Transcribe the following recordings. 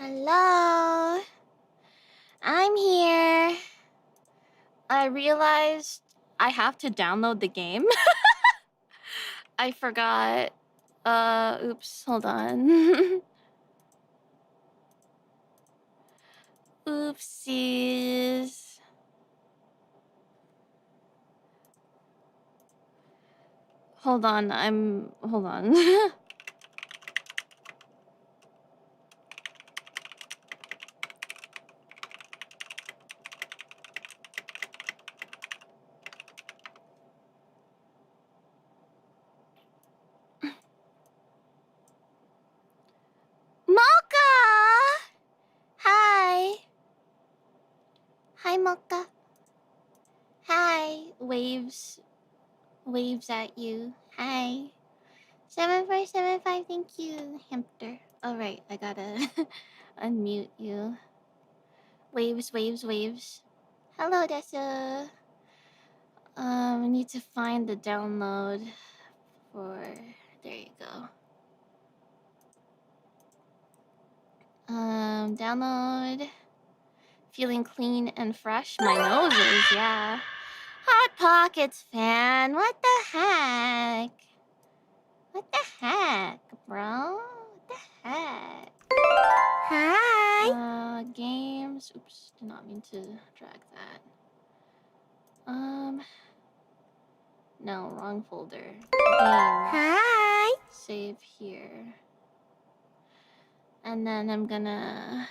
Hello. I'm here. I realized I have to download the game. I forgot. Oops, hold on. Oopsies. Hold on, hold on. Mocha! Hi. Hi, Mocha. Hi. Waves at you. Hi. 7475, thank you, hamster. Alright, I gotta unmute you. Waves. Hello, Dessa. I need to find the download for... There you go. Download. Feeling clean and fresh. My nose is, yeah. Hot Pockets fan. What the heck? What the heck, bro? What the heck? Hi. Games. Oops, did not mean to drag that. No, wrong folder. Games. Hi. Save here. And then I'm gonna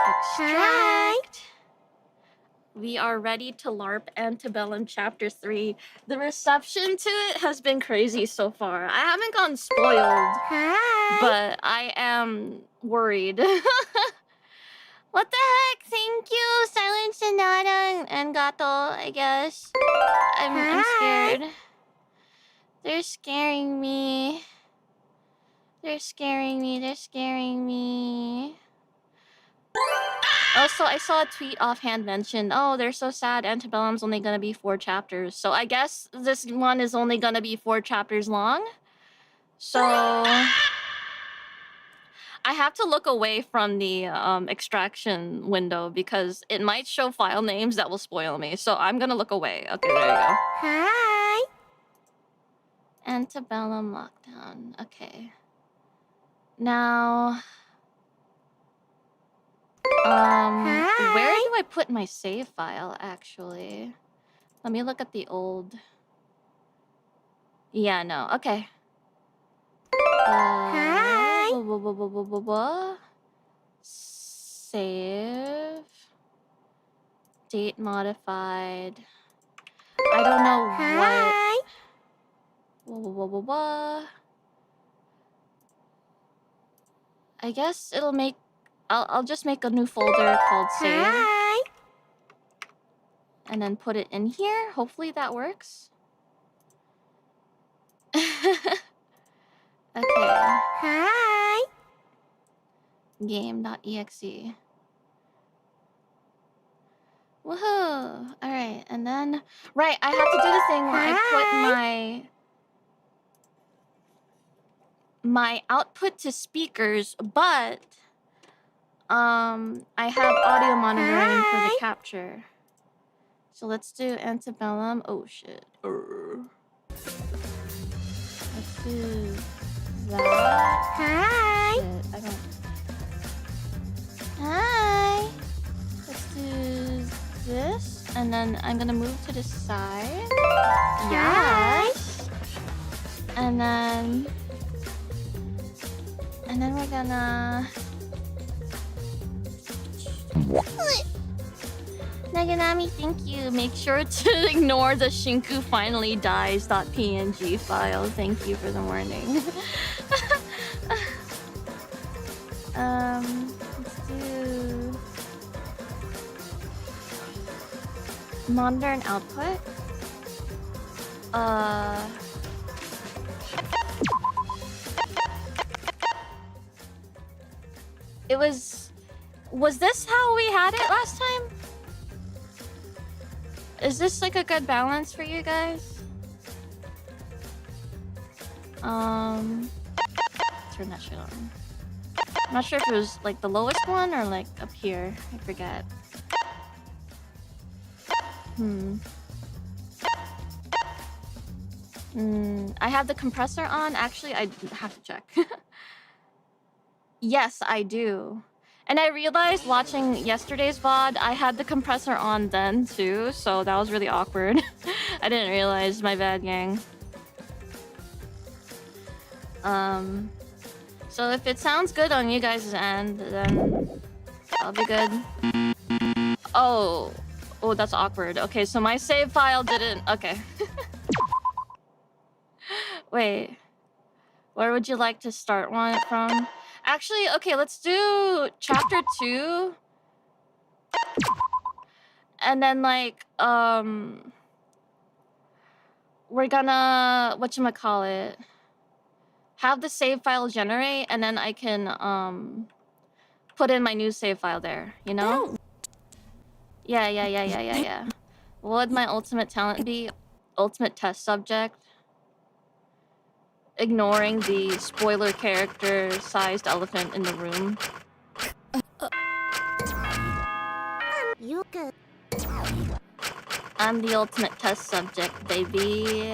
extract. We are ready to LARP Antebellum Chapter 3. The reception to it has been crazy so far. I haven't gotten spoiled, but I am worried. What the heck? Thank you, Silent Sonata and Gato, I guess. I'm scared. They're scaring me. They're scaring me. Also, I saw a tweet offhand mentioned, oh, they're so sad, Antebellum's only gonna be 4 chapters. So I guess this one is only gonna be 4 chapters long. So... I have to look away from the extraction window because it might show file names that will spoil me. So I'm gonna look away. Okay, there you go. Hi! Antebellum lockdown. Okay. Now... where do I put my save file, actually? Let me look at the old... Yeah, no. Okay. Save. Date modified. I don't know what... I guess it'll make... I'll just make a new folder called save. And then put it in here. Hopefully that works. Okay. Hi. Game.exe. Woohoo! Alright, and then... Right, I have to do the thing where I put my output to speakers, but... I have audio monitoring for the capture. So let's do Antebellum. Oh shit. Let's do that. Hi. Shit, I don't... Hi. Let's do this, and then I'm gonna move to the side. Yes. And then we're gonna... Naganami, thank you. Make sure to ignore the shinku finally dies.png file. Thank you for the warning. Let's do... Modern output. It was... Was this how we had it last time? Is this like a good balance for you guys? turn that shit on. I'm not sure if it was like the lowest one or like up here. I forget. I have the compressor on. Actually, I have to check. Yes, I do. And I realized watching yesterday's VOD, I had the compressor on then too, so that was really awkward. I didn't realize, my bad, gang. So if it sounds good on you guys' end, then I'll be good. Oh, that's awkward. Okay, so my save file didn't... Okay. Wait. Where would you like to start one from? Actually, okay, let's do chapter 2. And then, like, we're gonna... whatchamacallit? Have the save file generate, and then I can, put in my new save file there, you know? Yeah. What would my ultimate talent be? Ultimate test subject. Ignoring the spoiler character-sized elephant in the room. I'm the ultimate test subject, baby.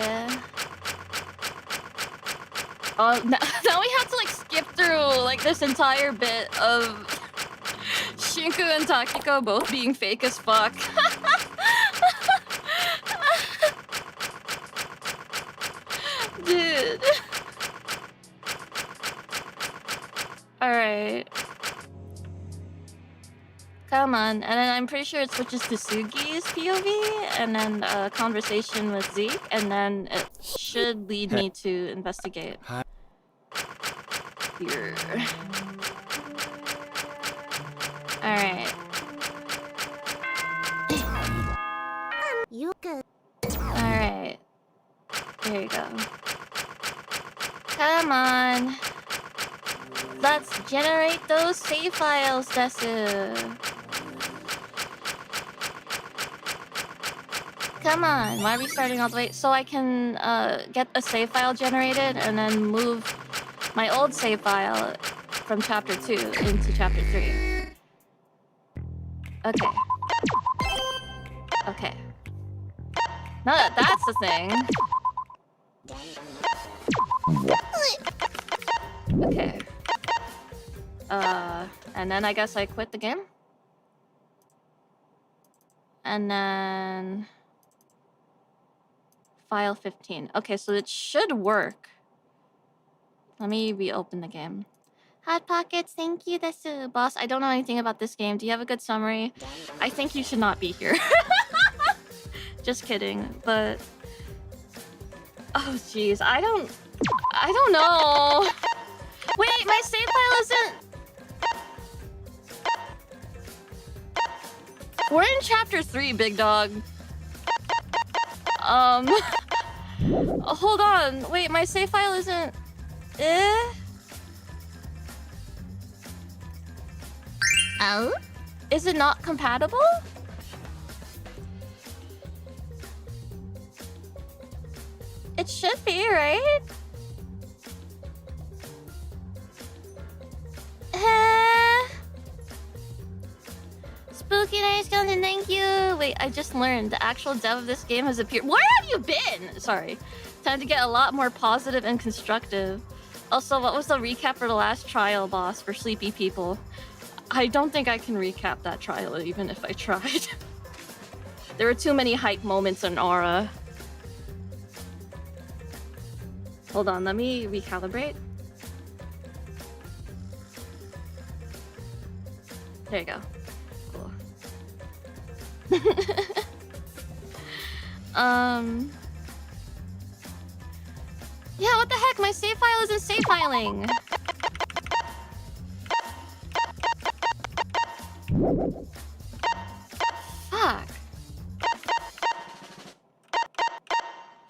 Oh, now we have to like skip through like this entire bit of Shinku and Takiko both being fake as fuck. Dude. Alright. Come on. And then I'm pretty sure it switches to Sugi's POV, and then a conversation with Zeke, and then it should lead me to investigate. Here. Alright. Alright. There you go. Come on. Let's generate those save files, Desu. Come on. Why are we starting all the way? So I can get a save file generated and then move my old save file from chapter 2 into chapter 3. Okay. Okay. Now that that's the thing. Okay. And then I guess I quit the game. And then... File 15. Okay, so it should work. Let me reopen the game. Hot Pockets, thank you, Desu. Boss, I don't know anything about this game. Do you have a good summary? I think you should not be here. Just kidding, but... Oh, jeez. I don't know. Wait, my save file isn't... We're in chapter 3, big dog. Hold on. Wait, my save file isn't... Oh? Is it not compatible? It should be, right? Spooky Night Skeleton, thank you! Wait, I just learned the actual dev of this game has appeared. Where have you been? Sorry. Time to get a lot more positive and constructive. Also, what was the recap for the last trial boss for sleepy people? I don't think I can recap that trial even if I tried. There were too many hype moments in Aura. Hold on, let me recalibrate. There you go. Cool. Yeah, what the heck? My save file isn't save filing. Fuck.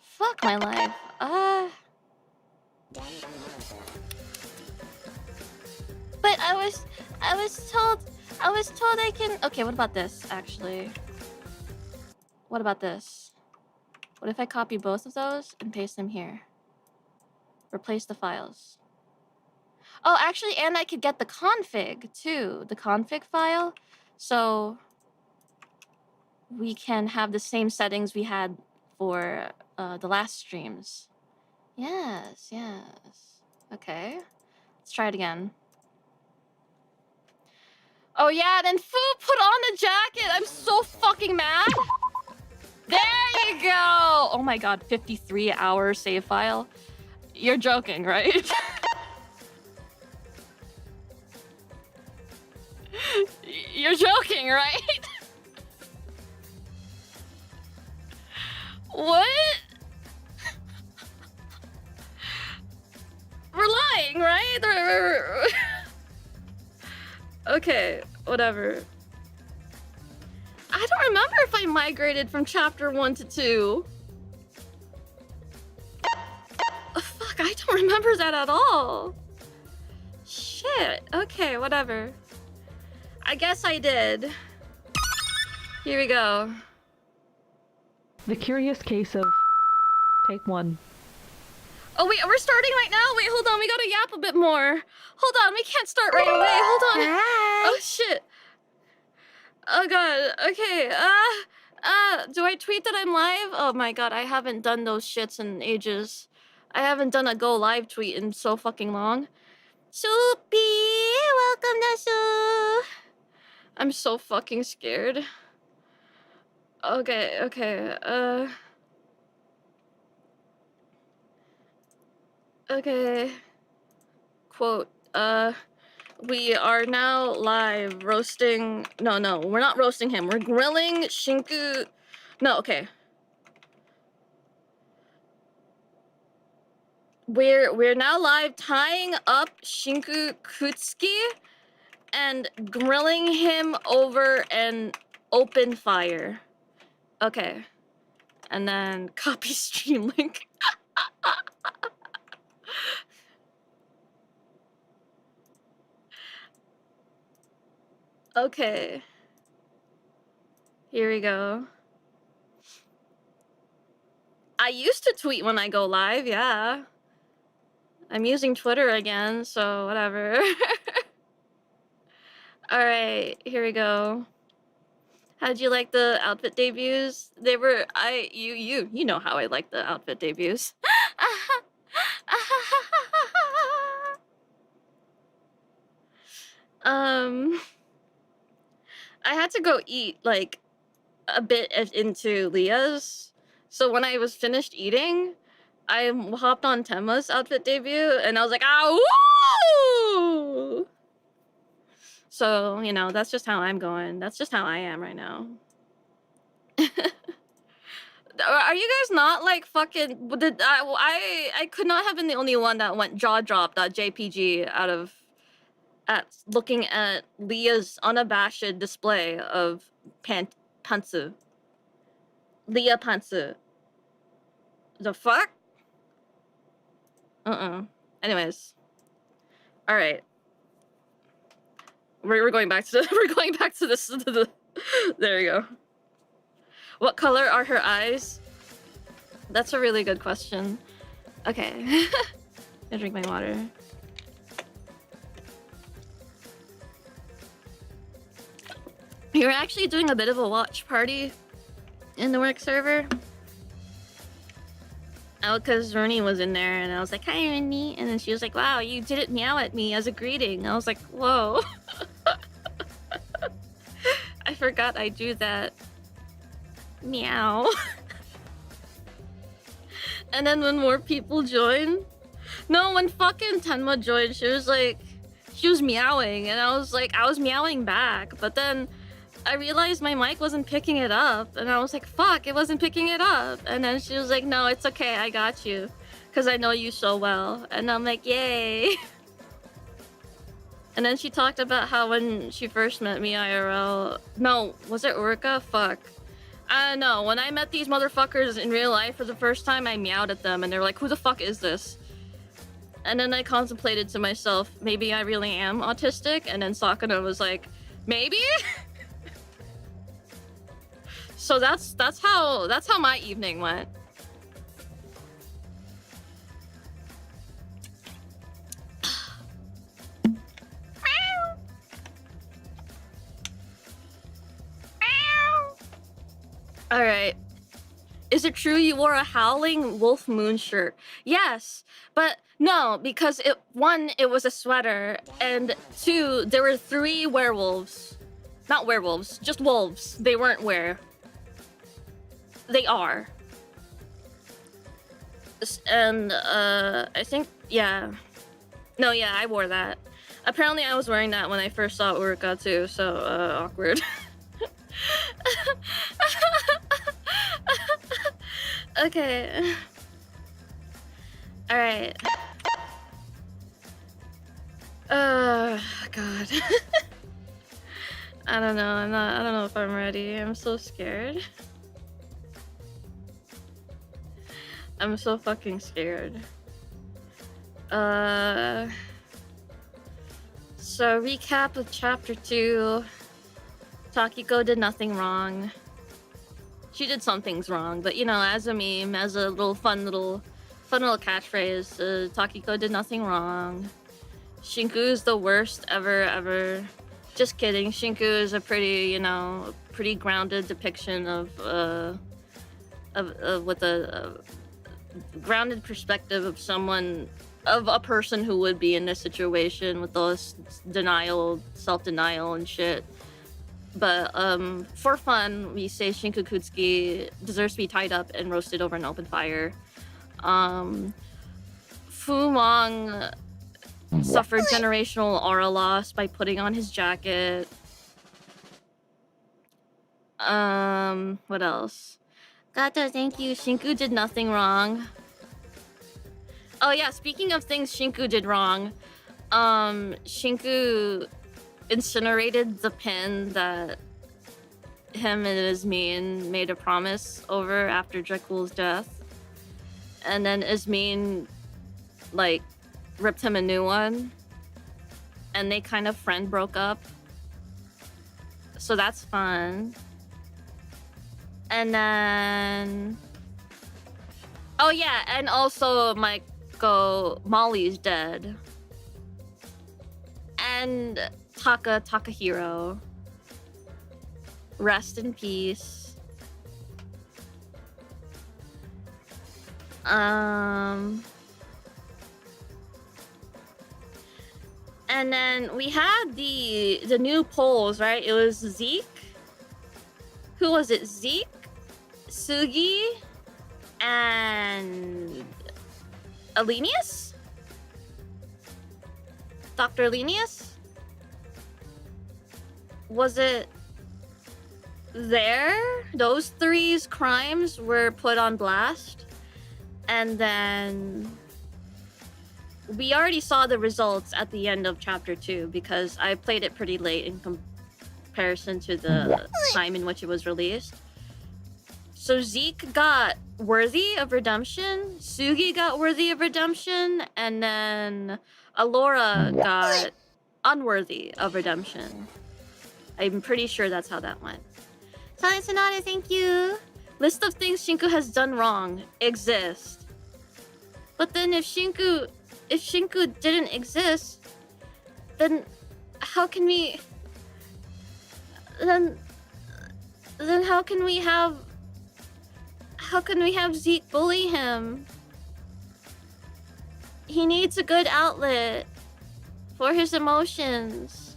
Fuck my life. But I was told I can... Okay, what about this, actually? What about this? What if I copy both of those and paste them here? Replace the files. Oh, actually, and I could get the config too, the config file. So we can have the same settings we had for the last streams. Yes, yes. Okay, let's try it again. Oh yeah, then Fu put on the jacket. I'm so fucking mad. There you go. Oh my god, 53-hour save file. You're joking, right? You're joking, right? What? We're lying, right? Okay, whatever. I don't remember if I migrated from chapter 1 to 2. Oh, fuck, I don't remember that at all. Shit. Okay, whatever. I guess I did. Here we go. The Curious Case of Take 1. Oh wait, we're starting right now? Wait, hold on, we gotta yap a bit more. Hold on, we can't start right away. Hold on. Hi. Oh shit. Oh god, okay. Do I tweet that I'm live? Oh my god, I haven't done those shits in ages. I haven't done a go live tweet in so fucking long. Soupy, welcome to Sue. I'm so fucking scared. Okay, okay. Quote, we are now live roasting. No, we're not roasting him. We're grilling shinku. No, okay. We're now live tying up shinku kutsuki and grilling him over an open fire. Okay. And then copy stream link. Okay. Here we go. I used to tweet when I go live, yeah. I'm using Twitter again, so whatever. Alright, here we go. How'd you like the outfit debuts? They were you know how I like the outfit debuts. I had to go eat like a bit into Leah's. So when I was finished eating, I hopped on Temma's outfit debut and I was like, "Ow!" So, you know, that's just how I'm going. That's just how I am right now. Are you guys not like fucking did I could not have been the only one that went jaw drop.jpg out of looking at Leah's unabashed display of pantsu. Leah pantsu. The fuck? Anyways. All right. We're going back to this. There you go. What color are her eyes? That's a really good question. Okay. I drink my water. We were actually doing a bit of a watch party in the work server. Oh, because Rooney was in there, and I was like, "Hi, Rooney," and then she was like, "Wow, you didn't meow at me as a greeting." I was like, "Whoa." I forgot I do that. Meow. And then when more people joined, no, when fucking Tenma joined, she was meowing, and I was meowing back, but then I realized my mic wasn't picking it up, and I was like, fuck, it wasn't picking it up. And then she was like, no, it's okay, I got you, because I know you so well. And I'm like, yay. And then she talked about how when she first met me IRL, no, was it Urka? Fuck. I don't know, when I met these motherfuckers in real life for the first time, I meowed at them, and they were like, who the fuck is this? And then I contemplated to myself, maybe I really am autistic, and then Sakuna was like, maybe? So that's how my evening went. Alright. Is it true you wore a Howling Wolf Moon shirt? Yes, but no, because one, it was a sweater, and two, there were 3 werewolves. Not werewolves, just wolves. They weren't they are. And I think, yeah. No, yeah, I wore that. Apparently I was wearing that when I first saw Uruka too, so awkward. Okay. Alright. God. I don't know, I don't know if I'm ready. I'm so scared. I'm so fucking scared. So recap of chapter 2. Takiko did nothing wrong. She did some things wrong, but you know, as a meme, as a fun little catchphrase, Takiko did nothing wrong. Shinku is the worst ever. Just kidding. Shinku is a pretty grounded depiction of with a grounded perspective of a person who would be in this situation with those self-denial and shit. But for fun, we say Shinku Kutsuki deserves to be tied up and roasted over an open fire. Fu Mong suffered generational aura loss by putting on his jacket. What else? Gato, thank you. Shinku did nothing wrong. Oh yeah, speaking of things Shinku did wrong, Shinku incinerated the pin that him and Ismin made a promise over after Jekul's death. And then Ismin, like, ripped him a new one. And they kind of broke up. So that's fun. And then... Oh yeah, and also Molly's dead. And Takahiro. Rest in peace. And then we had the new polls, right? It was Zeke. Who was it? Zeke, Sugi, and Alenius? Dr. Alenius? Was it there? Those 3's crimes were put on blast. And then we already saw the results at the end of chapter 2 because I played it pretty late in comparison to the time in which it was released. So Zeke got worthy of redemption, Sugi got worthy of redemption, and then Alora got unworthy of redemption. I'm pretty sure that's how that went. Silent Sonata, thank you. List of things Shinku has done wrong exist. But then if Shinku didn't exist, then how can we... Then how can we have Zeke bully him? He needs a good outlet for his emotions.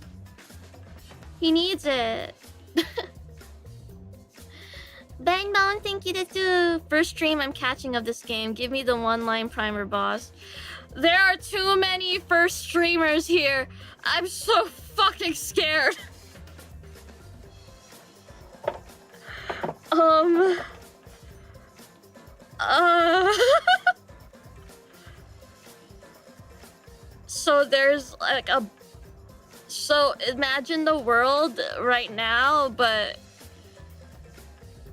He needs it. Bang Bang, thank you. That's the first stream I'm catching of this game. Give me the one-line primer, boss. There are too many first streamers here. I'm so fucking scared. So there's like so imagine the world right now, but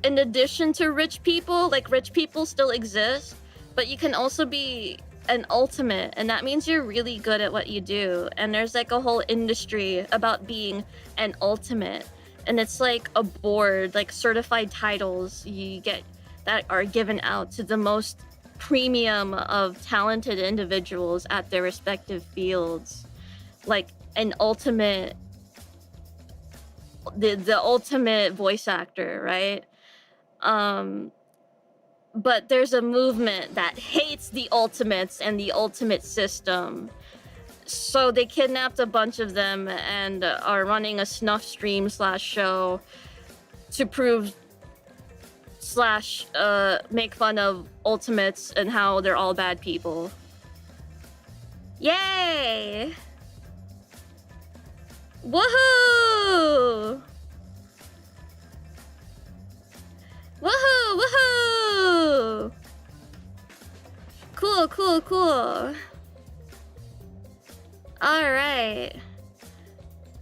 in addition to rich people, like rich people still exist, but you can also be an ultimate, and that means you're really good at what you do. And there's like a whole industry about being an ultimate, and it's like a board, like certified titles you get that are given out to the most premium of talented individuals at their respective fields, like an ultimate, the ultimate voice actor, right? But there's a movement that hates the ultimates and the ultimate system. So they kidnapped a bunch of them and are running a snuff stream / show to prove / make fun of ultimates and how they're all bad people. Yay! Woohoo! Woohoo! Woohoo! Cool, cool, cool. Alright.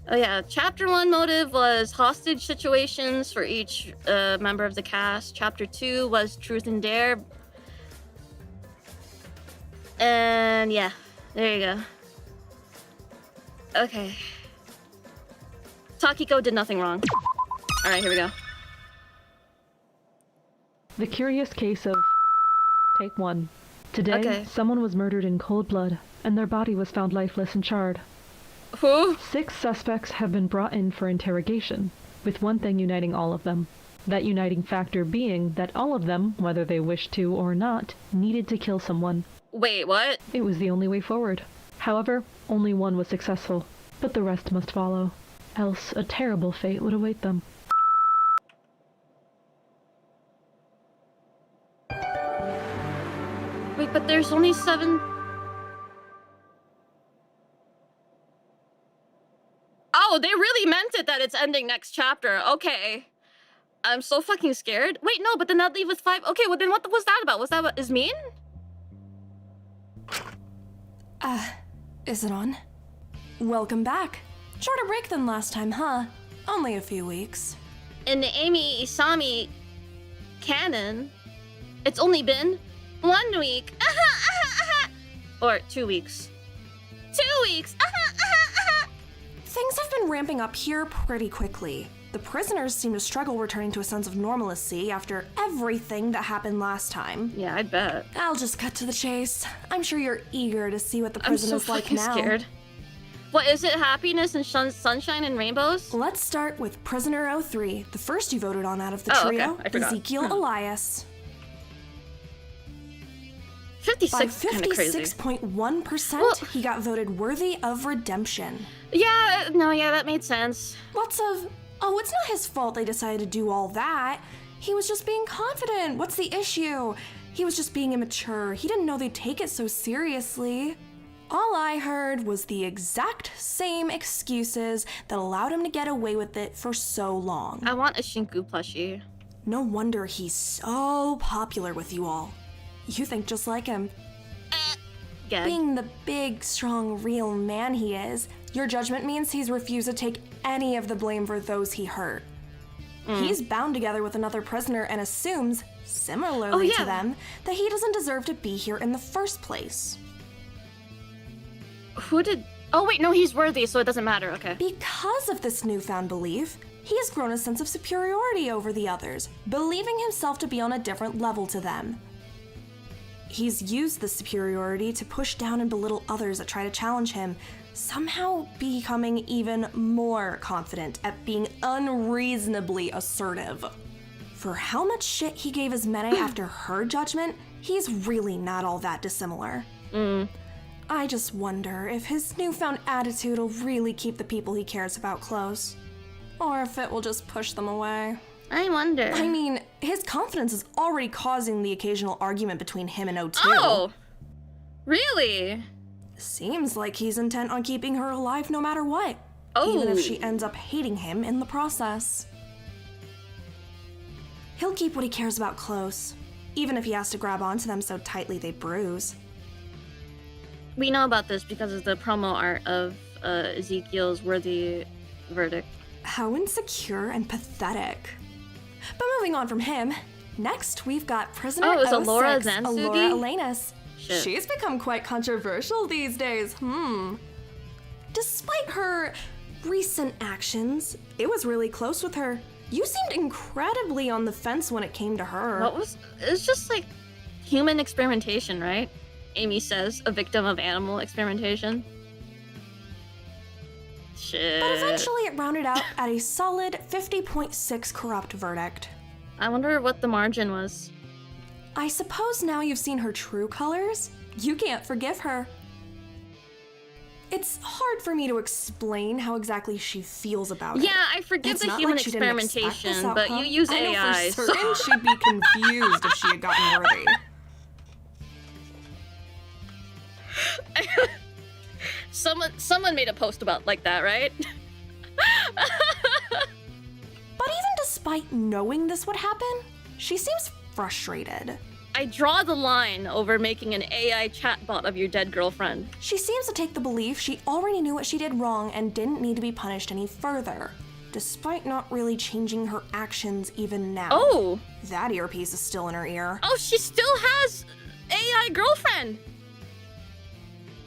Oh yeah, chapter 1 motive was hostage situations for each member of the cast. Chapter 2 was truth and dare. And yeah, there you go. Okay. Takiko did nothing wrong. Alright, here we go. The curious case of... Take 1. Today, Okay. someone was murdered in cold blood, and their body was found lifeless and charred. Who? 6 suspects have been brought in for interrogation, with one thing uniting all of them. That uniting factor being that all of them, whether they wished to or not, needed to kill someone. Wait, what? It was the only way forward. However, only one was successful, but the rest must follow. Else a terrible fate would await them. Wait, but there's only 7... Oh, they really meant it that it's ending next chapter. Okay. I'm so fucking scared. Wait, no, but then that leave with 5... Okay, well then what was that about? Was that what is mean? Is it on? Welcome back. Shorter break than last time, huh? Only a few weeks. In the Eimi Isami canon, it's only been 1 week. Or 2 weeks. 2 weeks! Things have been ramping up here pretty quickly. The prisoners seem to struggle returning to a sense of normalcy after everything that happened last time. Yeah, I bet. I'll just cut to the chase. I'm sure you're eager to see what the I'm prison so is like fucking now. scared. What is it? Happiness and sunshine and rainbows? Let's start with Prisoner 03, the first you voted on out of the Oh, okay. trio, I forgot. Ezekiel Elias. 56 By is kind of crazy. 56.1%, Well- he got voted worthy of redemption. Yeah, no, yeah, that made sense. Lots of, oh, it's not his fault they decided to do all that. He was just being confident. What's the issue? He was just being immature. He didn't know they'd take it so seriously. All I heard was the exact same excuses that allowed him to get away with it for so long. I want a shinku plushie. No wonder he's so popular with you all. You think just like him. Gag. Being the big, strong, real man he is, your judgment means he's refused to take any of the blame for those he hurt. He's bound together with another prisoner and assumes, similarly to them, that he doesn't deserve to be here in the first place. Who did... Oh, wait, no, he's worthy, so it doesn't matter. Okay. Because of this newfound belief, he has grown a sense of superiority over the others, believing himself to be on a different level to them. He's used this superiority to push down and belittle others that try to challenge him, somehow becoming even more confident at being unreasonably assertive. For how much shit he gave his Mene after her judgment, he's really not all that dissimilar. I just wonder if his newfound attitude will really keep the people he cares about close, or if it will just push them away. I wonder. I mean, his confidence is already causing the occasional argument between him and O2. Oh! Really? Seems like he's intent on keeping her alive no matter what, even if she ends up hating him in the process. He'll keep what he cares about close, even if he has to grab onto them so tightly they bruise. We know about this because of the promo art of Ezekiel's worthy verdict. How insecure and pathetic. But moving on from him, next we've got Prisoner Oh, it was 06, Alora Zansugi? Alora Elenas. Shit. She's become quite controversial these days, Despite her recent actions, it was really close with her. You seemed incredibly on the fence when it came to her. What was... It's just like human experimentation, right? Amy says, a victim of animal experimentation. Shit. But eventually it rounded out at a solid 50.6 corrupt verdict. I wonder what the margin was. I suppose now you've seen her true colors, you can't forgive her. It's hard for me to explain how exactly she feels about it. Yeah, I forgive It's the not human like she didn't expect this experimentation, but you outcome. use I know AI, for certain she'd be confused if she had gotten worthy. Someone made a post about like that, right? But even despite knowing this would happen, she seems frustrated. I draw the line over making an AI chatbot of your dead girlfriend. She seems to take the belief she already knew what she did wrong and didn't need to be punished any further, despite not really changing her actions even now. Oh! That earpiece is still in her ear. Oh, she still has AI girlfriend!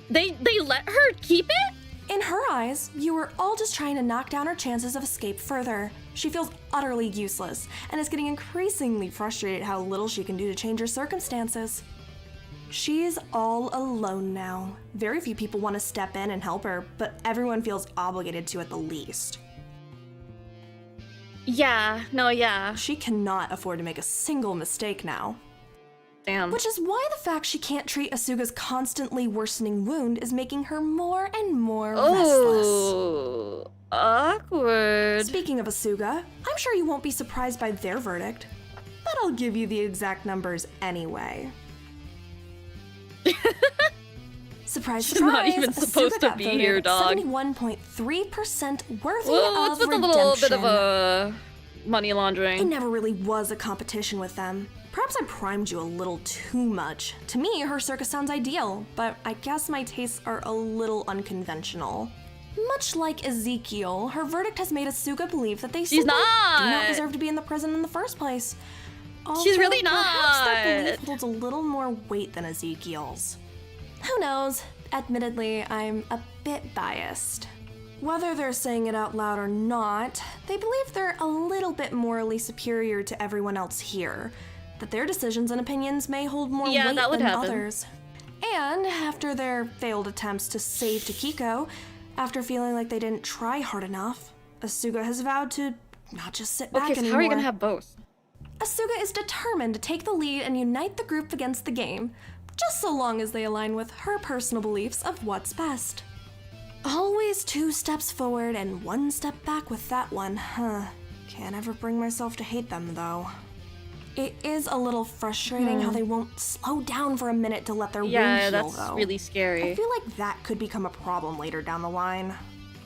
They let her keep it? In her eyes, you were all just trying to knock down her chances of escape further. She feels utterly useless and is getting increasingly frustrated at how little she can do to change her circumstances. She's all alone now. Very few people want to step in and help her, but everyone feels obligated to at the least. Yeah, no, yeah. She cannot afford to make a single mistake now. Damn. Which is why the fact she can't treat Asuga's constantly worsening wound is making her more and more restless. Oh, awkward. Speaking of Asuga, I'm sure you won't be surprised by their verdict, but I'll give you the exact numbers anyway. Surprise, She's not surprise! even supposed Asuga to got be voted here, dog. 71.3% worthy Whoa, of it's just a redemption. little bit of a money It laundering. never really was a competition with them. Perhaps I primed you a little too much. To me, her circus sounds ideal, but I guess my tastes are a little unconventional. Much like Ezekiel, her verdict has made Asuga believe that they simply do not not. deserve to be in the prison in the first place. She's really Although perhaps their not. belief holds a little more weight than Ezekiel's. Who knows? Admittedly, I'm a bit biased. Whether they're saying it out loud or not, they believe they're a little bit morally superior to everyone else here, that their decisions and opinions may hold more Yeah, weight that would than happen. others. And after their failed attempts to save Takiko, after feeling like they didn't try hard enough, Asuga has vowed to not just sit back Okay, so anymore. how are you gonna have both? Asuga is determined to take the lead and unite the group against the game, just so long as they align with her personal beliefs of what's best. Always 2 steps forward and 1 step back with that one, huh? Can't ever bring myself to hate them, though. It is a little frustrating how they won't slow down for a minute to let their wound Yeah, heal, that's though. really scary. I feel like that could become a problem later down the line.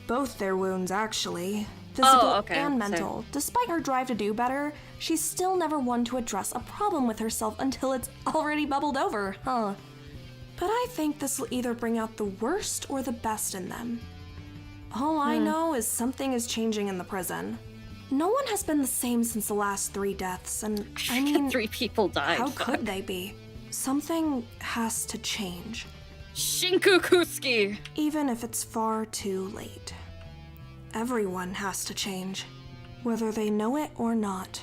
Both their wounds, actually. Physical okay, and same. mental. Despite her drive to do better, she's still never one to address a problem with herself until it's already bubbled over, huh? But I think this will either bring out the worst or the best in them. All I know is something is changing in the prison. No one has been the same since the last 3 deaths, and I mean, 3 people died. how Fuck. could they be? Something has to change, Shinku Kusuki. even if it's far too late. Everyone has to change, whether they know it or not.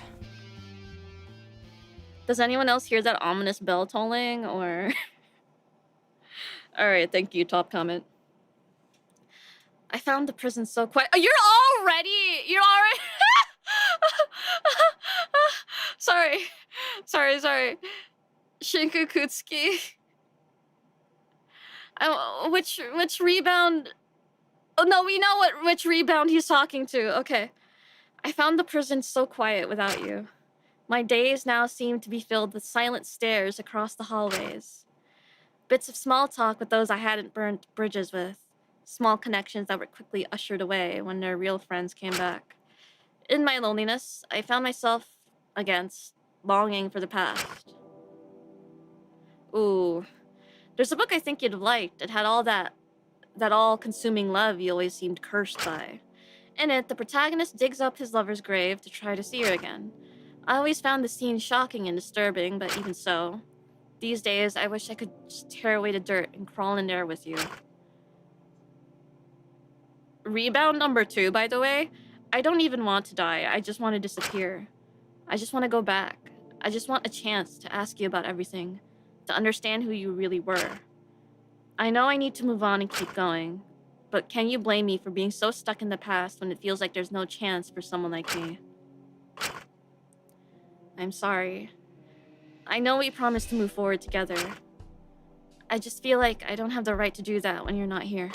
Does anyone else hear that ominous bell tolling, or... Alright, thank you, top comment. I found the prison so quiet. Oh, you're already... Sorry. Shinku Kutsuki. Which rebound... Oh no, we know which rebound he's talking to. Okay. I found the prison so quiet without you. My days now seem to be filled with silent stares across the hallways. Bits of small talk with those I hadn't burnt bridges with. Small connections that were quickly ushered away when their real friends came back. In my loneliness, I found myself, again, longing for the past. Ooh. There's a book I think you'd have liked. It had all that all-consuming love you always seemed cursed by. In it, the protagonist digs up his lover's grave to try to see her again. I always found the scene shocking and disturbing, but even so, these days I wish I could just tear away the dirt and crawl in there with you. Rebound number 2, by the way. I don't even want to die. I just want to disappear. I just want to go back. I just want a chance to ask you about everything, to understand who you really were. I know I need to move on and keep going, but can you blame me for being so stuck in the past when it feels like there's no chance for someone like me? I'm sorry. I know we promised to move forward together. I just feel like I don't have the right to do that when you're not here.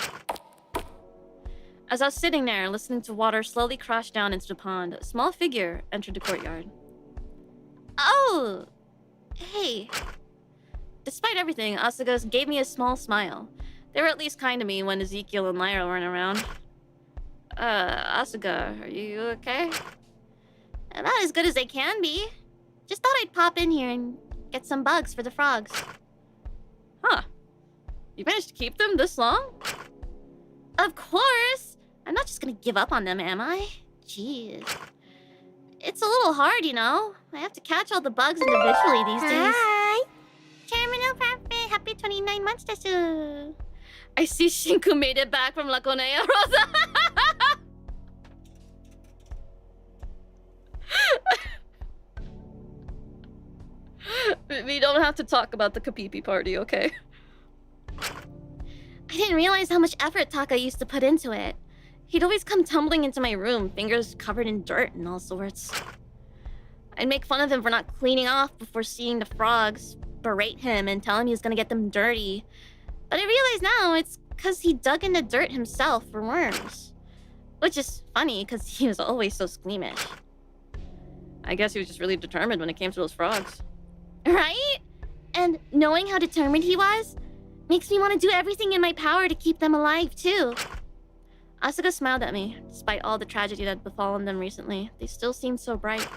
As I was sitting there, listening to water slowly crash down into the pond, a small figure entered the courtyard. Oh! Hey. Despite everything, Asuka gave me a small smile. They were at least kind to me when Ezekiel and Lyra weren't around. Asuka, are you okay? About as good as they can be. Just thought I'd pop in here and get some bugs for the frogs. Huh. You managed to keep them this long? Of course! I'm not just gonna give up on them, am I? Jeez. It's a little hard, you know? I have to catch all the bugs individually these days. Hi! Terminal Perfect! Happy 29 months, desu! I see Shinku made it back from Laconia, Rosa! We don't have to talk about the Kapipi party, okay? I didn't realize how much effort Taka used to put into it. He'd always come tumbling into my room, fingers covered in dirt and all sorts. I'd make fun of him for not cleaning off before seeing the frogs, berate him and tell him he was gonna get them dirty. But I realize now it's because he dug in the dirt himself for worms. Which is funny, because he was always so squeamish. I guess he was just really determined when it came to those frogs. Right? And knowing how determined he was makes me want to do everything in my power to keep them alive, too. Asuka smiled at me. Despite all the tragedy that had befallen them recently, they still seemed so bright.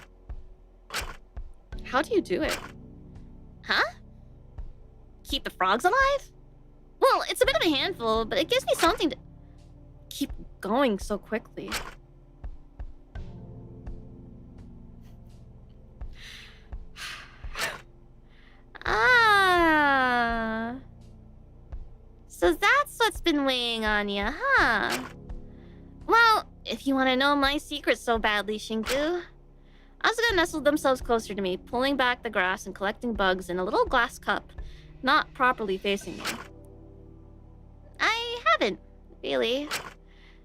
How do you do it? Huh? Keep the frogs alive? Well, it's a bit of a handful, but it gives me something to keep going so quickly. Ah. So that's what's been weighing on you, huh? Well, if you want to know my secret so badly, Shinku. Asuka nestled themselves closer to me, pulling back the grass and collecting bugs in a little glass cup, not properly facing me. I haven't, really.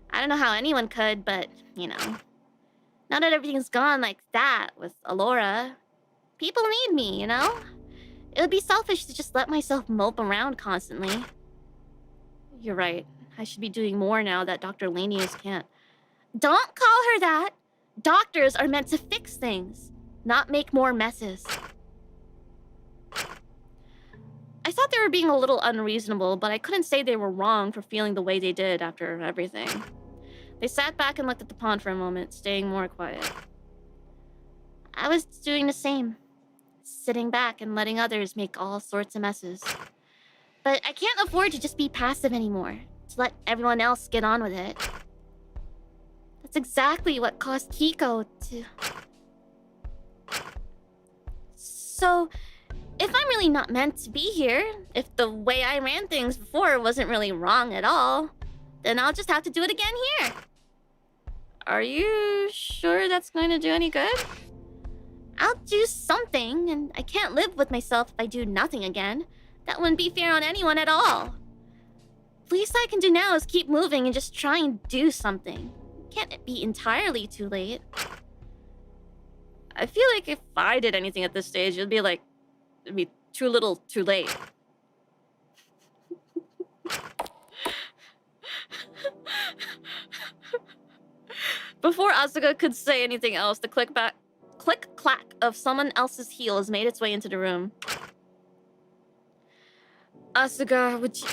I don't know how anyone could, but, you know. Now that everything's gone like that with Alora, people need me, you know? It would be selfish to just let myself mope around constantly. You're right. I should be doing more now that Dr. Lanius can't. Don't call her that! Doctors are meant to fix things, not make more messes. I thought they were being a little unreasonable, but I couldn't say they were wrong for feeling the way they did after everything. They sat back and looked at the pond for a moment, staying more quiet. I was doing the same. Sitting back and letting others make all sorts of messes. But I can't afford to just be passive anymore, to let everyone else get on with it. That's exactly what caused Kiko to... So, if I'm really not meant to be here, if the way I ran things before wasn't really wrong at all, then I'll just have to do it again here. Are you sure that's going to do any good? I'll do something, and I can't live with myself if I do nothing again. That wouldn't be fair on anyone at all. Least I can do now is keep moving and just try and do something. Can't it be entirely too late? I feel like if I did anything at this stage, it'd be too little, too late. Before Asuka could say anything else, the click-clack of someone else's heels made its way into the room. Asuka, would you...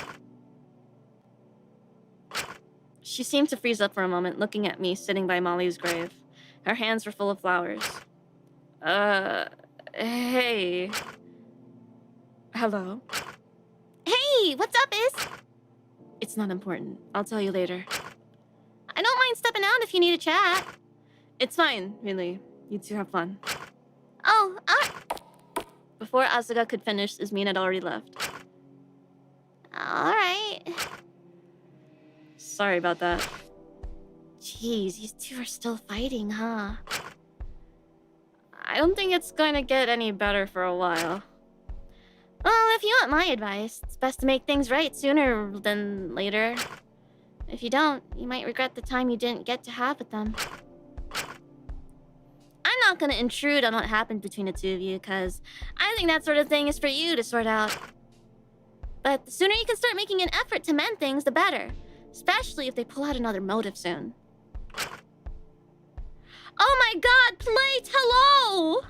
She seemed to freeze up for a moment, looking at me sitting by Molly's grave. Her hands were full of flowers. Hey. Hello? Hey, what's up, Is? It's not important. I'll tell you later. I don't mind stepping out if you need a chat. It's fine, really. You two have fun. Oh, Before Asuka could finish, Ismene had already left. Alright. Sorry about that. Jeez, these two are still fighting, huh? I don't think it's going to get any better for a while. Well, if you want my advice, it's best to make things right sooner than later. If you don't, you might regret the time you didn't get to have with them. I'm not gonna intrude on what happened between the two of you, because I think that sort of thing is for you to sort out. But the sooner you can start making an effort to mend things, the better. Especially if they pull out another motive soon. Oh my god, Plate, hello!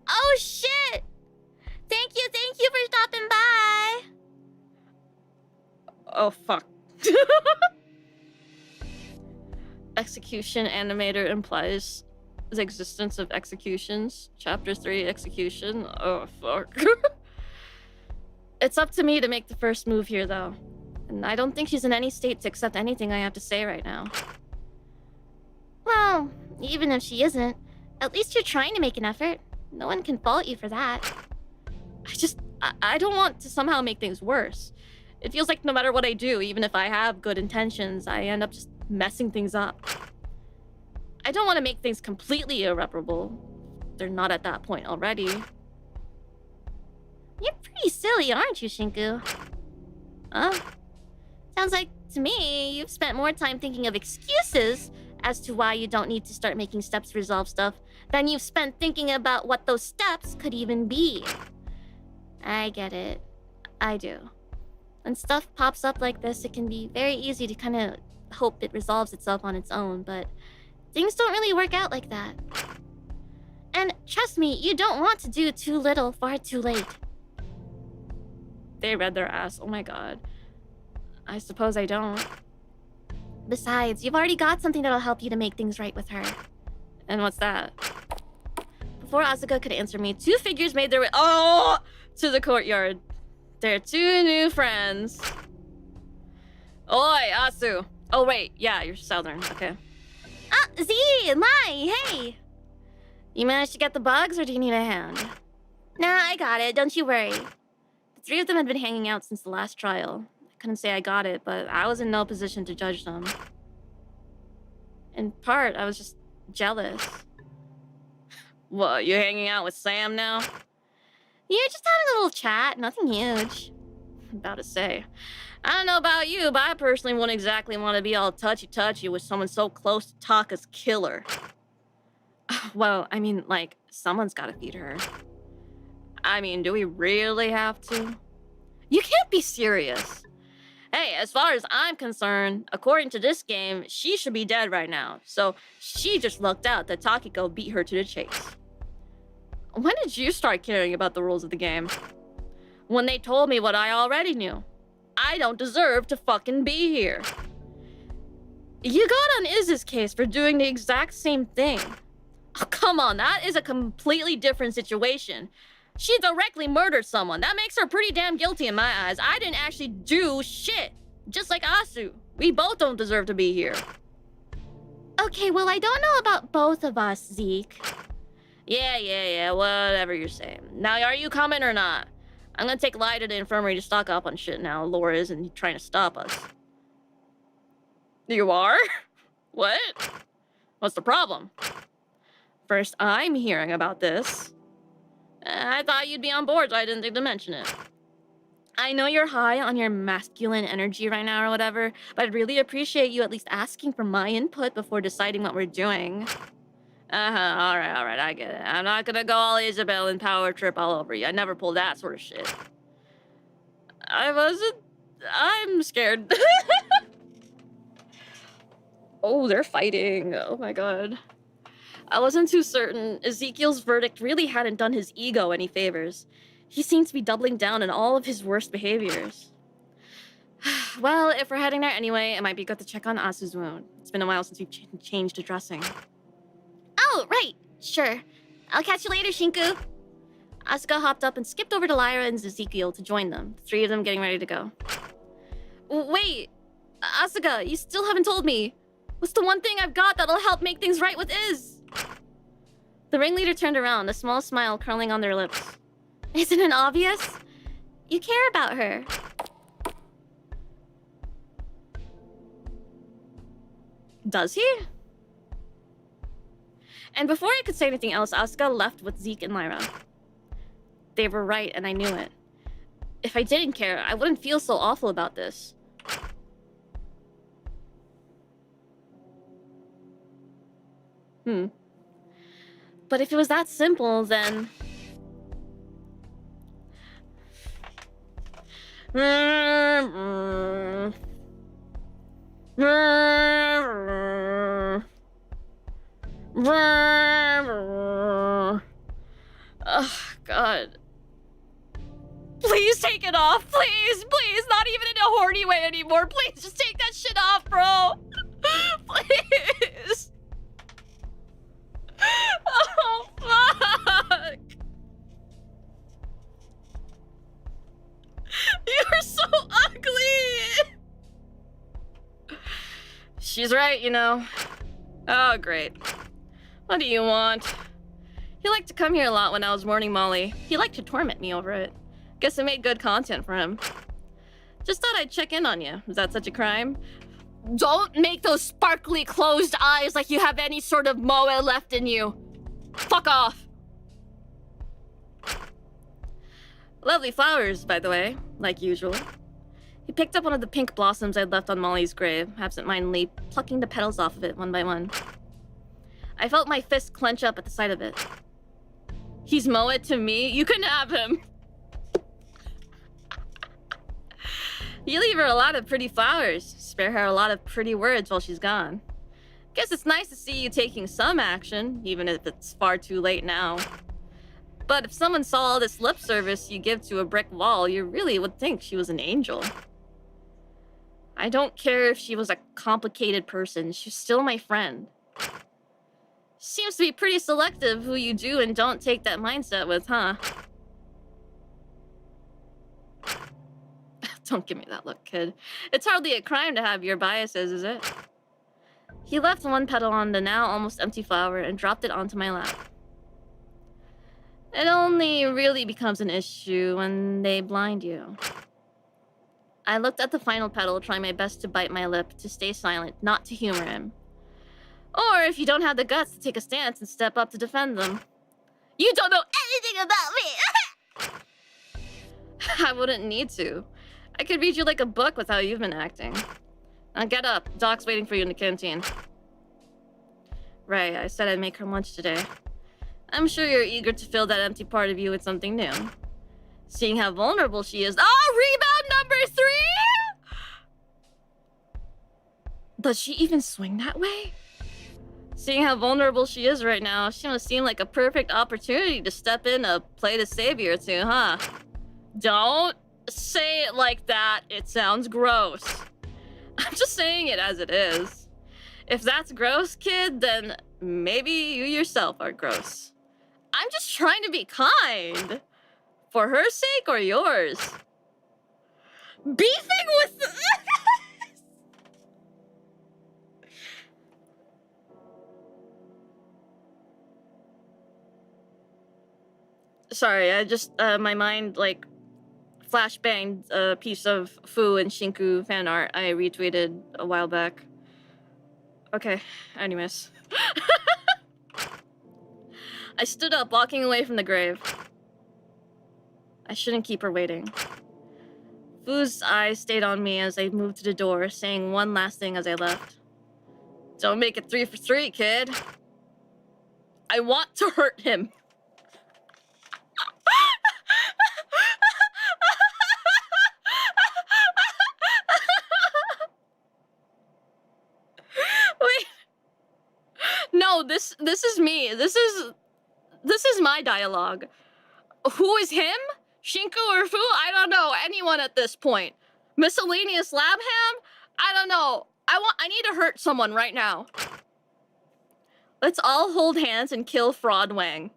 Oh shit! Thank you for stopping by! Oh fuck. Execution animator implies the existence of executions. Chapter 3, execution. Oh fuck. It's up to me to make the first move here though. And I don't think she's in any state to accept anything I have to say right now. Well, even if she isn't, at least you're trying to make an effort. No one can fault you for that. I don't want to somehow make things worse. It feels like no matter what I do, even if I have good intentions, I end up just messing things up. I don't want to make things completely irreparable. They're not at that point already. You're pretty silly, aren't you, Shinku? Huh? Sounds like, to me, you've spent more time thinking of excuses as to why you don't need to start making steps to resolve stuff than you've spent thinking about what those steps could even be. I get it. I do. When stuff pops up like this, it can be very easy to kind of hope it resolves itself on its own, but things don't really work out like that. And trust me, you don't want to do too little far too late. They read their ass. Oh my god. I suppose I don't. Besides, you've already got something that'll help you to make things right with her. And what's that? Before Asuka could answer me, two figures made their way to the courtyard. They're two new friends. Oi, Asu. Oh wait, yeah, you're southern. Okay. Z, Mai, hey. You managed to get the bugs, or do you need a hand? Nah, I got it. Don't you worry. The three of them had been hanging out since the last trial. I couldn't say I got it, but I was in no position to judge them. In part, I was just jealous. What, you hanging out with Sam now? You're just having a little chat, nothing huge. I'm about to say. I don't know about you, but I personally wouldn't exactly want to be all touchy-touchy with someone so close to Taka's killer. Well, I mean, like, someone's gotta feed her. I mean, do we really have to? You can't be serious. Hey, as far as I'm concerned, according to this game, she should be dead right now. So she just lucked out that Takiko beat her to the chase. When did you start caring about the rules of the game? When they told me what I already knew. I don't deserve to fucking be here. You got on Iz's case for doing the exact same thing. Oh, come on, that is a completely different situation. She directly murdered someone. That makes her pretty damn guilty in my eyes. I didn't actually do shit. Just like Asu. We both don't deserve to be here. Okay, well, I don't know about both of us, Zeke. Yeah, whatever you're saying. Now, are you coming or not? I'm gonna take Lai to the infirmary to stock up on shit now. Laura isn't trying to stop us. You are? What? What's the problem? First, I'm hearing about this. I thought you'd be on board, so I didn't think to mention it. I know you're high on your masculine energy right now or whatever, but I'd really appreciate you at least asking for my input before deciding what we're doing. Alright, I get it. I'm not gonna go all Isabel and power trip all over you. I never pulled that sort of shit. I'm scared. Oh, they're fighting. Oh my god. I wasn't too certain. Ezekiel's verdict really hadn't done his ego any favors. He seems to be doubling down on all of his worst behaviors. Well, if we're heading there anyway, it might be good to check on Asu's wound. It's been a while since we've changed to dressing. Oh, right. Sure. I'll catch you later, Shinku. Asuka hopped up and skipped over to Lyra and Ezekiel to join them, the three of them getting ready to go. Wait, Asuka, you still haven't told me. What's the one thing I've got that'll help make things right with Iz? The ringleader turned around, a small smile curling on their lips. Isn't it obvious? You care about her. Does he? And before I could say anything else, Asuka left with Zeke and Lyra. They were right, and I knew it. If I didn't care, I wouldn't feel so awful about this. But if it was that simple, then... Oh, God. Please take it off. Please, please. Not even in a horny way anymore. Please, just take that shit off, bro. Please. Oh, fuck. You're so ugly. She's right, you know. Oh, great. What do you want? He liked to come here a lot when I was mourning Molly. He liked to torment me over it. Guess I made good content for him. Just thought I'd check in on you. Is that such a crime? Don't make those sparkly closed eyes like you have any sort of moe left in you. Fuck off. Lovely flowers, by the way, like usual. He picked up one of the pink blossoms I'd left on Molly's grave, absentmindedly plucking the petals off of it one by one. I felt my fist clench up at the sight of it. He's moe to me? You can have him. You leave her a lot of pretty flowers. Spare her a lot of pretty words while she's gone. Guess it's nice to see you taking some action, even if it's far too late now. But if someone saw all this lip service you give to a brick wall, you really would think she was an angel. I don't care if she was a complicated person. She's still my friend. Seems to be pretty selective who you do and don't take that mindset with, huh? Don't give me that look, kid. It's hardly a crime to have your biases, is it? He left one petal on the now almost empty flower and dropped it onto my lap. It only really becomes an issue when they blind you. I looked at the final petal, trying my best to bite my lip, to stay silent, not to humor him. Or if you don't have the guts to take a stance and step up to defend them. You don't know anything about me! I wouldn't need to. I could read you like a book with how you've been acting. Now get up. Doc's waiting for you in the canteen. Right, I said I'd make her lunch today. I'm sure you're eager to fill that empty part of you with something new. Seeing how vulnerable she is. Oh, rebound number 3! Does she even swing that way? Seeing how vulnerable she is right now, she must seem like a perfect opportunity to step in a play the savior or two, huh? Don't say it like that. It sounds gross. I'm just saying it as it is. If that's gross, kid, then maybe you yourself are gross. I'm just trying to be kind. For her sake or yours? Beefing with... Sorry, I just, my mind, like, flashbanged a piece of Fu and Shinku fan art I retweeted a while back. Okay, anyways. I stood up, walking away from the grave. I shouldn't keep her waiting. Fu's eyes stayed on me as I moved to the door, saying one last thing as I left. Don't make it 3 for 3, kid. I want to hurt him. Wait. No, this is me. This is my dialogue. Who is him? Shinku or Fu? I don't know. Anyone at this point. Miscellaneous lab ham? I don't know. I need to hurt someone right now. Let's all hold hands and kill Fraud Wang.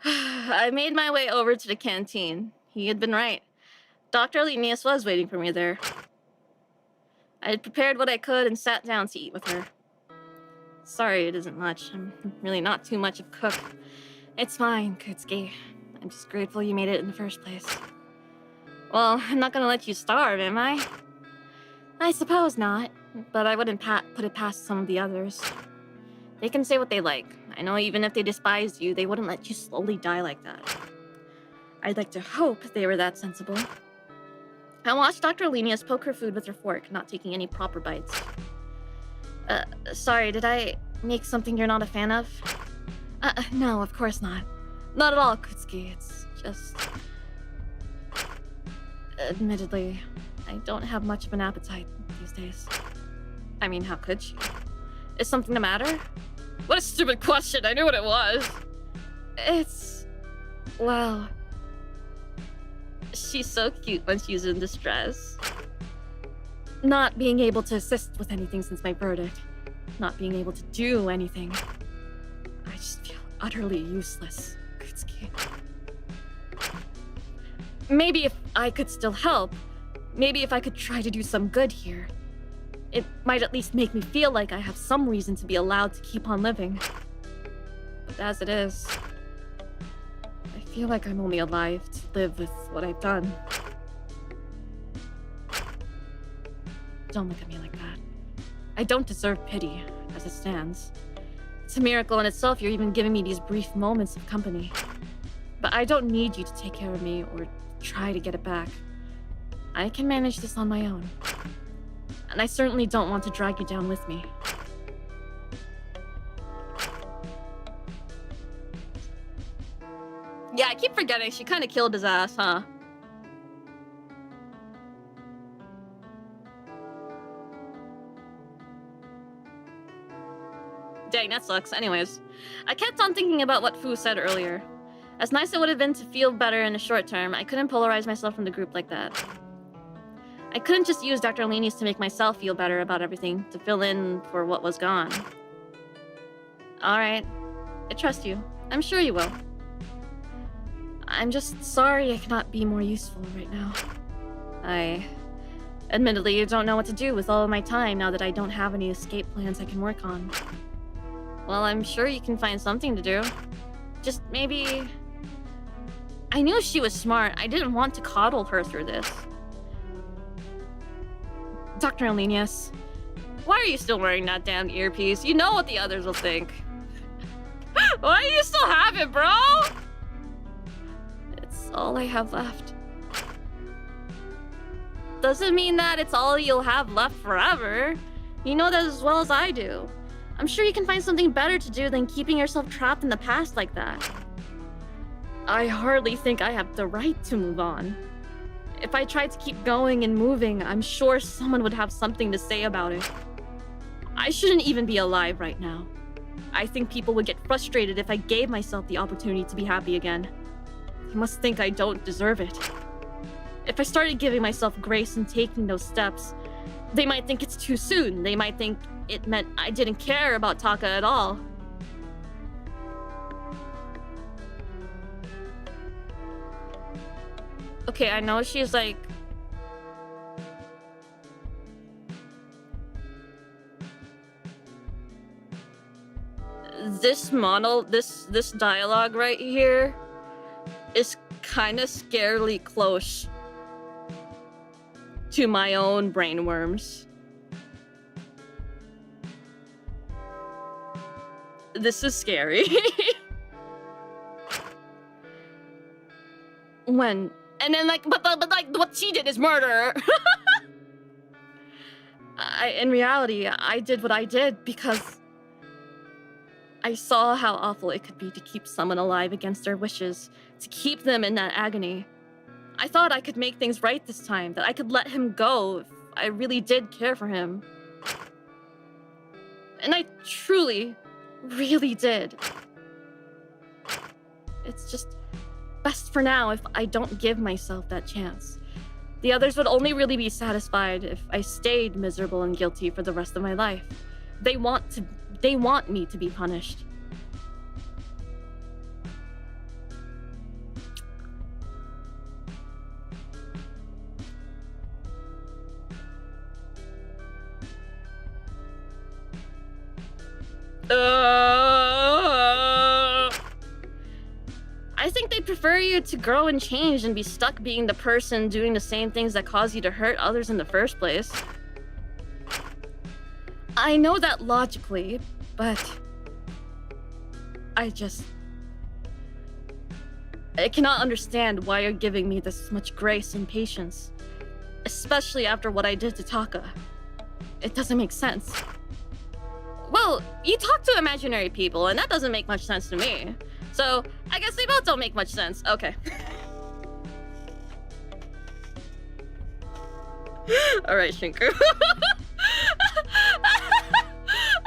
I made my way over to the canteen. He had been right. Dr. Linnaeus was waiting for me there. I had prepared what I could and sat down to eat with her. Sorry, it isn't much. I'm really not too much of a cook. It's fine, Kutsuki. I'm just grateful you made it in the first place. Well, I'm not gonna let you starve, am I? I suppose not, but I wouldn't put it past some of the others. They can say what they like. I know even if they despised you, they wouldn't let you slowly die like that. I'd like to hope they were that sensible. I watched Dr. Alenius poke her food with her fork, not taking any proper bites. Sorry, did I make something you're not a fan of? No, of course not. Not at all, Kutsuki. It's just... Admittedly, I don't have much of an appetite these days. I mean, how could she? Is something the matter? What a stupid question, I knew what it was. It's... well... She's so cute when she's in distress. Not being able to assist with anything since my verdict. Not being able to do anything. I just feel utterly useless, Kutsuki. Maybe if I could still help, maybe if I could try to do some good here, it might at least make me feel like I have some reason to be allowed to keep on living. But as it is, I feel like I'm only alive to live with what I've done. Don't look at me like that. I don't deserve pity, as it stands. It's a miracle in itself you're even giving me these brief moments of company. But I don't need you to take care of me or try to get it back. I can manage this on my own. And I certainly don't want to drag you down with me. Yeah, I keep forgetting she kind of killed his ass, huh? Dang, that sucks. Anyways, I kept on thinking about what Fu said earlier. As nice it would have been to feel better in the short term, I couldn't polarize myself from the group like that. I couldn't just use Dr. Alenius to make myself feel better about everything, to fill in for what was gone. Alright, I trust you. I'm sure you will. I'm just sorry I cannot be more useful right now. I admittedly don't know what to do with all of my time now that I don't have any escape plans I can work on. Well, I'm sure you can find something to do. Just maybe... I knew she was smart. I didn't want to coddle her through this. Dr. Alenius, why are you still wearing that damn earpiece? You know what the others will think. Why do you still have it, bro? It's all I have left. Doesn't mean that it's all you'll have left forever. You know that as well as I do. I'm sure you can find something better to do than keeping yourself trapped in the past like that. I hardly think I have the right to move on. If I tried to keep going and moving, I'm sure someone would have something to say about it. I shouldn't even be alive right now. I think people would get frustrated if I gave myself the opportunity to be happy again. They must think I don't deserve it. If I started giving myself grace and taking those steps, they might think it's too soon. They might think it meant I didn't care about Taka at all. Okay, I know she's like... This dialogue right here is kind of scarily close to my own brainworms. This is scary. And then like, but what she did is murder. In reality, I did what I did because I saw how awful it could be to keep someone alive against their wishes, to keep them in that agony. I thought I could make things right this time, that I could let him go if I really did care for him. And I truly, really did. It's just best for now if I don't give myself that chance. The others would only really be satisfied if I stayed miserable and guilty for the rest of my life. They want me to be punished. I think they prefer you to grow and change and be stuck being the person doing the same things that cause you to hurt others in the first place. I know that logically, but I cannot understand why you're giving me this much grace and patience. Especially after what I did to Taka. It doesn't make sense. Well, you talk to imaginary people, and that doesn't make much sense to me. So, I guess they both don't make much sense. Okay. Alright, Shinku.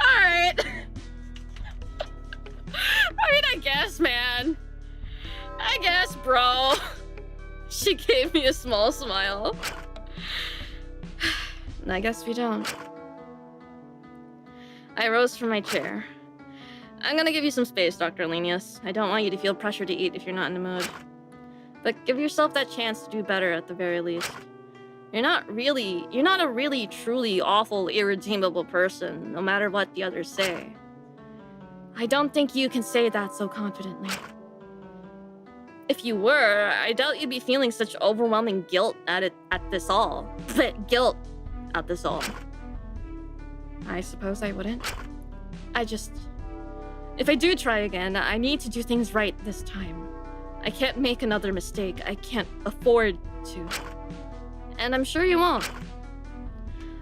Alright. I mean, I guess, man. I guess, bro. She gave me a small smile. I guess we don't. I rose from my chair. I'm gonna give you some space, Dr. Linus. I don't want you to feel pressure to eat if you're not in the mood. But give yourself that chance to do better at the very least. You're not a really, truly awful, irredeemable person, no matter what the others say. I don't think you can say that so confidently. If you were, I doubt you'd be feeling such overwhelming guilt at this all. Guilt at this all. I suppose I wouldn't. If I do try again, I need to do things right this time. I can't make another mistake. I can't afford to. And I'm sure you won't.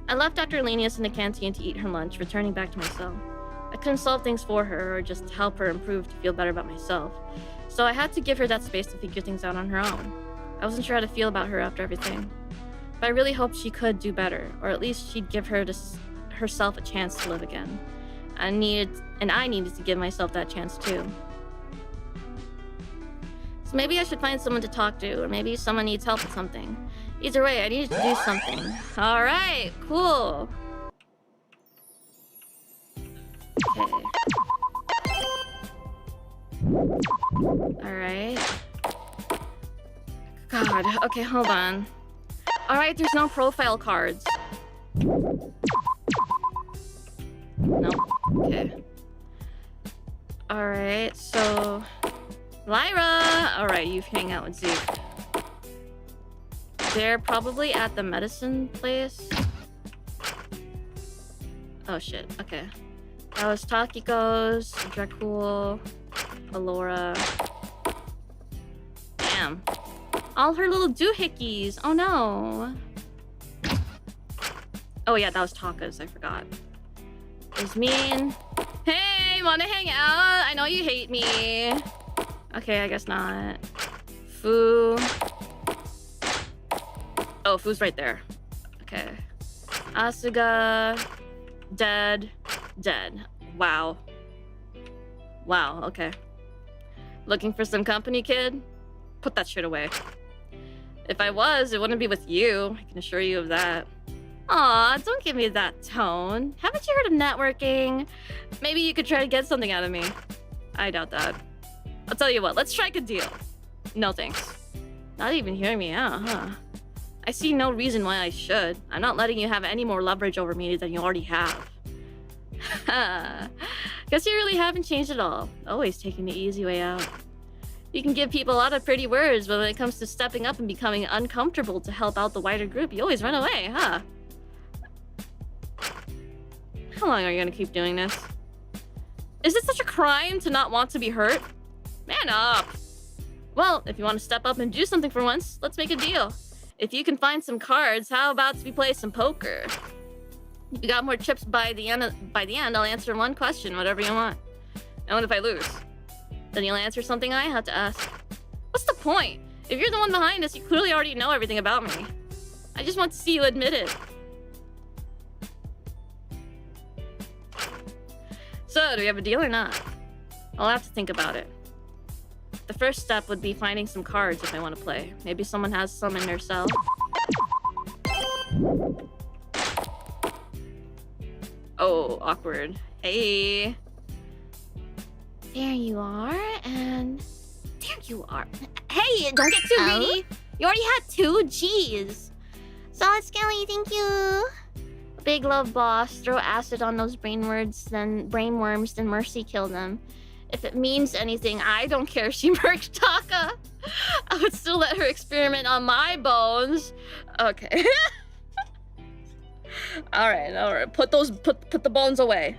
I left Dr. Linus in the canteen to eat her lunch, returning back to my cell. I couldn't solve things for her or just help her improve to feel better about myself. So I had to give her that space to figure things out on her own. I wasn't sure how to feel about her after everything. But I really hoped she could do better, or at least she'd give herself a chance to live again. I needed to give myself that chance too. So maybe I should find someone to talk to, or maybe someone needs help with something. Either way, I needed to do something. Alright, cool. Okay. Alright. God, okay, hold on. Alright, there's no profile cards. Nope. Okay. Alright, so... Lyra! Alright, you hang out with Zeke. They're probably at the medicine place. Oh shit, okay. That was Takiko's, Dracul, Alora. Damn. All her little doohickeys. Oh no. Oh yeah, that was Taka's, I forgot. There's Mean. Hey, wanna hang out? I know you hate me. Okay, I guess not. Fu. Oh, Fu's right there. Okay. Asuga. Dead. Dead. Wow. Wow, okay. Looking for some company, kid? Put that shit away. If I was, it wouldn't be with you. I can assure you of that. Aw, don't give me that tone. Haven't you heard of networking? Maybe you could try to get something out of me. I doubt that. I'll tell you what, let's strike a deal. No thanks. Not even hearing me out, huh? I see no reason why I should. I'm not letting you have any more leverage over me than you already have. Guess you really haven't changed at all. Always taking the easy way out. You can give people a lot of pretty words, but when it comes to stepping up and becoming uncomfortable to help out the wider group, you always run away, huh? How long are you gonna keep doing this? Is it such a crime to not want to be hurt? Man up! Well, if you want to step up and do something for once, let's make a deal. If you can find some cards, how about we play some poker? If you got more chips by the end, I'll answer one question, whatever you want. And what if I lose? Then you'll answer something I have to ask. What's the point? If you're the one behind us, you clearly already know everything about me. I just want to see you admit it. So, do we have a deal or not? I'll have to think about it. The first step would be finding some cards if I want to play. Maybe someone has some in their cell. Oh, awkward. Hey. There you are, and... There you are. Hey, don't get too greedy. You already had 2 G's. Solid Skelly, thank you. Big love boss. Throw acid on those brainworms, then Mercy kill them. If it means anything, I don't care if she murked Taka. I would still let her experiment on my bones. Okay. Alright. Put the bones away.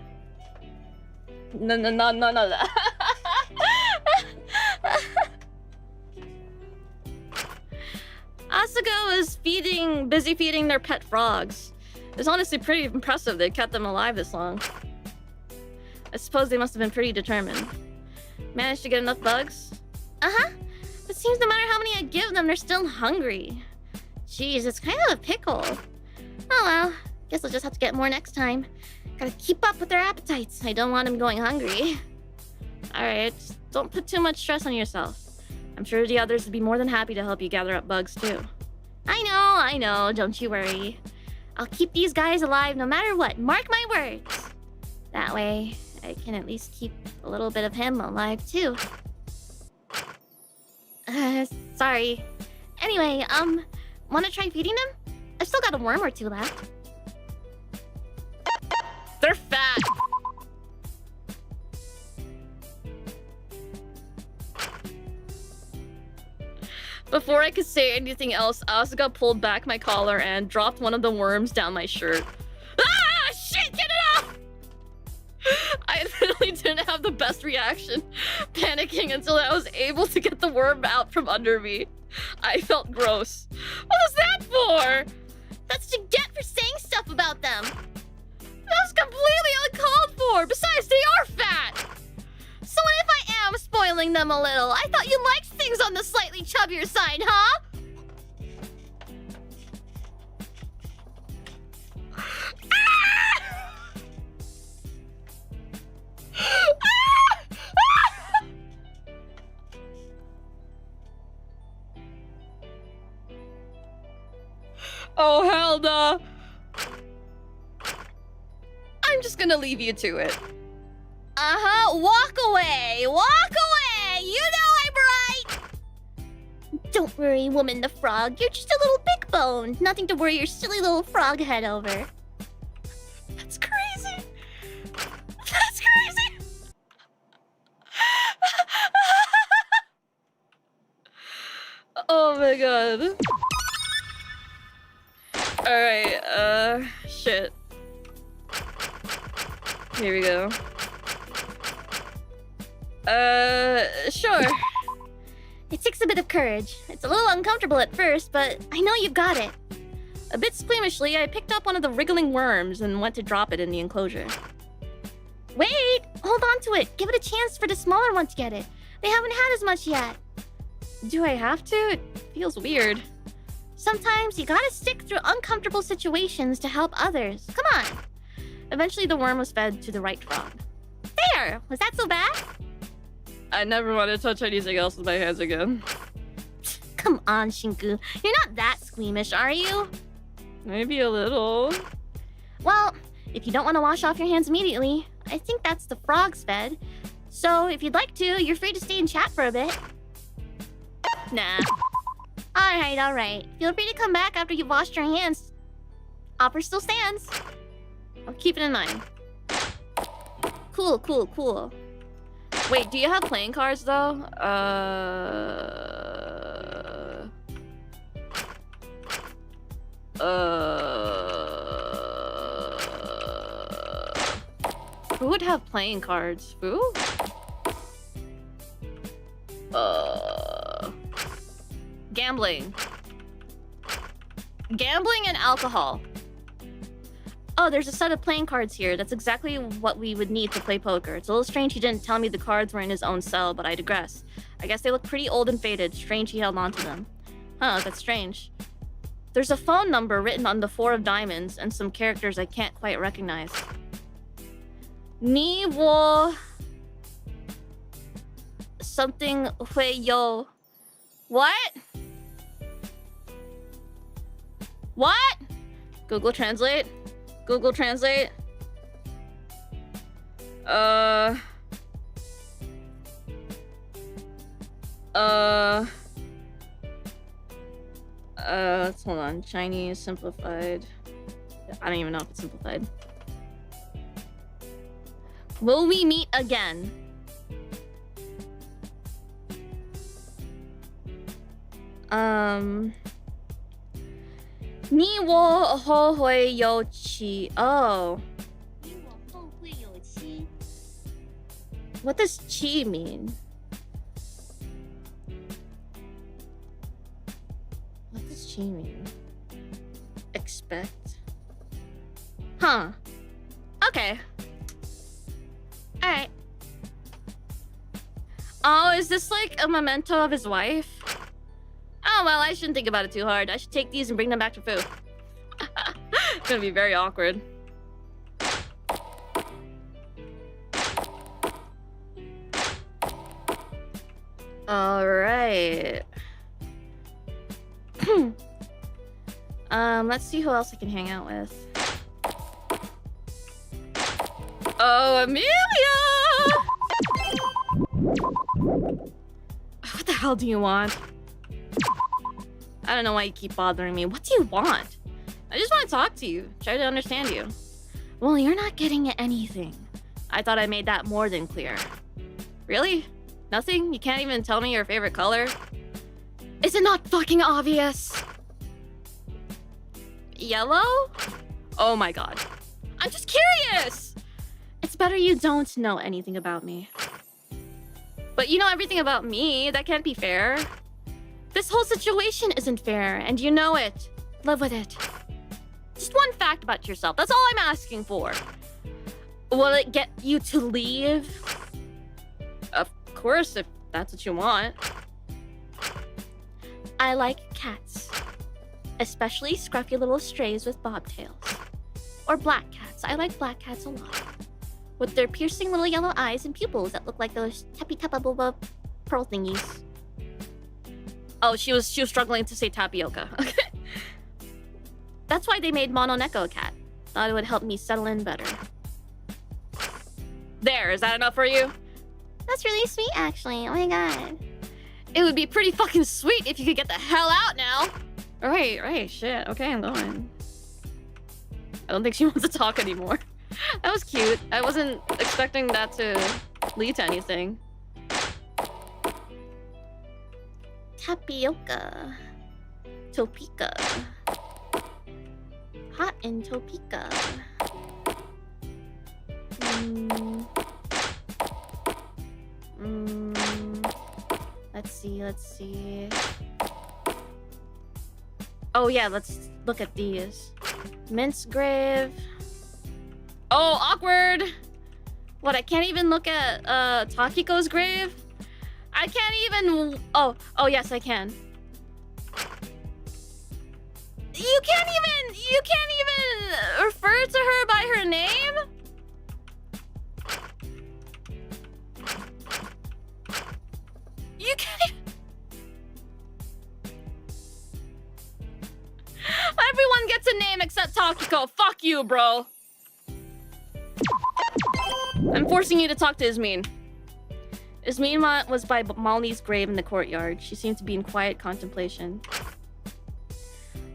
No. Asuka was busy feeding their pet frogs. It's honestly pretty impressive they kept them alive this long. I suppose they must have been pretty determined. Managed to get enough bugs? Uh-huh. It seems no matter how many I give them, they're still hungry. Jeez, it's kind of a pickle. Oh well, guess I'll just have to get more next time. Gotta keep up with their appetites. I don't want them going hungry. Alright, just don't put too much stress on yourself. I'm sure the others would be more than happy to help you gather up bugs too. I know, don't you worry. I'll keep these guys alive no matter what, mark my words. That way, I can at least keep a little bit of him alive too. Sorry. Anyway, wanna try feeding them? I've still got a worm or two left. They're fat! Before I could say anything else, Asuka pulled back my collar and dropped one of the worms down my shirt. Ah! Shit! Get it off! I literally didn't have the best reaction, panicking until I was able to get the worm out from under me. I felt gross. What was that for? That's what you get for saying stuff about them. That was completely uncalled for. Besides, they are fat. So what if I am spoiling them a little? I thought you liked things on the slightly chubbier side, huh? Oh, hell no. I'm just gonna leave you to it. Uh-huh, walk away! Walk away! You know I'm right! Don't worry, woman the frog. You're just a little big bone. Nothing to worry your silly little frog head over. That's crazy. That's crazy. Oh my god. Alright, shit. Here we go. Sure. It takes a bit of courage. It's a little uncomfortable at first, but I know you've got it. A bit squeamishly, I picked up one of the wriggling worms and went to drop it in the enclosure. Wait! Hold on to it. Give it a chance for the smaller one to get it. They haven't had as much yet. Do I have to? It feels weird. Sometimes you gotta stick through uncomfortable situations to help others. Come on. Eventually, the worm was fed to the right frog. There! Was that so bad? I never want to touch anything else with my hands again. Come on, Shinku. You're not that squeamish, are you? Maybe a little. Well, if you don't want to wash off your hands immediately, I think that's the frog's fed. So if you'd like to, you're free to stay and chat for a bit. Nah. Alright. Feel free to come back after you've washed your hands. Offer still stands. I'll keep it in mind. Cool. Wait, do you have playing cards though? Who would have playing cards? Who? Gambling and alcohol. Oh, there's a set of playing cards here. That's exactly what we would need to play poker. It's a little strange he didn't tell me the cards were in his own cell, but I digress. I guess they look pretty old and faded. Strange he held onto them. Huh, that's strange. There's a phone number written on the 4 of diamonds and some characters I can't quite recognize. Ni wo... something hui yo... What? What? Google Translate? Google Translate. Hold on. Chinese simplified. I don't even know if it's simplified. Will we meet again? Ni wo hou hui you qi. Oh. What does qi mean? What does does she mean? Expect? Huh. Okay. Alright. Oh, is this like a memento of his wife? Oh, well, I shouldn't think about it too hard. I should take these and bring them back to Fu. It's gonna be very awkward. Alright. Let's see who else I can hang out with. Oh, Amelia! What the hell do you want? I don't know why you keep bothering me. What do you want? I just want to talk to you. Try to understand you. Well, you're not getting anything. I thought I made that more than clear. Really? Nothing? You can't even tell me your favorite color? Is it not fucking obvious? Yellow? Oh my god. I'm just curious! It's better you don't know anything about me. But you know everything about me. That can't be fair. This whole situation isn't fair, and you know it. Live with it. Just one fact about yourself. That's all I'm asking for. Will it get you to leave? Of course, if that's what you want. I like cats. Especially scruffy little strays with bobtails. Or black cats. I like black cats a lot. With their piercing little yellow eyes and pupils that look like those tappy-tappa-booba pearl thingies. Oh, she was struggling to say tapioca. Okay. That's why they made Mononeko a cat. Thought it would help me settle in better. There, is that enough for you? That's really sweet, actually. Oh my god. It would be pretty fucking sweet if you could get the hell out now. Right, shit. Okay, I'm going. I don't think she wants to talk anymore. That was cute. I wasn't expecting that to lead to anything. Tapioca. Topeka. Hot in Topeka. Let's see. Oh yeah, let's look at these. Mince grave. Oh, awkward! What, I can't even look at Takiko's grave? I can't even... Oh, yes, I can. You can't even refer to her by her name? You can't even... Everyone gets a name except Takiko. Fuck you, bro. I'm forcing you to talk to Ismene. Ismene was by Malni's grave in the courtyard. She seemed to be in quiet contemplation.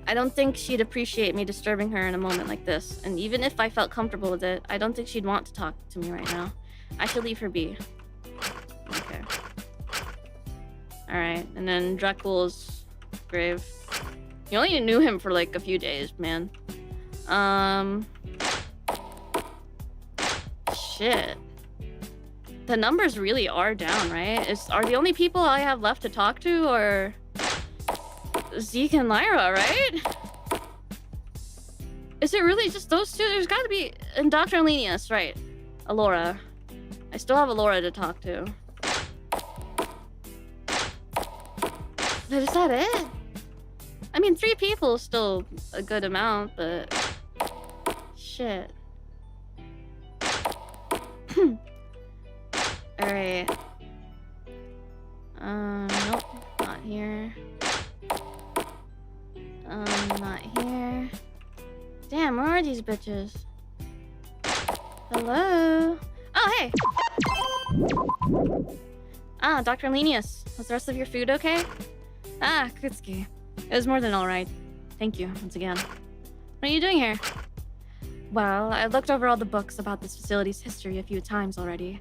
I don't think she'd appreciate me disturbing her in a moment like this. And even if I felt comfortable with it, I don't think she'd want to talk to me right now. I should leave her be. Okay. Alright, and then Dracul's grave. You only knew him for like a few days, man. Shit. The numbers really are down, right? Are the only people I have left to talk to or Zeke and Lyra, right? Is it really just those two? There's gotta be... And Dr. Alenius, right. Alora. I still have Alora to talk to. But is that it? I mean, 3 people is still a good amount, but... Shit. Alright. Nope. Not here. Not here. Damn, where are these bitches? Hello? Oh, hey! Ah, Dr. Alenius. Was the rest of your food okay? Ah, kutsuki. It was more than alright. Thank you, once again. What are you doing here? Well, I looked over all the books about this facility's history a few times already,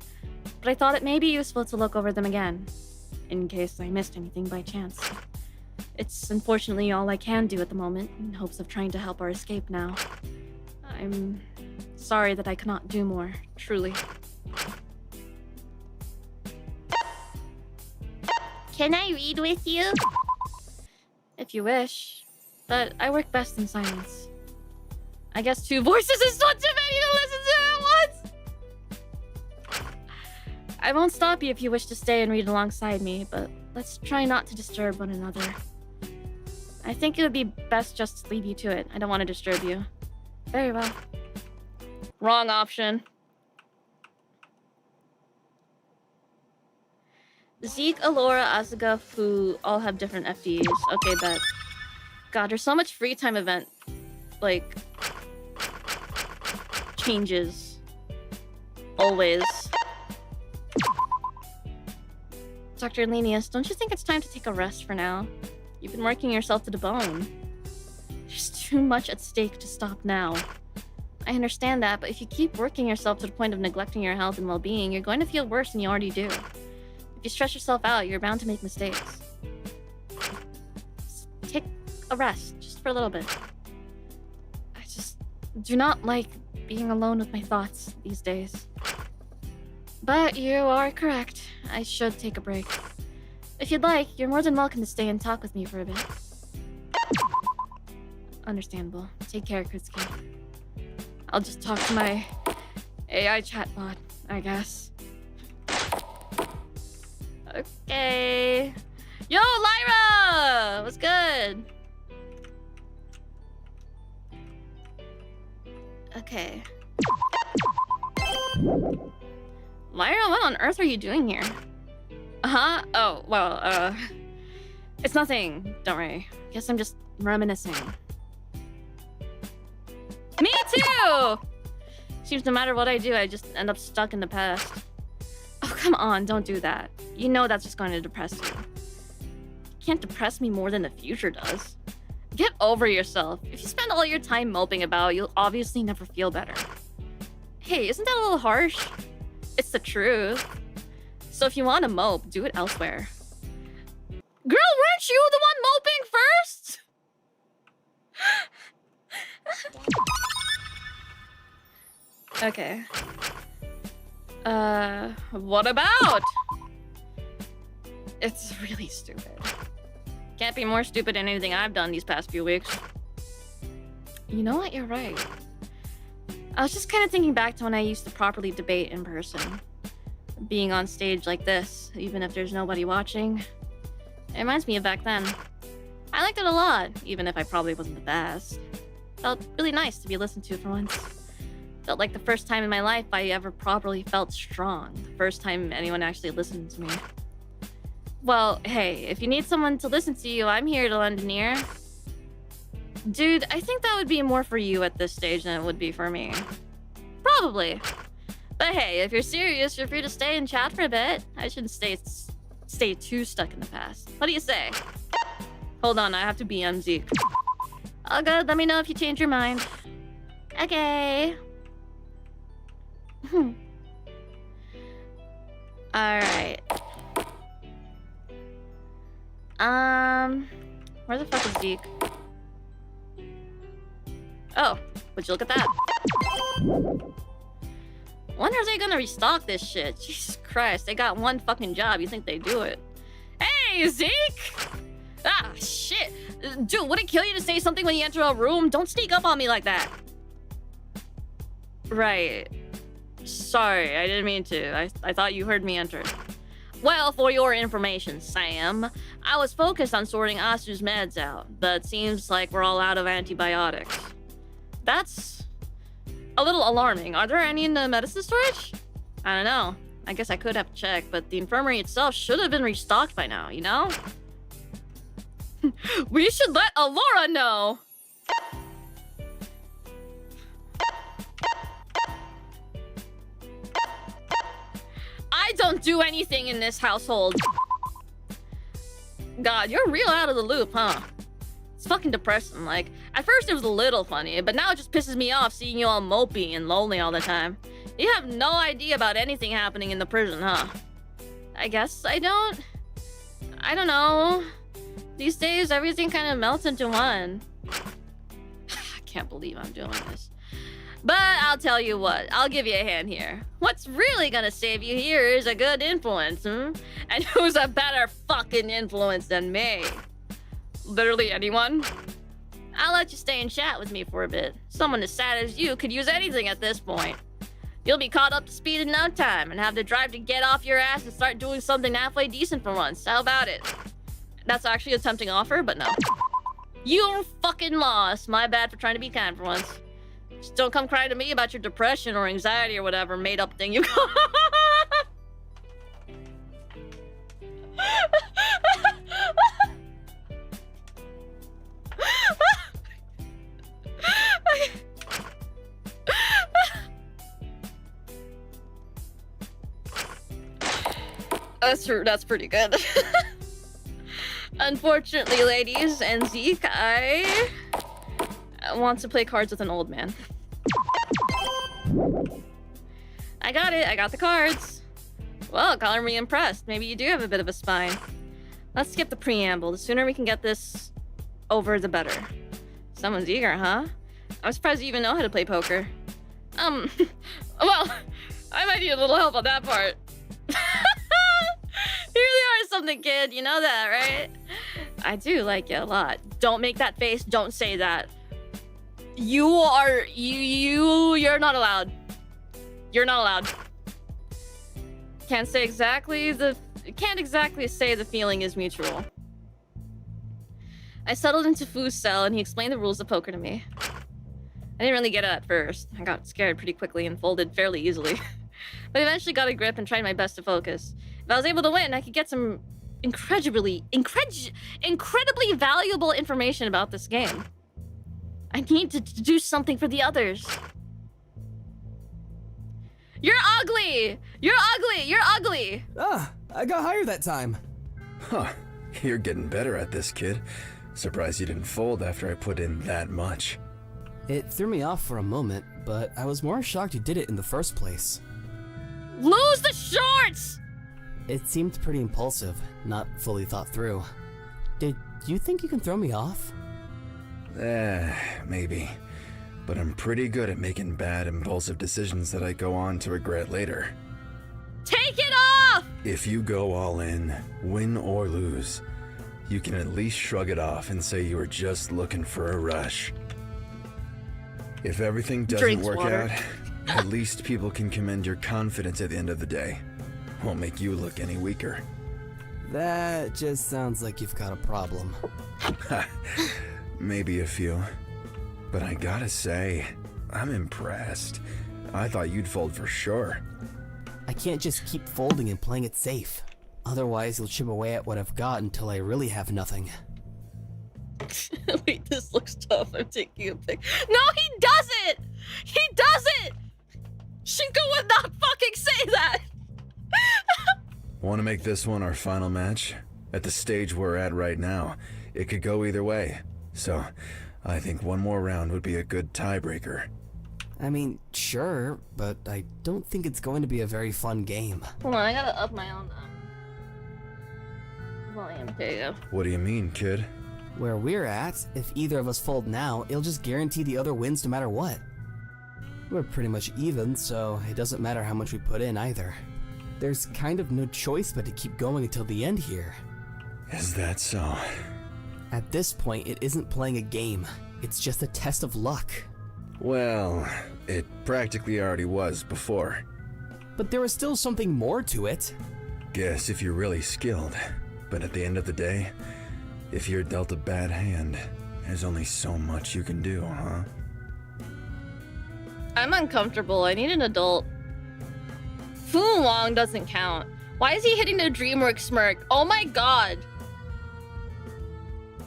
but I thought it may be useful to look over them again, in case I missed anything by chance. It's unfortunately all I can do at the moment, in hopes of trying to help our escape now. I'm sorry that I cannot do more, truly. Can I read with you? If you wish. But I work best in silence. I guess 2 voices is not too many to listen to at once! I won't stop you if you wish to stay and read alongside me, but let's try not to disturb one another. I think it would be best just to leave you to it. I don't want to disturb you. Very well. Wrong option. Zeke, Alora, Asuka, Fu all have different FDs. Okay, bet. God, there's so much free time event, like, changes. Always. Dr. Lenius, don't you think it's time to take a rest for now? You've been working yourself to the bone. There's too much at stake to stop now. I understand that, but if you keep working yourself to the point of neglecting your health and well-being, you're going to feel worse than you already do. If you stress yourself out, you're bound to make mistakes. Just take a rest, just for a little bit. I just do not like being alone with my thoughts these days. But you are correct. I should take a break. If you'd like, you're more than welcome to stay and talk with me for a bit. Understandable. Take care, Kutsuki. I'll just talk to my AI chatbot, I guess. Okay. Yo, Lyra! What's good? Okay. Lyra, what on earth are you doing here? Uh-huh? Oh, well, it's nothing. Don't worry. Guess I'm just reminiscing. Me too! Seems no matter what I do, I just end up stuck in the past. Oh, come on, don't do that. You know that's just going to depress you. You can't depress me more than the future does. Get over yourself. If you spend all your time moping about, you'll obviously never feel better. Hey, isn't that a little harsh? It's the truth. So if you want to mope, do it elsewhere. Girl, weren't you the one moping first? Okay. What about? It's really stupid. Can't be more stupid than anything I've done these past few weeks. You know what? You're right. I was just kind of thinking back to when I used to properly debate in person. Being on stage like this, even if there's nobody watching. It reminds me of back then. I liked it a lot, even if I probably wasn't the best. Felt really nice to be listened to for once. Felt like the first time in my life I ever properly felt strong. The first time anyone actually listened to me. Well, hey, if you need someone to listen to you, I'm here to lend an ear. Dude, I think that would be more for you at this stage than it would be for me. Probably. But hey, if you're serious, you're free to stay and chat for a bit. I shouldn't stay too stuck in the past. What do you say? Hold on, I have to BM Zeke. All good, let me know if you change your mind. Okay. Alright. Where the fuck is Zeke? Oh, would you look at that? When are they gonna restock this shit? Jesus Christ, they got one fucking job. You think they do it? Hey, Zeke! Ah, shit! Dude, would it kill you to say something when you enter a room? Don't sneak up on me like that. Right. Sorry, I didn't mean to. I thought you heard me enter. Well, for your information, Sam, I was focused on sorting Asu's meds out, but it seems like we're all out of antibiotics. That's a little alarming. Are there any in the medicine storage? I don't know. I guess I could have checked, but the infirmary itself should have been restocked by now, you know? We should let Alora know! I don't do anything in this household. God, you're real out of the loop, huh? It's fucking depressing. Like, at first it was a little funny, but now it just pisses me off seeing you all mopey and lonely all the time. You have no idea about anything happening in the prison, huh? I guess I don't. I don't know. These days, everything kind of melts into one. I can't believe I'm doing this. But I'll tell you what, I'll give you a hand here. What's really gonna save you here is a good influence, And who's a better fucking influence than me? Literally anyone? I'll let you stay and chat with me for a bit. Someone as sad as you could use anything at this point. You'll be caught up to speed in no time and have the drive to get off your ass and start doing something halfway decent for once. How about it? That's actually a tempting offer, but no. You're fucking lost. My bad for trying to be kind for once. Just don't come crying to me about your depression or anxiety or whatever made-up thing you got. That's pretty good. Unfortunately, ladies and Zeke, I want to play cards with an old man. I got it. I got the cards. Well, color me impressed. Maybe you do have a bit of a spine. Let's skip the preamble. The sooner we can get this over, the better. Someone's eager, huh? I'm surprised you even know how to play poker. Well, I might need a little help on that part. You really are something, kid. You know that, right? I do like you a lot. Don't make that face. Don't say that. You're not allowed. You're not allowed. Can't exactly say the feeling is mutual. I settled into Fu's cell and he explained the rules of poker to me. I didn't really get it at first. I got scared pretty quickly and folded fairly easily. But eventually got a grip and tried my best to focus. If I was able to win, I could get some incredibly valuable information about this game. I need to do something for the others. You're ugly! You're ugly! You're ugly! Ah, I got higher that time. Huh. You're getting better at this, kid. Surprised you didn't fold after I put in that much. It threw me off for a moment, but I was more shocked you did it in the first place. Lose the shorts! It seemed pretty impulsive, not fully thought through. Did you think you can throw me off? Maybe. But I'm pretty good at making bad, impulsive decisions that I go on to regret later. Take it off! If you go all in, win or lose, you can at least shrug it off and say you were just looking for a rush. If everything doesn't Drinks work water. out, at least people can commend your confidence at the end of the day. Won't make you look any weaker. That just sounds like you've got a problem. Maybe a few. But I gotta say, I'm impressed. I thought you'd fold for sure. I can't just keep folding and playing it safe. Otherwise, you'll chip away at what I've got until I really have nothing. Wait, this looks tough. I'm taking a pic. No, he doesn't! He doesn't! Shinku would not fucking say that! Want to make this one our final match? At the stage we're at right now, it could go either way. So, I think one more round would be a good tiebreaker. I mean, sure, but I don't think it's going to be a very fun game. Hold on, I gotta up my own volume. There you go. What do you mean, kid? Where we're at, if either of us fold now, it'll just guarantee the other wins no matter what. We're pretty much even, so it doesn't matter how much we put in either. There's kind of no choice but to keep going until the end here. Is that so? At this point, it isn't playing a game. It's just a test of luck. Well, it practically already was before. But there is still something more to it. Guess if you're really skilled. But at the end of the day, if you're dealt a bad hand, there's only so much you can do, huh? I'm uncomfortable. I need an adult. Fu Wong doesn't count. Why is he hitting the DreamWorks smirk? Oh my god.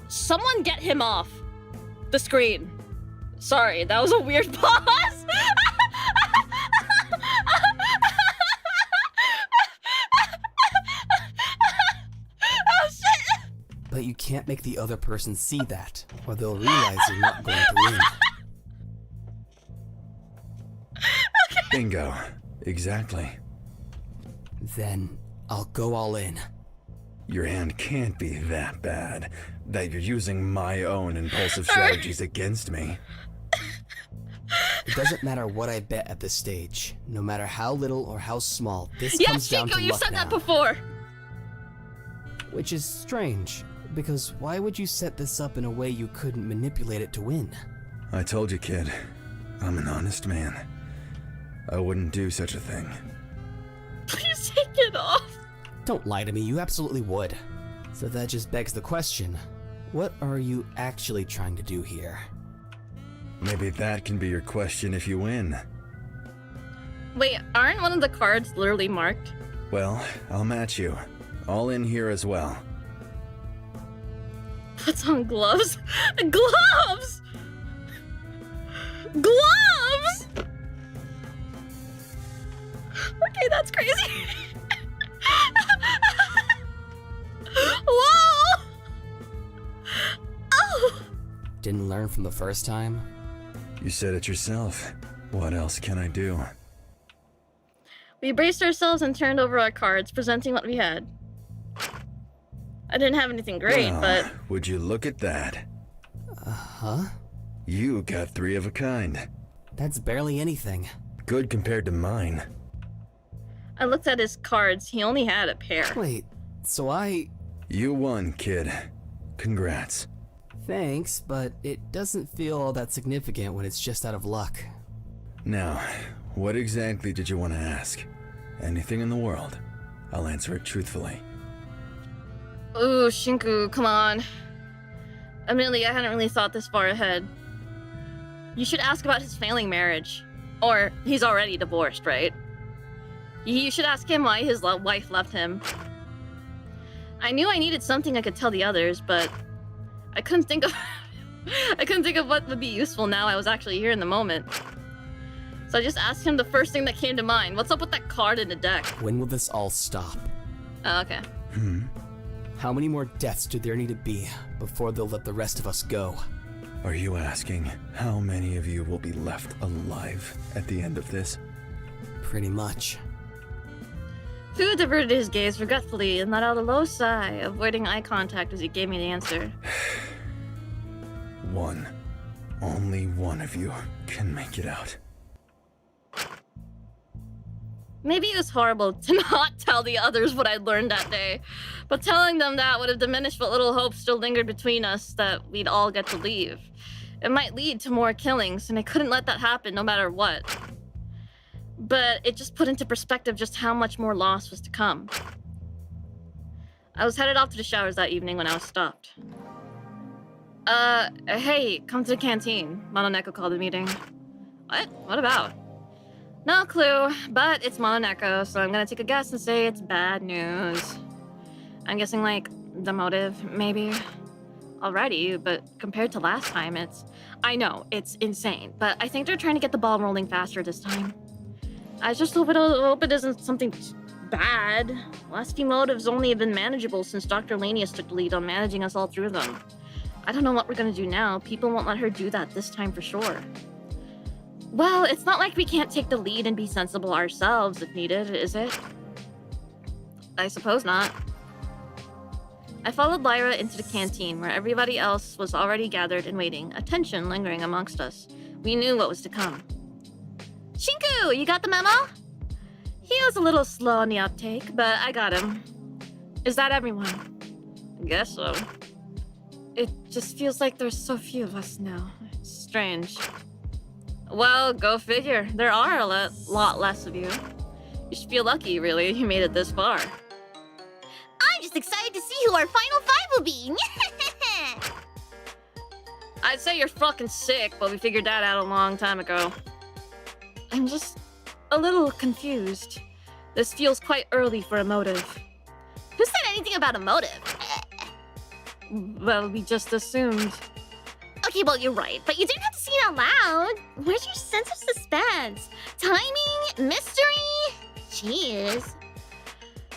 Someone get him off the screen. Sorry, that was a weird pause. Oh shit. But you can't make the other person see that, or they'll realize you're not going to win. Bingo. Exactly. Then I'll go all in. Your hand can't be that bad that you're using my own impulsive strategies against me. It doesn't matter what I bet at this stage, no matter how little or how small. This Yes, comes down Chico, to you luck said now. that before. Which is strange. Because why would you set this up in a way you couldn't manipulate it to win? I told you, kid. I'm an honest man. I wouldn't do such a thing. Please take it off. Don't lie to me, you absolutely would. So that just begs the question, what are you actually trying to do here? Maybe that can be your question if you win. Wait, aren't one of the cards literally marked? Well, I'll match you. All in here as well. Puts on gloves? Gloves! Gloves! Okay, that's crazy. Whoa! Oh! Didn't learn from the first time? You said it yourself. What else can I do? We braced ourselves and turned over our cards, presenting what we had. I didn't have anything great, Well, but... would you look at that? Huh? You got 3 of a kind. That's barely anything. Good compared to mine. I looked at his cards. He only had a pair. Wait, so You won, kid. Congrats. Thanks, but it doesn't feel all that significant when it's just out of luck. Now, what exactly did you want to ask? Anything in the world. I'll answer it truthfully. Ooh, Shinku, come on. Admittedly, I hadn't really thought this far ahead. You should ask about his failing marriage. Or, he's already divorced, right? You should ask him why his wife left him. I knew I needed something I could tell the others, but I couldn't think of I couldn't think of what would be useful now I was actually here in the moment. So I just asked him the first thing that came to mind. What's up with that card in the deck? When will this all stop? Oh, okay. How many more deaths do there need to be before they'll let the rest of us go? Are you asking how many of you will be left alive at the end of this? Pretty much. Fu diverted his gaze regretfully and let out a low sigh, avoiding eye contact as he gave me the answer. One. Only one of you can make it out. Maybe it was horrible to not tell the others what I'd learned that day, but telling them that would have diminished what little hope still lingered between us that we'd all get to leave. It might lead to more killings, and I couldn't let that happen no matter what. But it just put into perspective just how much more loss was to come. I was headed off to the showers that evening when I was stopped. Hey, come to the canteen. Mononeko called the meeting. What? What about? No clue, but it's Mononeko, so I'm gonna take a guess and say it's bad news. I'm guessing, like, the motive, maybe? Alrighty, but compared to last time, I know, it's insane, but I think they're trying to get the ball rolling faster this time. I just hope it isn't something bad. Last few motives only have been manageable since Dr. Lanius took the lead on managing us all through them. I don't know what we're gonna do now. People won't let her do that this time for sure. Well, it's not like we can't take the lead and be sensible ourselves if needed, is it? I suppose not. I followed Lyra into the canteen where everybody else was already gathered and waiting, a tension lingering amongst us. We knew what was to come. Shinku, you got the memo? He was a little slow on the uptake, but I got him. Is that everyone? I guess so. It just feels like there's so few of us now. It's strange. Well, go figure. There are a lot less of you. You should feel lucky, really, you made it this far. I'm just excited to see who our final 5 will be. I'd say you're fucking sick, but we figured that out a long time ago. I'm just a little confused. This feels quite early for a motive. Who said anything about a motive? Well, we just assumed. Okay, well, you're right, but you didn't have to say it out loud. Where's your sense of suspense? Timing? Mystery? Jeez.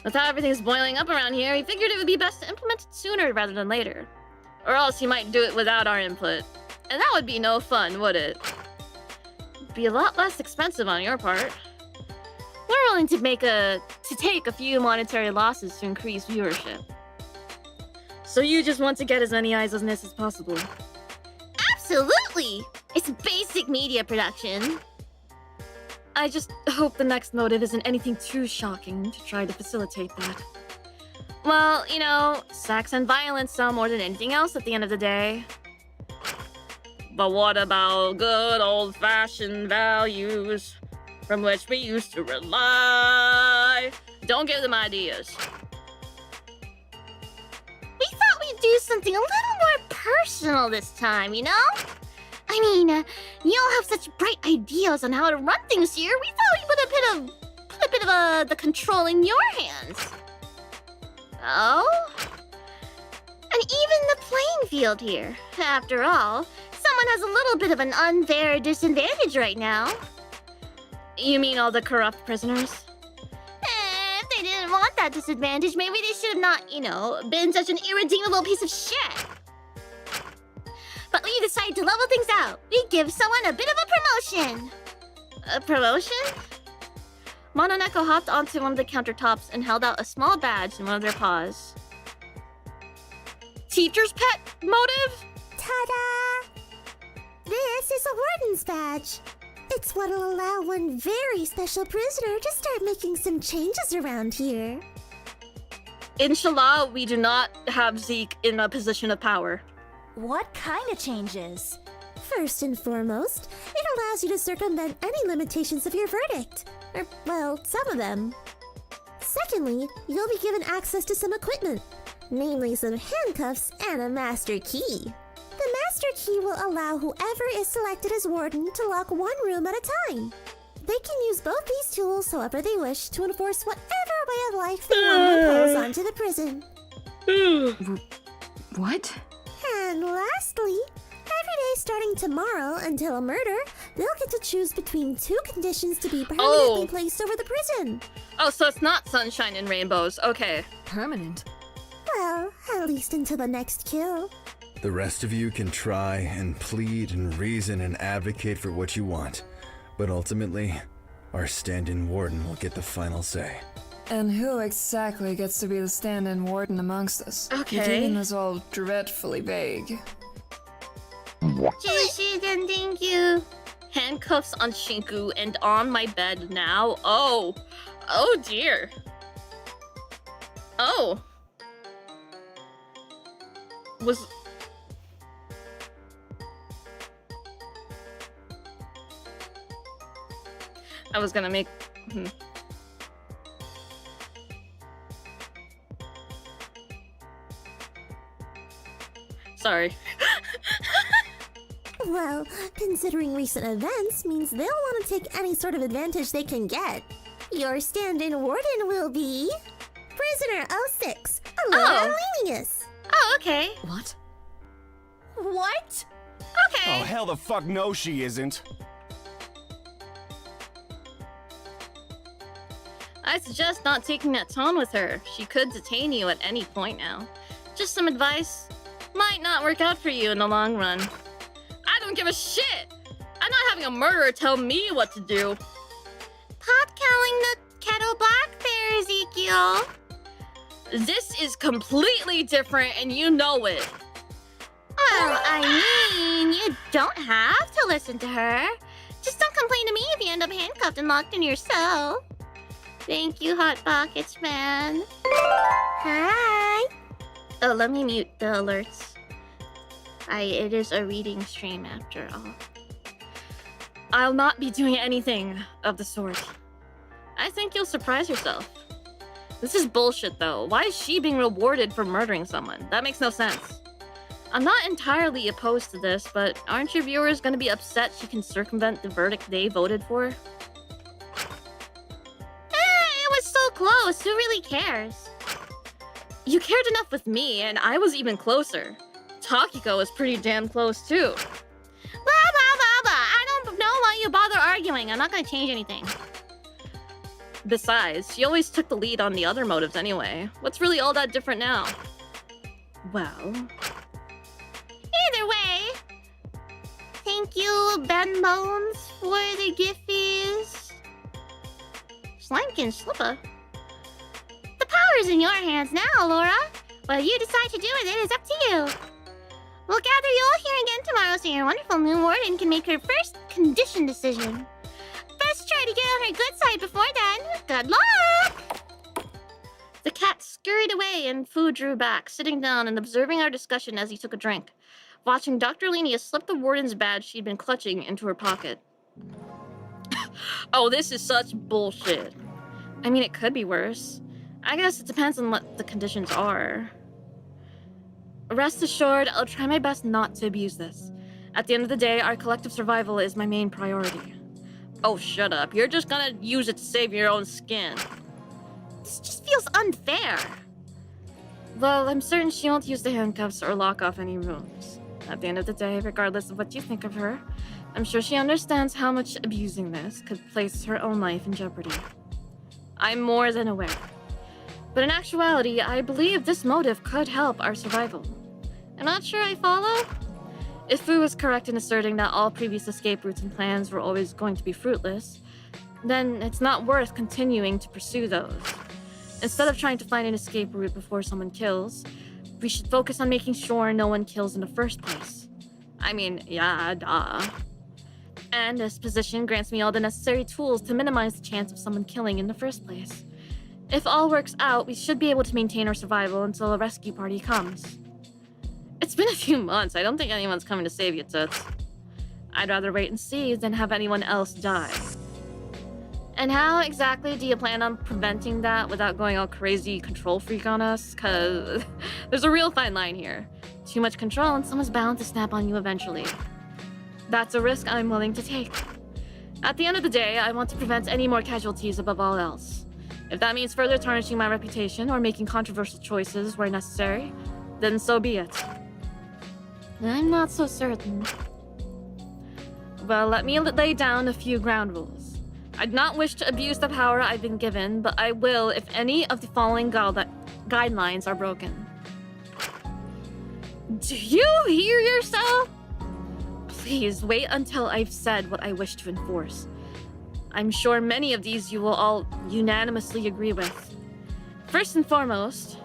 With how everything's boiling up around here, we figured it would be best to implement it sooner rather than later. Or else you might do it without our input. And that would be no fun, would it? It'd be a lot less expensive on your part. We're willing to take a few monetary losses to increase viewership. So you just want to get as many eyes on this as possible. Absolutely! It's basic media production. I just hope the next motive isn't anything too shocking to try to facilitate that. Well, you know, sex and violence sell more than anything else at the end of the day. But what about good old-fashioned values from which we used to rely? Don't give them ideas. We thought we'd do something a little more personal this time, you know? I mean, you all have such bright ideas on how to run things here. We thought we put a bit of the control in your hands. Oh? And even the playing field here. After all, someone has a little bit of an unfair disadvantage right now. You mean all the corrupt prisoners? If they didn't want that disadvantage, maybe they should have not, you know, been such an irredeemable piece of shit. But we decided to level things out. We give someone a bit of a promotion. A promotion? Mononeko hopped onto one of the countertops and held out a small badge in one of their paws. Teacher's pet motive? Ta-da! This is a warden's badge. It's what'll allow one very special prisoner to start making some changes around here. Inshallah, we do not have Zeke in a position of power. What kind of changes? First and foremost, it allows you to circumvent any limitations of your verdict. Or, well, some of them. Secondly, you'll be given access to some equipment, namely some handcuffs and a master key. The master key will allow whoever is selected as warden to lock one room at a time. They can use both these tools however they wish to enforce whatever way of life they want to impose onto the prison. What? And lastly, every day starting tomorrow until a murder, they'll get to choose between two conditions to be permanently placed over the prison. Oh, so it's not sunshine and rainbows. Okay. Permanent? Well, at least until the next kill. The rest of you can try and plead and reason and advocate for what you want, but ultimately, our stand-in warden will get the final say. And who exactly gets to be the stand-in warden amongst us? Okay. You're keeping this all dreadfully vague. Thank you. Handcuffs on Shinku and on my bed now. Oh. Oh dear. Oh. I was gonna make... Sorry. Well, considering recent events means they'll want to take any sort of advantage they can get. Your stand-in warden will be... Prisoner 06, Alora Lenius. Oh, okay. What? What? Okay. Oh, hell the fuck no she isn't. I suggest not taking that tone with her. She could detain you at any point now. Just some advice. Might not work out for you in the long run. I don't give a shit! I'm not having a murderer tell me what to do. Pot calling the kettle black there, Ezekiel. This is completely different and you know it. Well, I mean, you don't have to listen to her. Just don't complain to me if you end up handcuffed and locked in your cell. Thank you, Hot Pockets man. Hi. Oh, let me mute the alerts. It is a reading stream after all. I'll not be doing anything of the sort. I think you'll surprise yourself. This is bullshit though. Why is she being rewarded for murdering someone? That makes no sense. I'm not entirely opposed to this, but aren't your viewers gonna be upset she can circumvent the verdict they voted for? It was so close. Who really cares? You cared enough with me, and I was even closer. Takiko is pretty damn close too. Blah, blah, blah, blah. I don't know why you bother arguing. I'm not gonna change anything. Besides, she always took the lead on the other motives anyway. What's really all that different now? Well... Either way, thank you, Ben Bones, for the giffies. Slankin' Slipper. The power's in your hands now, Laura. What you decide to do with it is up to you. We'll gather you all here again tomorrow so your wonderful new warden can make her first condition decision. Best try to get on her good side before then. Good luck! The cat scurried away and Fu drew back, sitting down and observing our discussion as he took a drink, watching Dr. Linia slip the warden's badge she'd been clutching into her pocket. Oh, this is such bullshit. I mean, it could be worse. I guess it depends on what the conditions are. Rest assured, I'll try my best not to abuse this. At the end of the day, our collective survival is my main priority. Oh, shut up. You're just gonna use it to save your own skin. This just feels unfair. Well, I'm certain she won't use the handcuffs or lock off any rooms. At the end of the day, regardless of what you think of her, I'm sure she understands how much abusing this could place her own life in jeopardy. I'm more than aware. But in actuality, I believe this motive could help our survival. I'm not sure I follow. If Fu was correct in asserting that all previous escape routes and plans were always going to be fruitless, then it's not worth continuing to pursue those. Instead of trying to find an escape route before someone kills, we should focus on making sure no one kills in the first place. I mean, yeah, duh. And this position grants me all the necessary tools to minimize the chance of someone killing in the first place. If all works out, we should be able to maintain our survival until a rescue party comes. It's been a few months. I don't think anyone's coming to save you, Toots. I'd rather wait and see than have anyone else die. And how exactly do you plan on preventing that without going all crazy control freak on us? Cause there's a real fine line here. Too much control and someone's bound to snap on you eventually. That's a risk I'm willing to take. At the end of the day, I want to prevent any more casualties above all else. If that means further tarnishing my reputation or making controversial choices where necessary, then so be it. I'm not so certain. Well, let me lay down a few ground rules. I'd not wish to abuse the power I've been given, but I will if any of the following guidelines are broken. Do you hear yourself? Please wait until I've said what I wish to enforce. I'm sure many of these you will all unanimously agree with. First and foremost,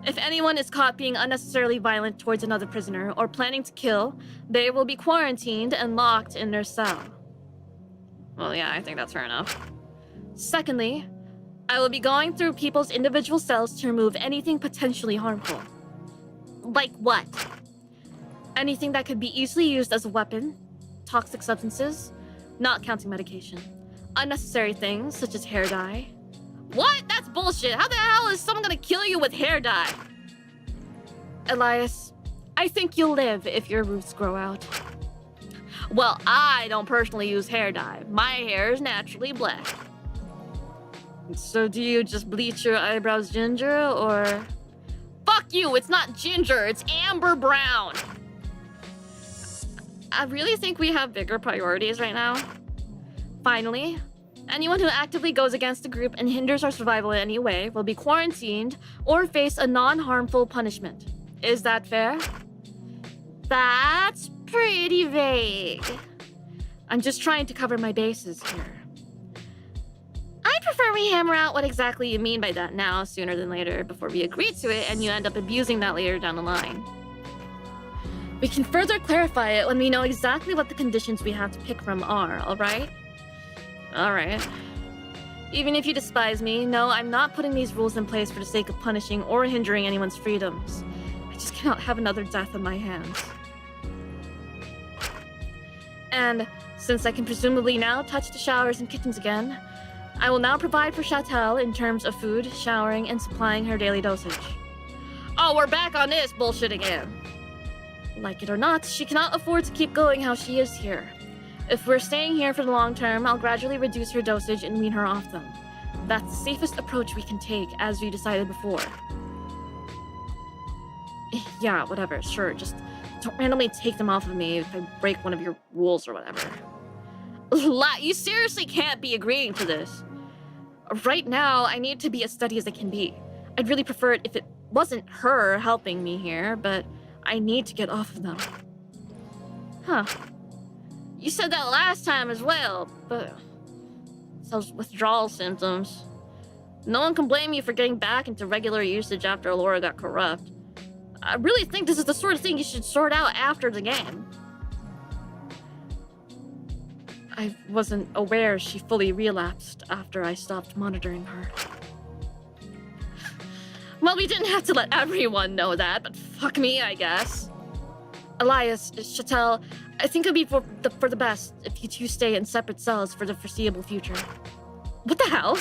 if anyone is caught being unnecessarily violent towards another prisoner or planning to kill, they will be quarantined and locked in their cell. Well, yeah, I think that's fair enough. Secondly, I will be going through people's individual cells to remove anything potentially harmful. Like what? Anything that could be easily used as a weapon, toxic substances, not counting medication, unnecessary things such as hair dye. What? That's bullshit. How the hell is someone gonna kill you with hair dye? Elias, I think you'll live if your roots grow out. Well, I don't personally use hair dye. My hair is naturally black. So do you just bleach your eyebrows ginger, or... Fuck you, it's not ginger, it's amber brown. I really think we have bigger priorities right now. Finally, anyone who actively goes against the group and hinders our survival in any way will be quarantined or face a non-harmful punishment. Is that fair? That's pretty vague. I'm just trying to cover my bases here. I'd prefer we hammer out what exactly you mean by that now sooner than later before we agree to it and you end up abusing that later down the line. We can further clarify it when we know exactly what the conditions we have to pick from are, alright? Alright. Even if you despise me, no, I'm not putting these rules in place for the sake of punishing or hindering anyone's freedoms. I just cannot have another death on my hands. And since I can presumably now touch the showers and kitchens again, I will now provide for Châtel in terms of food, showering, and supplying her daily dosage. Oh, we're back on this bullshit again. Like it or not, she cannot afford to keep going how she is here. If we're staying here for the long term, I'll gradually reduce her dosage and wean her off them. That's the safest approach we can take, as we decided before. Yeah, whatever, sure, just don't randomly take them off of me if I break one of your rules or whatever. You seriously can't be agreeing to this. Right now, I need to be as steady as I can be. I'd really prefer it if it wasn't her helping me here, but I need to get off of them. Huh. You said that last time as well, but... those withdrawal symptoms. No one can blame you for getting back into regular usage after Laura got corrupt. I really think this is the sort of thing you should sort out after the game. I wasn't aware she fully relapsed after I stopped monitoring her. Well, we didn't have to let everyone know that, but fuck me, I guess. Elias, Chattel, I think it'd be for the best if you two stay in separate cells for the foreseeable future. What the hell?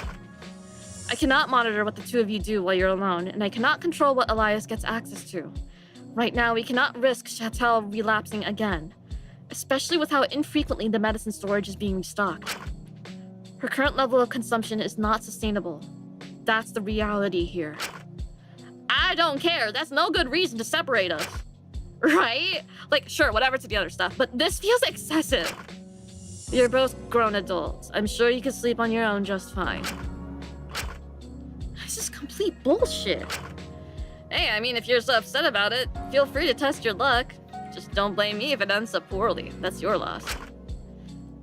I cannot monitor what the two of you do while you're alone, and I cannot control what Elias gets access to. Right now, we cannot risk Chattel relapsing again, especially with how infrequently the medicine storage is being restocked. Her current level of consumption is not sustainable. That's the reality here. I don't care. That's no good reason to separate us. Right? Like, sure, whatever to the other stuff, but this feels excessive. You're both grown adults. I'm sure you can sleep on your own just fine. This is complete bullshit. Hey, I mean, if you're so upset about it, feel free to test your luck. Just don't blame me if it ends up poorly. That's your loss.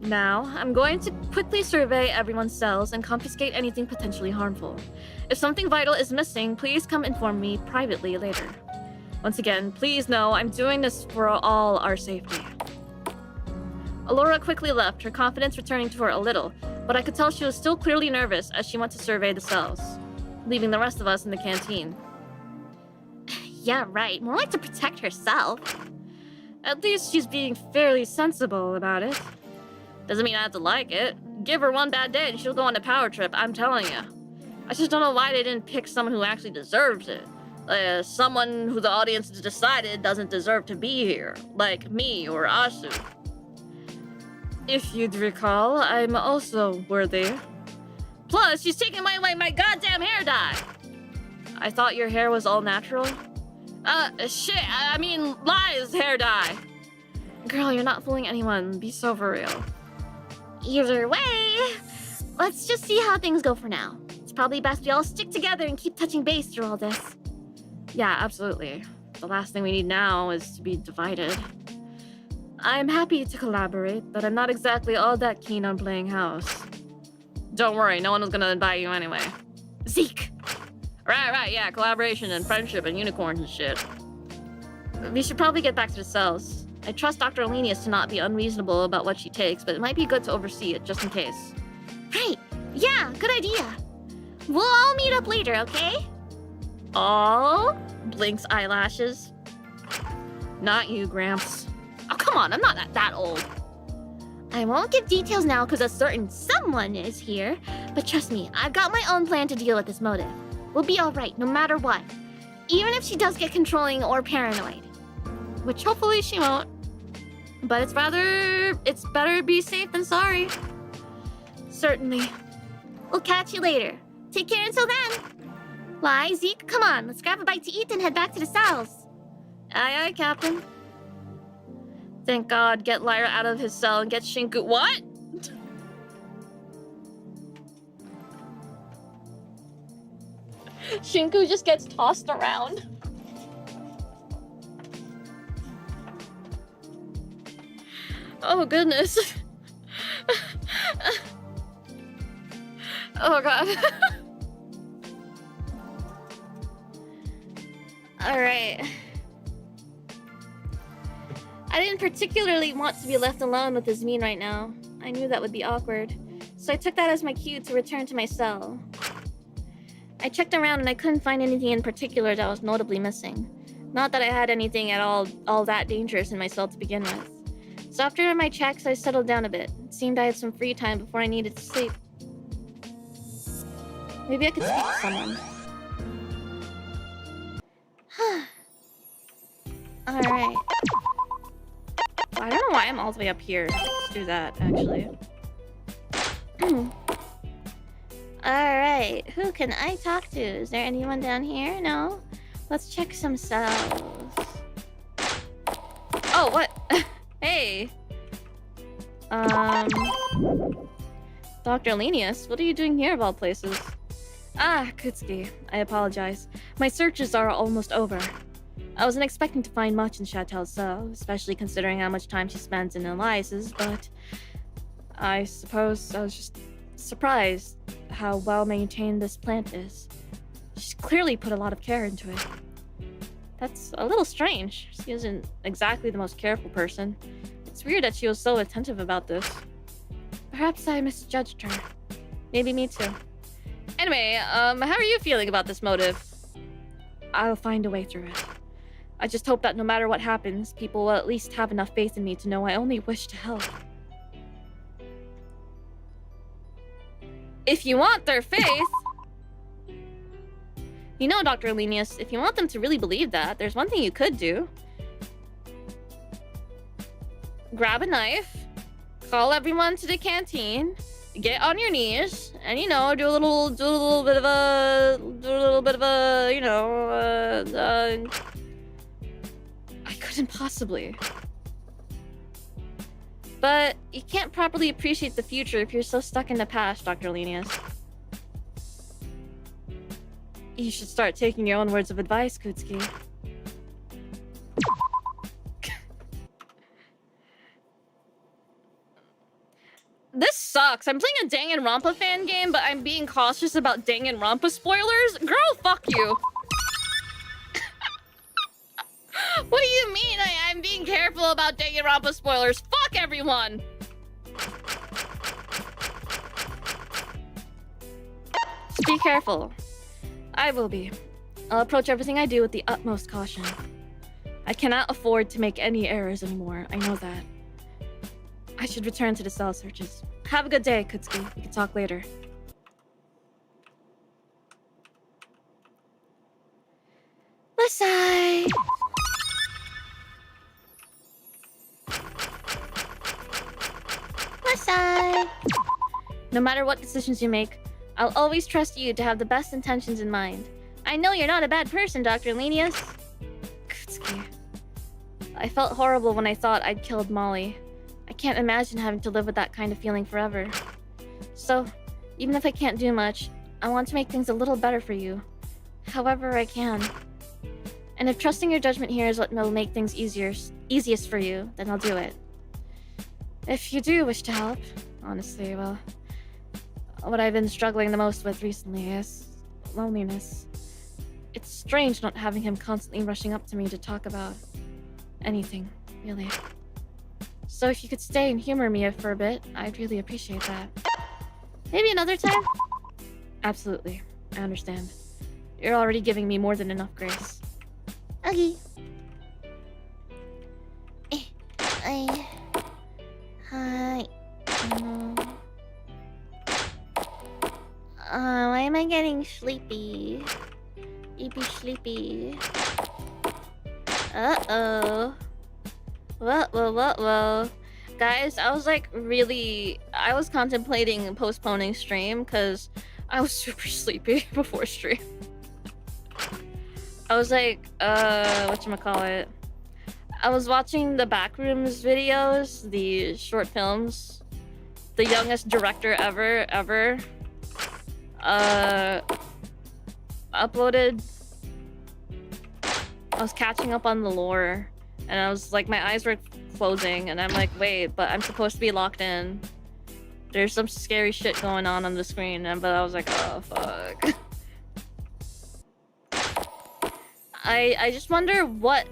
Now, I'm going to quickly survey everyone's cells and confiscate anything potentially harmful. If something vital is missing, please come inform me privately later. Once again, please know I'm doing this for all our safety. Alora quickly left, her confidence returning to her a little, but I could tell she was still clearly nervous as she went to survey the cells, leaving the rest of us in the canteen. Yeah, right. More like to protect herself. At least she's being fairly sensible about it. Doesn't mean I have to like it. Give her one bad day and she'll go on a power trip, I'm telling you. I just don't know why they didn't pick someone who actually deserves it. Someone who the audience has decided doesn't deserve to be here, like me or Asu. If you'd recall, I'm also worthy. Plus, she's taking away my goddamn hair dye. I thought your hair was all natural. Shit, I mean, lies, hair dye. Girl, you're not fooling anyone. Be so for real. Either way, let's just see how things go for now. It's probably best we all stick together and keep touching base through all this. Yeah, absolutely. The last thing we need now is to be divided. I'm happy to collaborate, but I'm not exactly all that keen on playing house. Don't worry, no one was gonna invite you anyway. Zeke! Right, yeah, collaboration and friendship and unicorns and shit. We should probably get back to the cells. I trust Dr. Alenius to not be unreasonable about what she takes, but it might be good to oversee it, just in case. Right! Yeah, good idea. We'll all meet up later, okay? All? Blinks eyelashes. Not you, Gramps. Oh, come on, I'm not that old. I won't give details now because a certain someone is here, but trust me, I've got my own plan to deal with this motive. We'll be alright, no matter what. Even if she does get controlling or paranoid. Which hopefully she won't. But it's better be safe than sorry. Certainly. We'll catch you later. Take care until then. Why, Zeke, come on, let's grab a bite to eat and head back to the cells. Aye, aye, Captain. Thank God, get Lyra out of his cell and get Shinku— What? Shinku just gets tossed around. Oh, goodness. Oh, God. Alright. I didn't particularly want to be left alone with Ismin right now. I knew that would be awkward, so I took that as my cue to return to my cell. I checked around and I couldn't find anything in particular that was notably missing. Not that I had anything at all that dangerous in my cell to begin with. So after my checks, I settled down a bit. It seemed I had some free time before I needed to sleep. Maybe I could speak to someone. Alright. I don't know why I'm all the way up here. Let's do that, actually. Alright, who can I talk to? Is there anyone down here? No? Let's check some cells. Oh, what? Hey! Dr. Alenius, what are you doing here of all places? Ah, Kutsuki. I apologize. My searches are almost over. I wasn't expecting to find much in Chattel's cell, especially considering how much time she spends in Elias's, but I suppose I was just surprised how well maintained this plant is. She's clearly put a lot of care into it. That's a little strange. She isn't exactly the most careful person. It's weird that she was so attentive about this. Perhaps I misjudged her. Maybe me too. Anyway, how are you feeling about this motive? I'll find a way through it. I just hope that no matter what happens, people will at least have enough faith in me to know I only wish to help. If you want their faith... You know, Dr. Linus, if you want them to really believe that, there's one thing you could do. Grab a knife, call everyone to the canteen, get on your knees, and you know, do a little bit of a, you know, I couldn't possibly. But you can't properly appreciate the future if you're so stuck in the past, Dr. Linus. You should start taking your own words of advice, Kutsuki. This sucks. I'm playing a Danganronpa fan game, but I'm being cautious about Danganronpa spoilers. Girl, fuck you. What do you mean I'm being careful about Danganronpa spoilers? Fuck everyone! Just be careful. I will be. I'll approach everything I do with the utmost caution. I cannot afford to make any errors anymore. I know that. I should return to the cell searches. Have a good day, Kutsuki. We can talk later. Lasai! Lasai! No matter what decisions you make, I'll always trust you to have the best intentions in mind. I know you're not a bad person, Dr. Linus. Kutsuki. I felt horrible when I thought I'd killed Molly. I can't imagine having to live with that kind of feeling forever. So, even if I can't do much, I want to make things a little better for you. However I can. And if trusting your judgment here is what will make things easiest for you, then I'll do it. If you do wish to help, honestly, well, what I've been struggling the most with recently is loneliness. It's strange not having him constantly rushing up to me to talk about anything, really. So if you could stay and humor me for a bit, I'd really appreciate that. Maybe another time? Absolutely. I understand. You're already giving me more than enough grace. Okay. Hi. Why am I getting sleepy? Sleepy. Uh-oh. Whoa. Guys, I was contemplating postponing stream because I was super sleepy before stream. I was like, whatchamacallit? I was watching the Backrooms videos, the short films. The youngest director ever uploaded. I was catching up on the lore. And I was like, my eyes were closing, and I'm like, wait, but I'm supposed to be locked in. There's some scary shit going on the screen, but I was like, oh, fuck. I just wonder what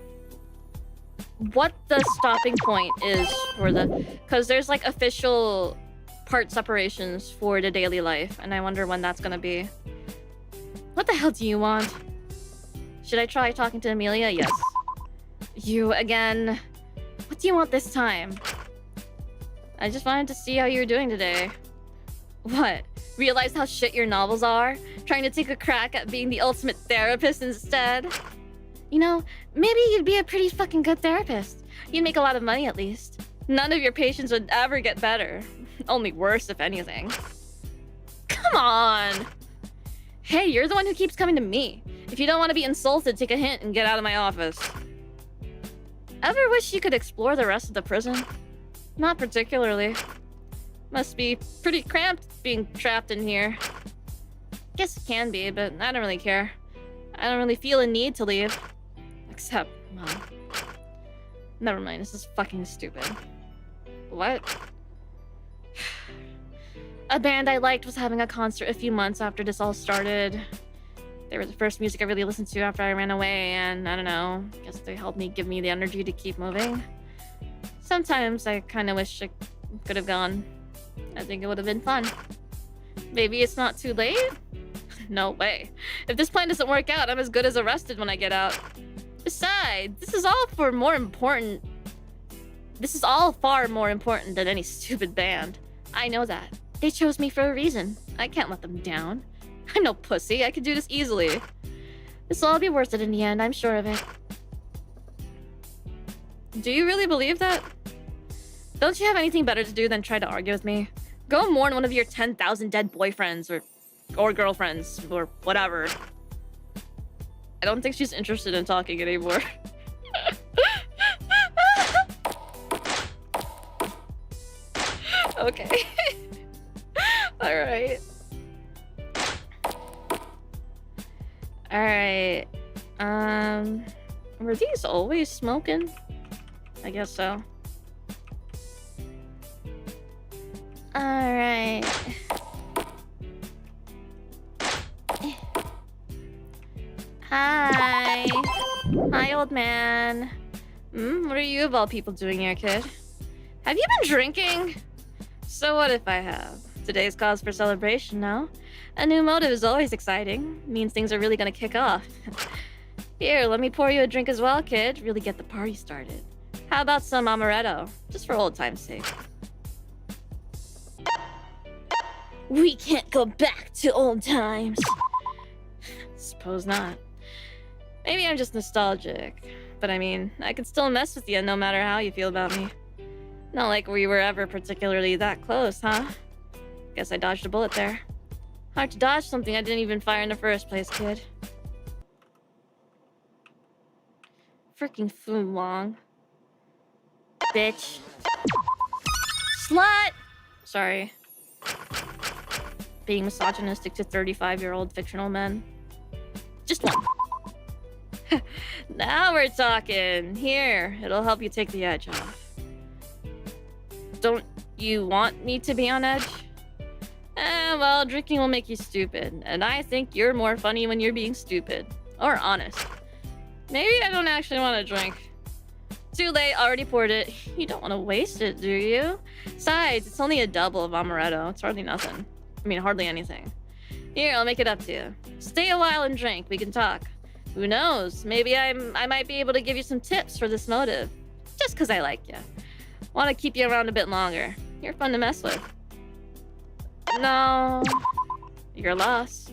the stopping point is for because there's like official part separations for the daily life, and I wonder when that's gonna be. What the hell do you want? Should I try talking to Amelia? Yes. You again. What do you want this time? I just wanted to see how you were doing today. What? Realize how shit your novels are? Trying to take a crack at being the ultimate therapist instead? You know, maybe you'd be a pretty fucking good therapist. You'd make a lot of money at least. None of your patients would ever get better. Only worse, if anything. Come on! Hey, you're the one who keeps coming to me. If you don't want to be insulted, take a hint and get out of my office. Ever wish you could explore the rest of the prison? Not particularly. Must be pretty cramped being trapped in here. Guess it can be, but I don't really care. I don't really feel a need to leave. Except, well... Never mind, this is fucking stupid. What? A band I liked was having a concert a few months after this all started. They were the first music I really listened to after I ran away, and I don't know, guess they helped give me the energy to keep moving. Sometimes I kind of wish I could have gone. I think it would have been fun. Maybe it's not too late? No way. If this plan doesn't work out, I'm as good as arrested when I get out. Besides, this is all far more important than any stupid band. I know that. They chose me for a reason. I can't let them down. I'm no pussy. I can do this easily. This will all be worth it in the end, I'm sure of it. Do you really believe that? Don't you have anything better to do than try to argue with me? Go mourn one of your 10,000 dead boyfriends or girlfriends or whatever. I don't think she's interested in talking anymore. Okay. Alright. Alright. Were these always smoking? I guess so. Alright. Hi. Hi, old man. What are you of all people doing here, kid? Have you been drinking? So what if I have? Today's cause for celebration, no? A new motive is always exciting. Means things are really gonna kick off. Here, let me pour you a drink as well, kid. Really get the party started. How about some amaretto? Just for old time's sake. We can't go back to old times. Suppose not. Maybe I'm just nostalgic. But I mean, I can still mess with you no matter how you feel about me. Not like we were ever particularly that close, huh? Guess I dodged a bullet there. Hard to dodge something I didn't even fire in the first place, kid. Freaking Fu Long. Bitch. Slut! Sorry. Being misogynistic to 35-year-old fictional men. Just one. Now we're talking. Here, it'll help you take the edge off. Don't you want me to be on edge? Well, drinking will make you stupid, and I think you're more funny when you're being stupid. Or honest. Maybe I don't actually want to drink. Too late, already poured it. You don't want to waste it, do you? Besides, it's only a double of amaretto. It's hardly nothing. I mean, hardly anything. Here, I'll make it up to you. Stay a while and drink. We can talk. Who knows? Maybe I might be able to give you some tips for this motive. Just because I like you. Want to keep you around a bit longer. You're fun to mess with. No. You're lost.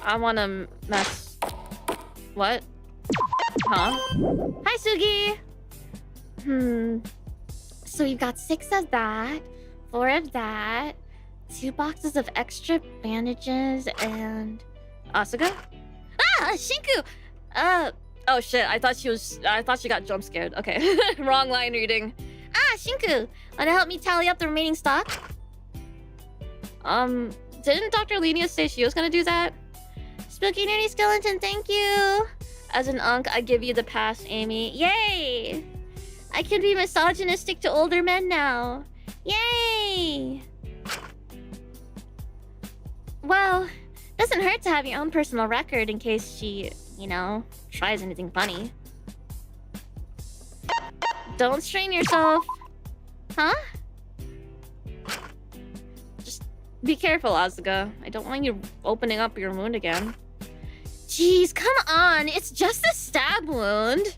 I want to mess... What? Huh? Hi, Sugi! So you've got 6 of that, 4 of that, 2 boxes of extra bandages, and... Asuka? Ah! Shinku! Oh shit, I thought she got jump scared. Okay. Wrong line reading. Ah, Shinku! Wanna help me tally up the remaining stock? Didn't Dr. Lenia say she was gonna do that? Spooky Nerdy Skeleton, thank you! As an unk, I give you the pass, Amy. Yay! I can be misogynistic to older men now. Yay! Well, doesn't hurt to have your own personal record in case she, you know, tries anything funny. Don't strain yourself. Huh? Just be careful, Asuka. I don't want you opening up your wound again. Jeez, come on. It's just a stab wound.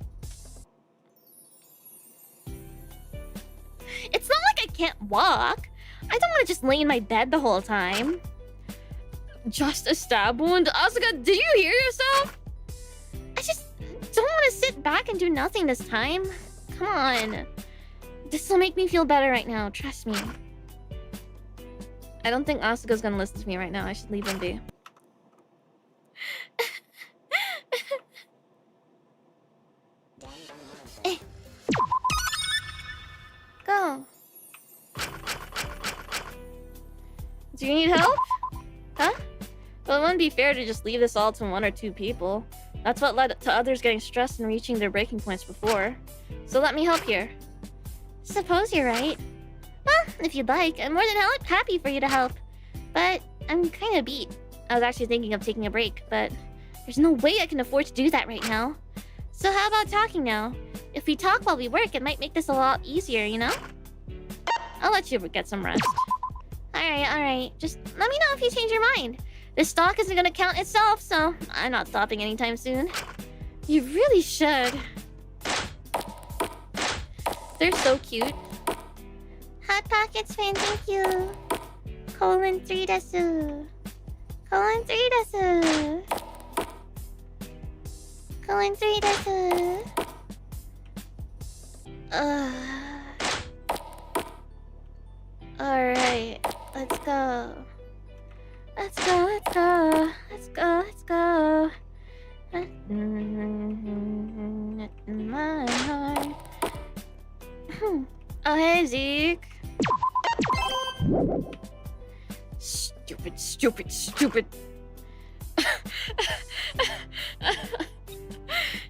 It's not like I can't walk. I don't want to just lay in my bed the whole time. Just a stab wound? Asuka, did you hear yourself? I just don't want to sit back and do nothing this time. Come on. This will make me feel better right now, trust me. I don't think Asuka's gonna listen to me right now. I should leave him be. Go. Do you need help? Huh? Well, it wouldn't be fair to just leave this all to 1 or 2 people. That's what led to others getting stressed and reaching their breaking points before. So let me help here. Suppose you're right. Well, if you'd like, I'm more than happy for you to help. But I'm kind of beat. I was actually thinking of taking a break, but there's no way I can afford to do that right now. So how about talking now? If we talk while we work, it might make this a lot easier, you know? I'll let you get some rest. Alright. Just let me know if you change your mind. This stock isn't gonna count itself, so I'm not stopping anytime soon. You really should. They're so cute. Hot Pockets fan, thank you. Colon 3 desu. Colon 3 desu. Colon 3 desu. Alright, let's go. Let's go, let's go. Let's go, let's go. My heart. Oh, hey, Zeke. Stupid, stupid, stupid.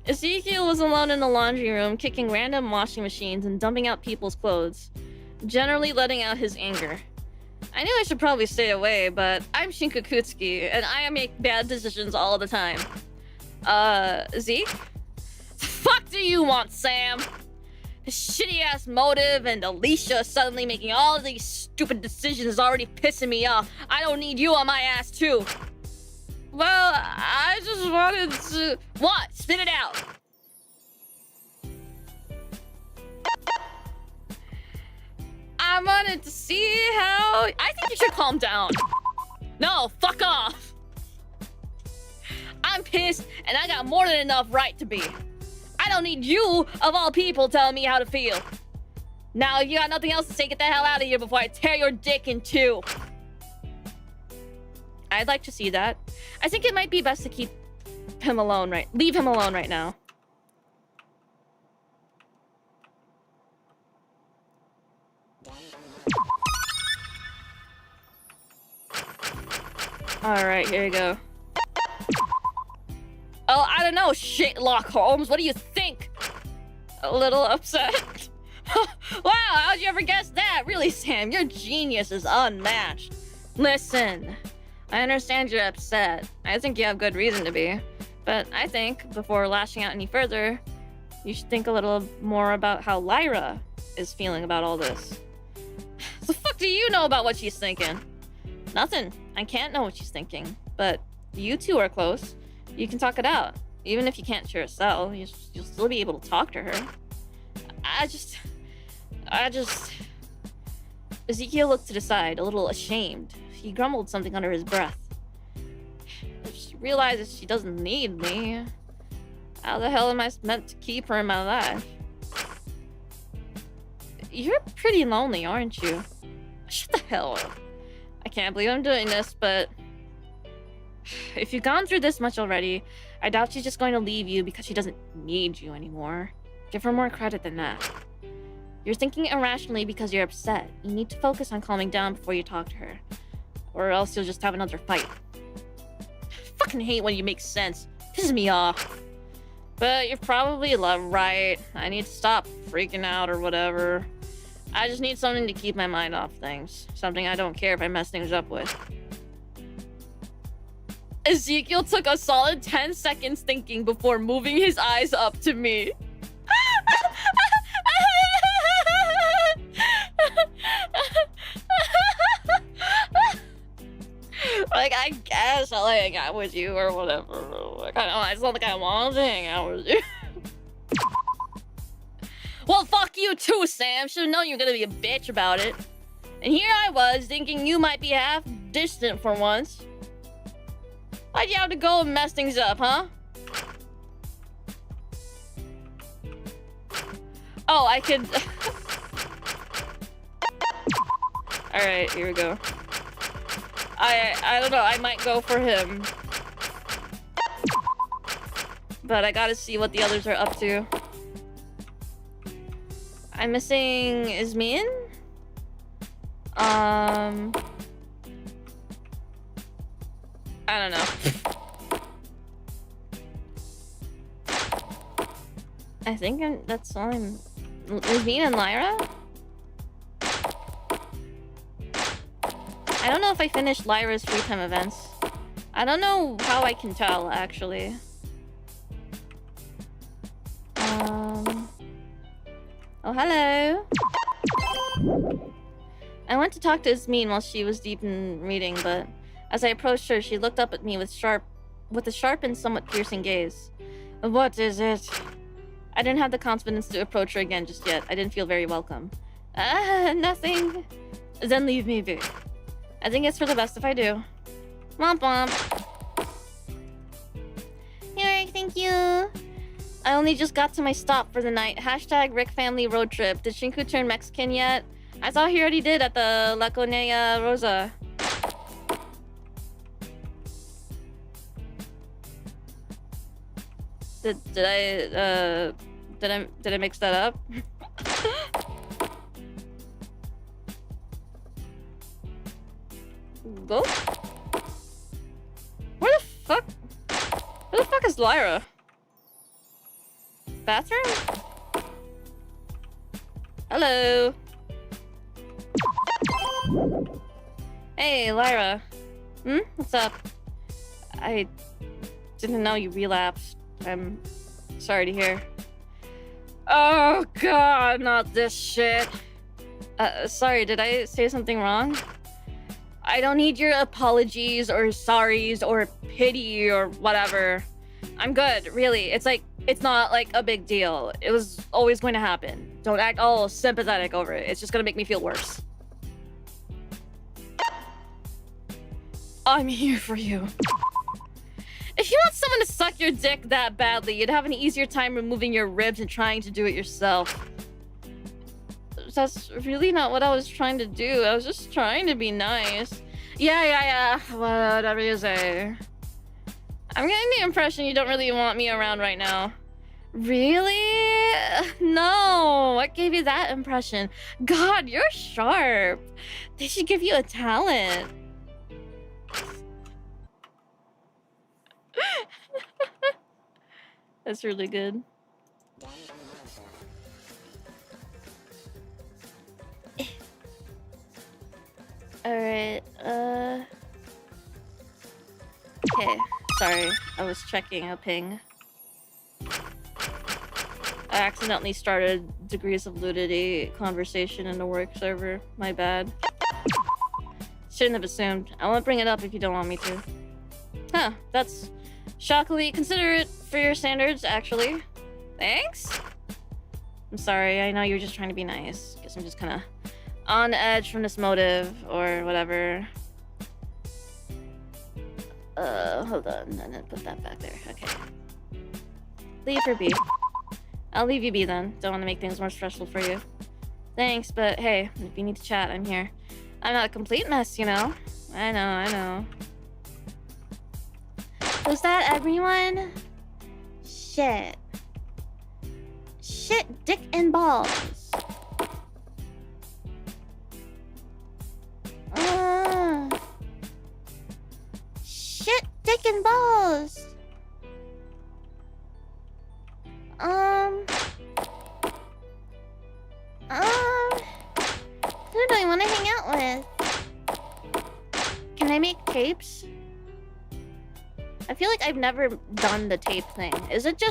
Ezekiel was alone in the laundry room, kicking random washing machines and dumping out people's clothes, generally letting out his anger. I knew I should probably stay away, but I'm shinku kutsuki, and I make bad decisions all the time. Zeke? The fuck do you want, Sam? His shitty-ass motive and Alicia suddenly making all of these stupid decisions is already pissing me off. I don't need you on my ass, too. Well, I just wanted to... What? Spit it out. I wanted to see how... I think you should calm down. No, fuck off. I'm pissed, and I got more than enough right to be. I don't need you, of all people, telling me how to feel. Now, if you got nothing else to say, get the hell out of here before I tear your dick in two. I'd like to see that. I think it might be best to keep him alone, right? Leave him alone right now. Alright, here you go. Oh, I don't know, Sherlock Holmes. What do you think? A little upset. Wow, how'd you ever guess that? Really, Sam, your genius is unmatched. Listen, I understand you're upset. I think you have good reason to be. But I think, before lashing out any further, you should think a little more about how Lyra is feeling about all this. The fuck do you know about what she's thinking? Nothing. I can't know what she's thinking. But you two are close. You can talk it out. Even if you can't share a cell, you'll still be able to talk to her. I just... Ezekiel looked to the side, a little ashamed. He grumbled something under his breath. If she realizes she doesn't need me, how the hell am I meant to keep her in my life? You're pretty lonely, aren't you? Shut the hell up. I can't believe I'm doing this, but... if you've gone through this much already, I doubt she's just going to leave you because she doesn't need you anymore. Give her more credit than that. You're thinking irrationally because you're upset. You need to focus on calming down before you talk to her. Or else you'll just have another fight. I fucking hate when you make sense. Pisses me off. But you're probably right. I need to stop freaking out or whatever. I just need something to keep my mind off things. Something I don't care if I mess things up with. Ezekiel took a solid 10 seconds thinking before moving his eyes up to me. Like, I guess I'll hang out with you or whatever. Like, I just don't think I want to hang out with you. Well, fuck you too, Sam. Should've known you were gonna be a bitch about it. And here I was, thinking you might be half distant for once. Why'd you have to go and mess things up, huh? Oh, I could... Alright, here we go. I don't know, I might go for him. But I gotta see what the others are up to. I'm missing Ismin? I don't know. I think that's all I'm... Ismin and Lyra? I don't know if I finished Lyra's free time events. I don't know how I can tell, actually. Oh, hello. I went to talk to Ismin while she was deep in reading, but As I approached her, she looked up at me with a sharp and somewhat piercing gaze. What is it? I didn't have the confidence to approach her again just yet. I didn't feel very welcome. Nothing. Then leave me be. I think it's for the best if I do. Womp womp. Here, thank you. I only just got to my stop for the night. Hashtag Rick family road trip. Did Shinku turn Mexican yet? I saw he already did at the La Conella Rosa. Did I mix that up? Go? Where the fuck is Lyra? Bathroom? Hello. Hey, Lyra. What's up? I didn't know you relapsed. I'm sorry to hear. Oh god, not this shit. Sorry, did I say something wrong? I don't need your apologies or sorries or pity or whatever. I'm good, really. It's not like a big deal. It was always going to happen. Don't act all sympathetic over it. It's just gonna make me feel worse. I'm here for you. If you want someone to suck your dick that badly, you'd have an easier time removing your ribs and trying to do it yourself. That's really not what I was trying to do. I was just trying to be nice. Yeah. Whatever you say. I'm getting the impression you don't really want me around right now. Really? No. What gave you that impression? God, you're sharp. They should give you a talent. That's really good. Alright, okay, sorry, I was checking a ping. I accidentally started Degrees of Ludity conversation in the work server. My bad. Shouldn't have assumed. I won't bring it up if you don't want me to. Huh, that's shockingly considerate for your standards, actually. Thanks? I'm sorry, I know you were just trying to be nice. Guess I'm just kinda on edge from this motive, or whatever. Hold on, and then put that back there. Okay. Leave her be. I'll leave you be then. Don't want to make things more stressful for you. Thanks, but hey, if you need to chat, I'm here. I'm not a complete mess, you know? I know. Was that everyone? Shit. Shit, dick, and balls. Shit, dick, and balls. Who do I want to hang out with? Can I make tapes? I feel like I've never done the tape thing. Is it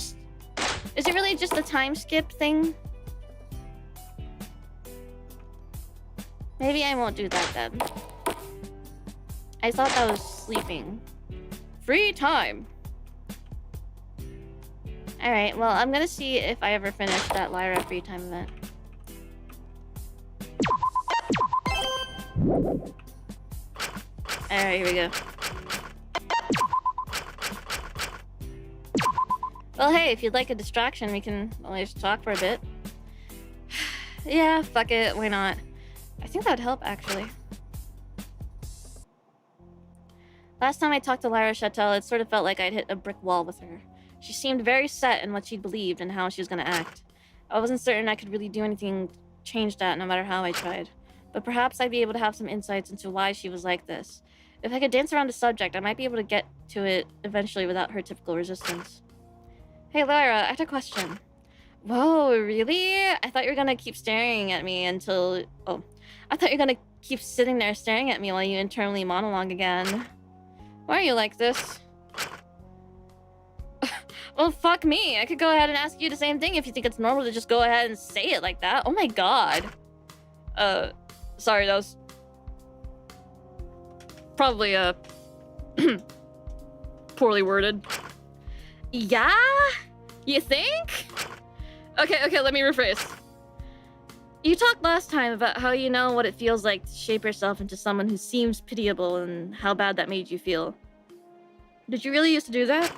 really just a time skip thing? Maybe I won't do that then. I thought that was sleeping. Free time! Alright, well, I'm gonna see if I ever finish that Lyra free time event. Alright, here we go. Well, hey, if you'd like a distraction, we can always talk for a bit. Yeah, fuck it, why not? I think that'd help, actually. Last time I talked to Lyra Chattel, it sort of felt like I'd hit a brick wall with her. She seemed very set in what she believed and how she was gonna act. I wasn't certain I could really do anything to change that, no matter how I tried. But perhaps I'd be able to have some insights into why she was like this. If I could dance around the subject, I might be able to get to it eventually without her typical resistance. Hey Lyra, I had a question. Whoa, really? I thought you were gonna keep staring at me until... Oh. I thought you were gonna keep sitting there staring at me while you internally monologue again. Why are you like this? Well, fuck me. I could go ahead and ask you the same thing if you think it's normal to just go ahead and say it like that. Oh my god. Sorry, that was... probably, Poorly worded. Yeah? You think? Okay, let me rephrase. You talked last time about how you know what it feels like to shape yourself into someone who seems pitiable and how bad that made you feel. Did you really used to do that?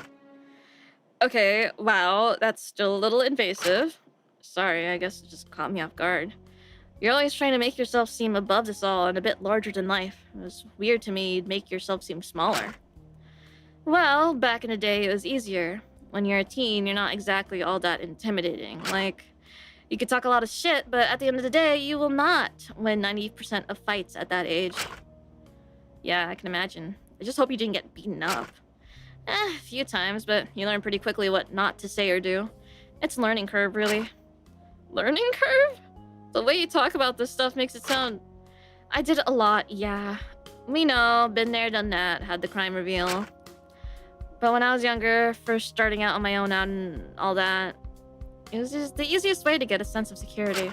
Okay, wow, that's still a little invasive. Sorry, I guess it just caught me off guard. You're always trying to make yourself seem above this all and a bit larger than life. It was weird to me you'd make yourself seem smaller. Well, back in the day, it was easier. When you're a teen, you're not exactly all that intimidating. Like, you could talk a lot of shit, but at the end of the day, you will not win 90% of fights at that age. Yeah, I can imagine. I just hope you didn't get beaten up. A few times, but you learn pretty quickly what not to say or do. It's a learning curve, really. Learning curve? The way you talk about this stuff makes it sound... I did a lot, yeah. We know, been there, done that, had the crime reveal. But when I was younger, first starting out on my own and all that, it was just the easiest way to get a sense of security.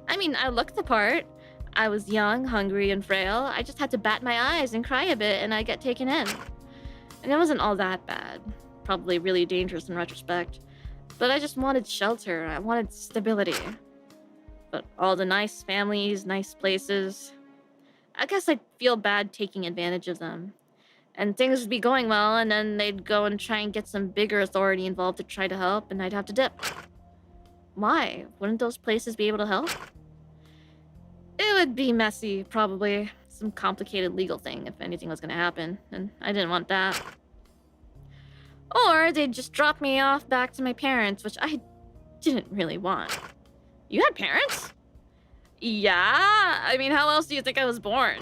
I mean, I looked the part. I was young, hungry, and frail. I just had to bat my eyes and cry a bit, and I'd get taken in. And it wasn't all that bad. Probably really dangerous in retrospect. But I just wanted shelter. I wanted stability. But all the nice families, nice places... I guess I'd feel bad taking advantage of them. And things would be going well, and then they'd go and try and get some bigger authority involved to try to help, and I'd have to dip. Why? Wouldn't those places be able to help? It would be messy, probably. Some complicated legal thing if anything was gonna happen, and I didn't want that. Or they'd just drop me off back to my parents, which I didn't really want. You had parents? Yeah? I mean, how else do you think I was born?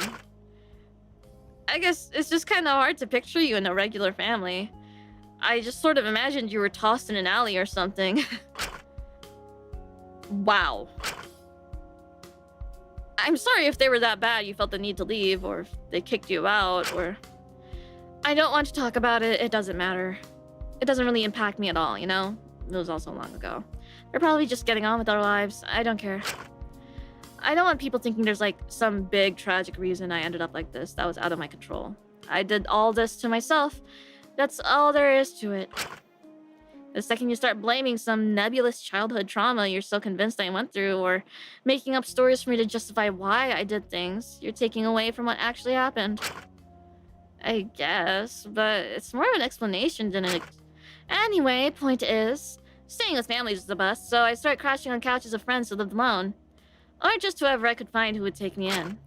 I guess it's just kind of hard to picture you in a regular family. I just sort of imagined you were tossed in an alley or something. Wow. I'm sorry if they were that bad you felt the need to leave, or if they kicked you out, or... I don't want to talk about it, it doesn't matter. It doesn't really impact me at all, you know? It was all so long ago. They're probably just getting on with their lives. I don't care. I don't want people thinking there's like some big tragic reason I ended up like this that was out of my control. I did all this to myself. That's all there is to it. The second you start blaming some nebulous childhood trauma you're so convinced I went through, or making up stories for me to justify why I did things, you're taking away from what actually happened. I guess, but it's more of an explanation than an... Anyway, point is, staying with families is the best, so I started crashing on couches of friends who lived alone. Or just whoever I could find who would take me in.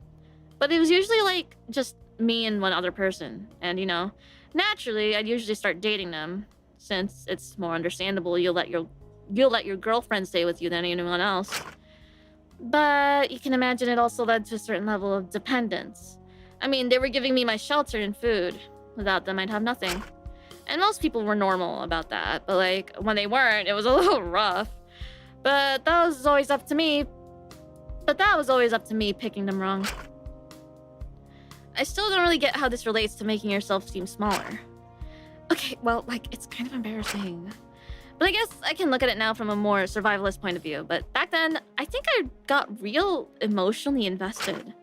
But it was usually like just me and one other person. And you know, naturally I'd usually start dating them, since it's more understandable you'll let your girlfriend stay with you than anyone else. But you can imagine it also led to a certain level of dependence. I mean, they were giving me my shelter and food. Without them, I'd have nothing. And most people were normal about that, but like when they weren't, it was a little rough. But that was always up to me picking them wrong. I still don't really get how this relates to making yourself seem smaller. Okay, well, like, it's kind of embarrassing. But I guess I can look at it now from a more survivalist point of view. But back then, I think I got real emotionally invested.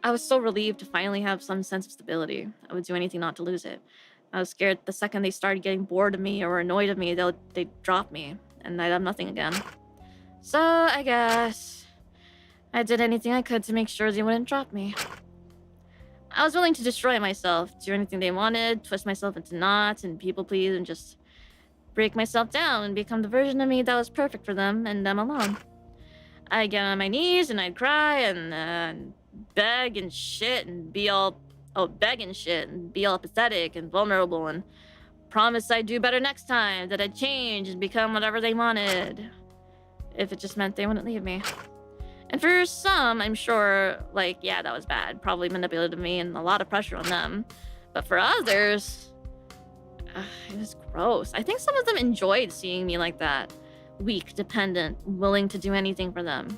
I was so relieved to finally have some sense of stability. I would do anything not to lose it. I was scared the second they started getting bored of me or annoyed of me, they'd drop me, and I'd have nothing again. So, I guess... I did anything I could to make sure they wouldn't drop me. I was willing to destroy myself, do anything they wanted, twist myself into knots and people please, and just break myself down and become the version of me that was perfect for them and them alone. I'd get on my knees and I'd cry and beg and shit and be all... beg and shit and be all pathetic and vulnerable and promise I'd do better next time, that I'd change and become whatever they wanted. If it just meant they wouldn't leave me. And for some, I'm sure, like, yeah, that was bad. Probably manipulated me and a lot of pressure on them. But for others, it was gross. I think some of them enjoyed seeing me like that. Weak, dependent, willing to do anything for them.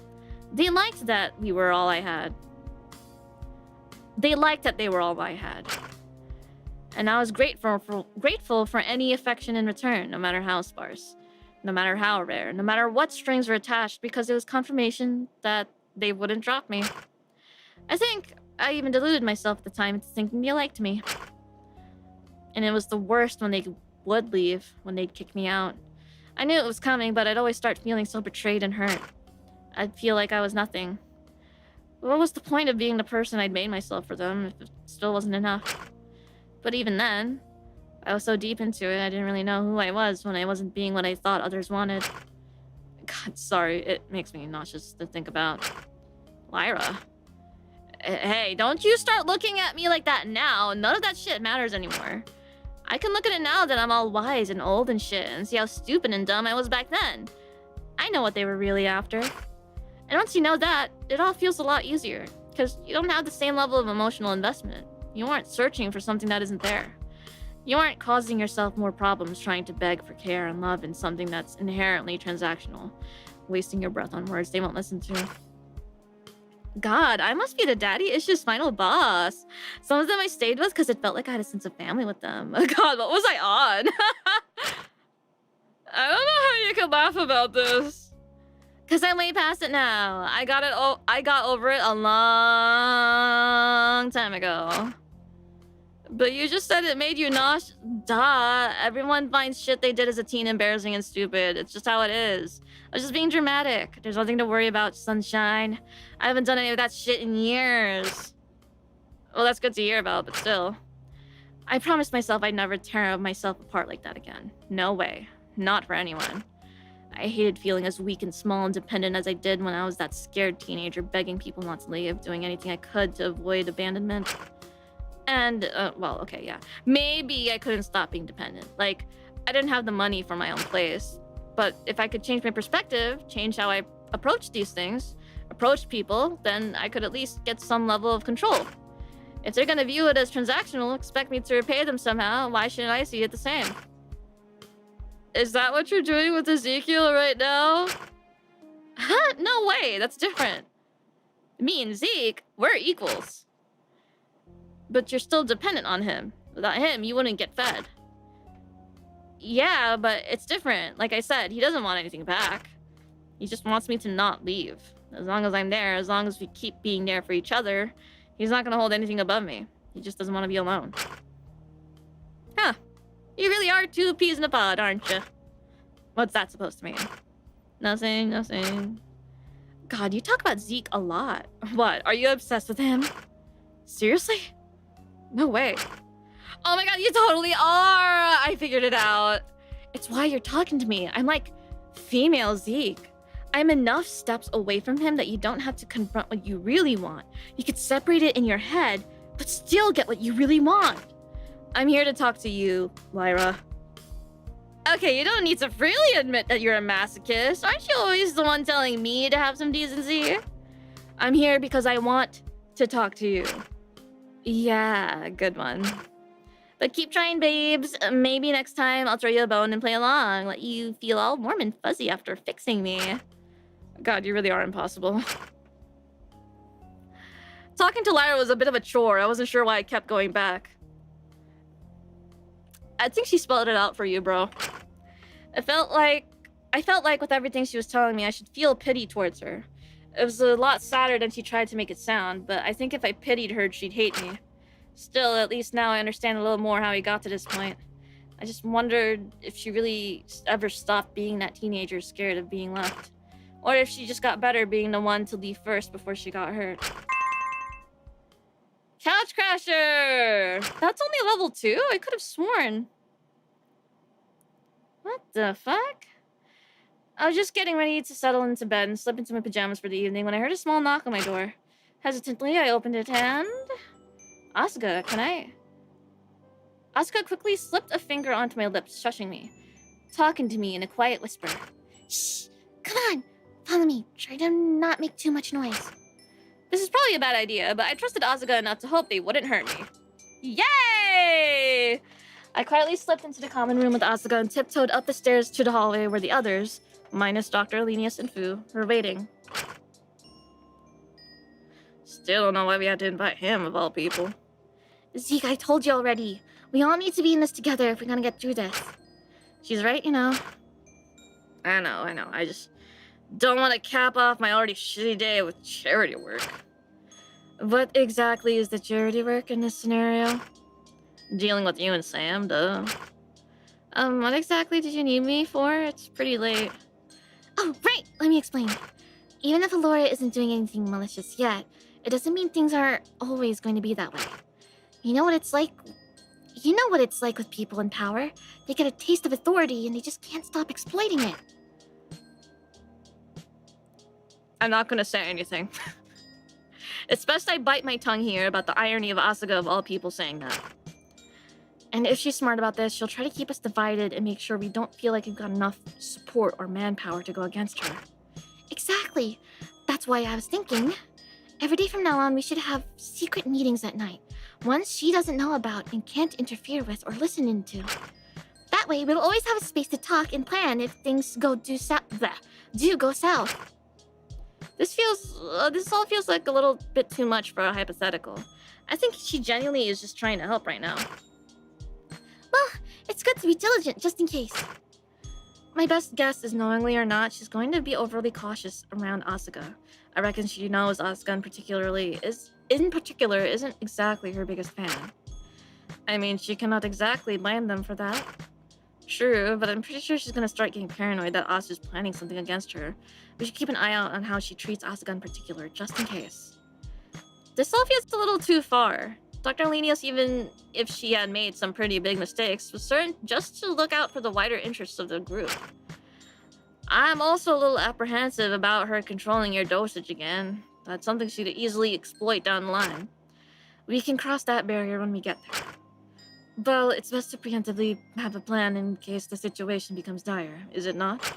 They liked that we were all I had. They liked that they were all I had. And I was grateful for any affection in return, no matter how sparse. No matter how rare, no matter what strings were attached, because it was confirmation that they wouldn't drop me. I think I even deluded myself at the time into thinking they liked me. And it was the worst when they would leave, when they'd kick me out. I knew it was coming, but I'd always start feeling so betrayed and hurt. I'd feel like I was nothing. What was the point of being the person I'd made myself for them if it still wasn't enough? But even then, I was so deep into it, I didn't really know who I was when I wasn't being what I thought others wanted. God, sorry, it makes me nauseous to think about. Lyra. Hey, don't you start looking at me like that now. None of that shit matters anymore. I can look at it now that I'm all wise and old and shit and see how stupid and dumb I was back then. I know what they were really after. And once you know that, it all feels a lot easier, because you don't have the same level of emotional investment. You aren't searching for something that isn't there. You aren't causing yourself more problems trying to beg for care and love in something that's inherently transactional, wasting your breath on words they won't listen to. God, I must be the daddy issues final boss. Some of them I stayed with because it felt like I had a sense of family with them. God, what was I on? I don't know how you can laugh about this. Because I'm way past it now. I got over it a long time ago. But you just said it made you nauseous. Duh. Everyone finds shit they did as a teen embarrassing and stupid. It's just how it is. I was just being dramatic. There's nothing to worry about, sunshine. I haven't done any of that shit in years. Well, that's good to hear about, but still. I promised myself I'd never tear myself apart like that again. No way. Not for anyone. I hated feeling as weak and small and dependent as I did when I was that scared teenager begging people not to leave, doing anything I could to avoid abandonment. And, well, okay, yeah. Maybe I couldn't stop being dependent. Like, I didn't have the money for my own place. But if I could change my perspective, change how I approach these things, approach people, then I could at least get some level of control. If they're gonna view it as transactional, expect me to repay them somehow, why shouldn't I see it the same? Is that what you're doing with Ezekiel right now? Huh? No way, that's different. Me and Zeke, we're equals. But you're still dependent on him. Without him, you wouldn't get fed. Yeah, but it's different. Like I said, he doesn't want anything back. He just wants me to not leave. As long as I'm there, as long as we keep being there for each other, he's not gonna hold anything above me. He just doesn't want to be alone. Huh. You really are two peas in a pod, aren't you? What's that supposed to mean? Nothing, nothing. God, you talk about Zeke a lot. What, are you obsessed with him? Seriously? No way. Oh my god, you totally are! I figured it out. It's why you're talking to me. I'm like female Zeke. I'm enough steps away from him that you don't have to confront what you really want. You could separate it in your head, but still get what you really want. I'm here to talk to you, Lyra. Okay, you don't need to freely admit that you're a masochist. Aren't you always the one telling me to have some decency? I'm here because I want to talk to you. Yeah, good one. But keep trying, babes. Maybe next time I'll throw you a bone and play along. Let you feel all warm and fuzzy after fixing me. God, you really are impossible. Talking to Lyra was a bit of a chore. I wasn't sure why I kept going back. I think she spelled it out for you, bro. I felt like with everything she was telling me, I should feel pity towards her. It was a lot sadder than she tried to make it sound, but I think if I pitied her, she'd hate me. Still, at least now I understand a little more how he got to this point. I just wondered if she really ever stopped being that teenager scared of being left. Or if she just got better being the one to leave first before she got hurt. Couch Crasher! That's only level 2? I could have sworn. What the fuck? I was just getting ready to settle into bed and slip into my pajamas for the evening when I heard a small knock on my door. Hesitantly, I opened it and... Asuka, can I... Asuka quickly slipped a finger onto my lips, shushing me. Talking to me in a quiet whisper. Shh! Come on! Follow me. Try to not make too much noise. This is probably a bad idea, but I trusted Asuka enough to hope they wouldn't hurt me. Yay! I quietly slipped into the common room with Asuka and tiptoed up the stairs to the hallway where the others, minus Dr. Alenius and Fu, were waiting. Still don't know why we had to invite him, of all people. Zeke, I told you already. We all need to be in this together if we're gonna get through this. She's right, you know. I know. I just don't want to cap off my already shitty day with charity work. What exactly is the charity work in this scenario? Dealing with you and Sam, duh. What exactly did you need me for? It's pretty late. Oh, right! Let me explain. Even if Alora isn't doing anything malicious yet, it doesn't mean things are always going to be that way. You know what it's like? You know what it's like with people in power. They get a taste of authority and they just can't stop exploiting it. I'm not gonna say anything. It's best I bite my tongue here about the irony of Asuka of all people saying that. And if she's smart about this, she'll try to keep us divided and make sure we don't feel like we've got enough support or manpower to go against her. Exactly. That's why I was thinking, every day from now on we should have secret meetings at night. Ones she doesn't know about and can't interfere with or listen into. That way we'll always have a space to talk and plan if things do go south. This all feels like a little bit too much for a hypothetical. I think she genuinely is just trying to help right now. Well, it's good to be diligent just in case. My best guess is, knowingly or not, she's going to be overly cautious around Asuka. I reckon she knows Asuka in particular isn't exactly her biggest fan. I mean, she cannot exactly blame them for that. True, but I'm pretty sure she's gonna start getting paranoid that Asuka's planning something against her. We should keep an eye out on how she treats Asuka in particular, just in case. This all feels a little too far. Dr. Lenius, even if she had made some pretty big mistakes, was certain just to look out for the wider interests of the group. I'm also a little apprehensive about her controlling your dosage again. That's something she could easily exploit down the line. We can cross that barrier when we get there. Well, it's best to preemptively have a plan in case the situation becomes dire, is it not?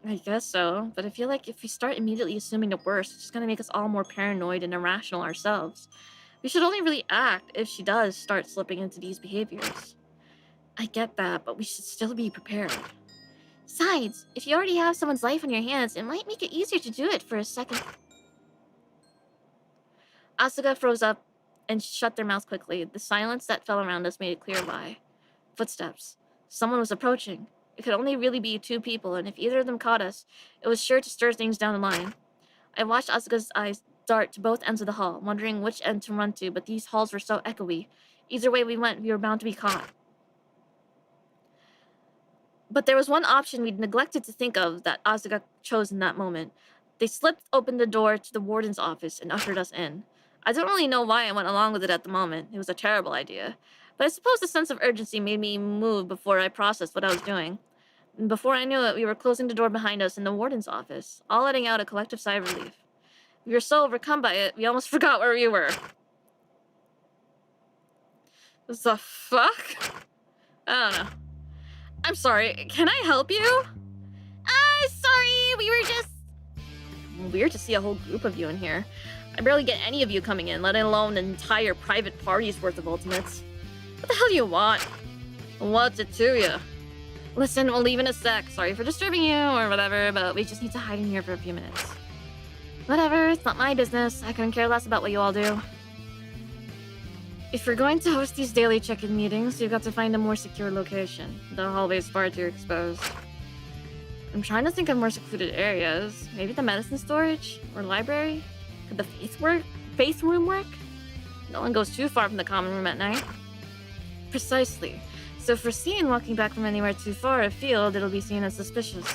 I guess so, but I feel like if we start immediately assuming the worst, it's just gonna make us all more paranoid and irrational ourselves. We should only really act if she does start slipping into these behaviors. I get that, but we should still be prepared. Besides, if you already have someone's life on your hands, it might make it easier to do it for a second. Asuka froze up and shut their mouths quickly. The silence that fell around us made it clear why. Footsteps. Someone was approaching. It could only really be two people, and if either of them caught us, it was sure to stir things down the line. I watched Asuka's eyes dart to both ends of the hall, wondering which end to run to, but these halls were so echoey. Either way we went, we were bound to be caught. But there was one option we'd neglected to think of that Asuka chose in that moment. They slipped open the door to the warden's office and ushered us in. I don't really know why I went along with it at the moment. It was a terrible idea. But I suppose the sense of urgency made me move before I processed what I was doing. And before I knew it, we were closing the door behind us in the warden's office, all letting out a collective sigh of relief. We were so overcome by it, we almost forgot where we were. What the fuck? I don't know. I'm sorry, can I help you? Sorry, we were just... Weird to see a whole group of you in here. I barely get any of you coming in, let alone an entire private party's worth of ultimates. What the hell do you want? What's it to you? Listen, we'll leave in a sec. Sorry for disturbing you or whatever, but we just need to hide in here for a few minutes. Whatever, it's not my business. I couldn't care less about what you all do. If you're going to host these daily check-in meetings, you've got to find a more secure location. The hallway's far too exposed. I'm trying to think of more secluded areas. Maybe the medicine storage? Or library? Could the faith room work? No one goes too far from the common room at night. Precisely. So if we're seen walking back from anywhere too far afield, it'll be seen as suspicious.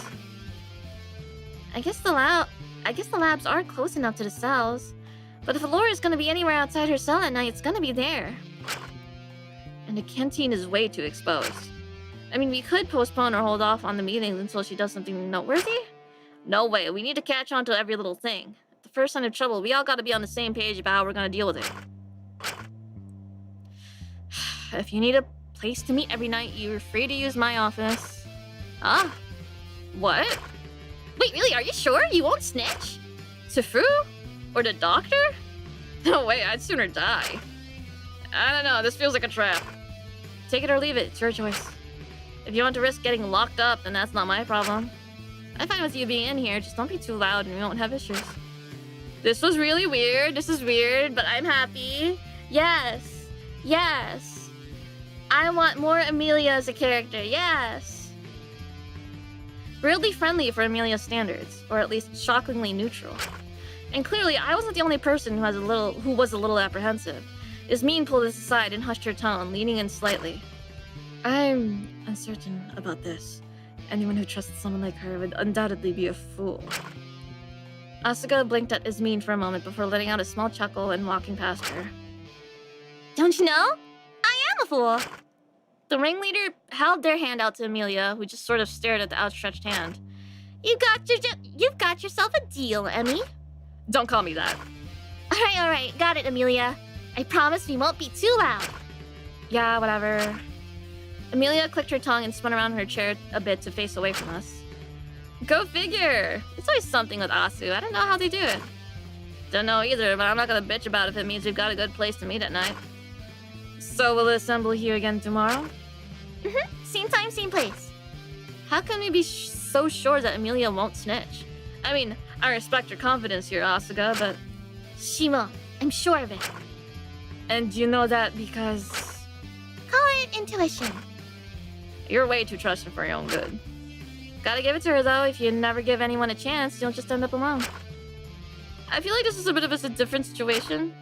I guess the labs are close enough to the cells. But if Alora's gonna be anywhere outside her cell at night, it's gonna be there. And the canteen is way too exposed. I mean, we could postpone or hold off on the meetings until she does something noteworthy? No way, we need to catch on to every little thing. At the first sign of trouble, we all gotta be on the same page about how we're gonna deal with it. If you need a place to meet every night, you're free to use my office. Huh? What? Wait, really? Are you sure? You won't snitch? To Fu? Or the doctor? No way, I'd sooner die. I don't know, this feels like a trap. Take it or leave it, it's your choice. If you want to risk getting locked up, then that's not my problem. I'm fine with you being in here, just don't be too loud and we won't have issues. This was really weird, this is weird, but I'm happy. Yes, yes. I want more Amelia as a character, yes. Weirdly friendly for Amelia's standards, or at least shockingly neutral. And clearly, I wasn't the only person who was a little apprehensive. Ismene pulled us aside and hushed her tone, leaning in slightly. I'm uncertain about this. Anyone who trusts someone like her would undoubtedly be a fool. Asuka blinked at Ismene for a moment before letting out a small chuckle and walking past her. Don't you know? I am a fool. The ringleader held their hand out to Amelia, who just sort of stared at the outstretched hand. You've got yourself a deal, Emmy. Don't call me that. All right, got it, Amelia. I promise we won't be too loud. Yeah, whatever. Amelia clicked her tongue and spun around in her chair a bit to face away from us. Go figure! It's always something with Asu. I don't know how they do it. Don't know either, but I'm not gonna bitch about it if it means we've got a good place to meet at night. So we'll assemble here again tomorrow? Same time, same place. How can we be so sure that Amelia won't snitch? I mean, I respect your confidence here, Asuka, but... She won't. I'm sure of it. And you know that because... Call it intuition. You're way too trusting for your own good. Gotta give it to her, though. If you never give anyone a chance, you'll just end up alone. I feel like this is a bit of a different situation.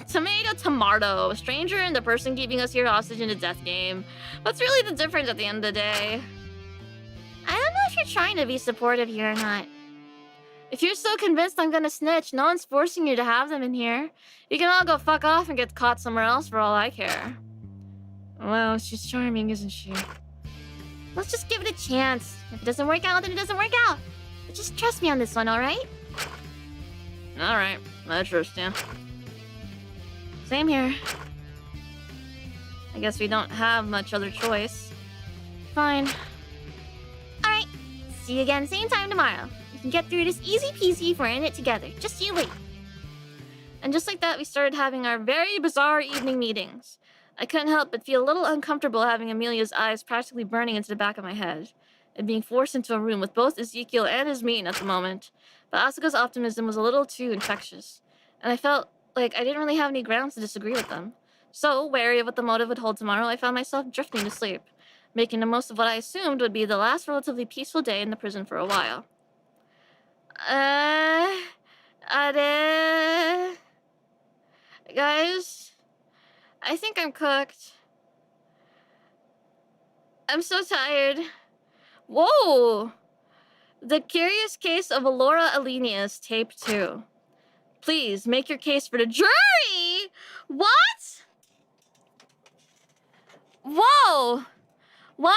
Tomato, tomato. A stranger and the person keeping us here hostage in a death game. What's really the difference at the end of the day? I don't know if you're trying to be supportive here or not. If you're so convinced I'm gonna snitch, no one's forcing you to have them in here. You can all go fuck off and get caught somewhere else for all I care. Well, she's charming, isn't she? Let's just give it a chance. If it doesn't work out, then it doesn't work out. But just trust me on this one, alright? Alright, I trust you. Same here. I guess we don't have much other choice. Fine. Alright, see you again same time tomorrow. We can get through this easy peasy if we're in it together. Just you wait. And just like that, we started having our very bizarre evening meetings. I couldn't help but feel a little uncomfortable having Amelia's eyes practically burning into the back of my head, and being forced into a room with both Ezekiel and Ismene at the moment. But Asuka's optimism was a little too infectious, and I felt like I didn't really have any grounds to disagree with them. So, wary of what the motive would hold tomorrow, I found myself drifting to sleep, making the most of what I assumed would be the last relatively peaceful day in the prison for a while. Guys, I think I'm cooked. I'm so tired. Whoa! The Curious Case of Alora Alenius, Tape 2. Please, make your case for the jury! What? Whoa! What?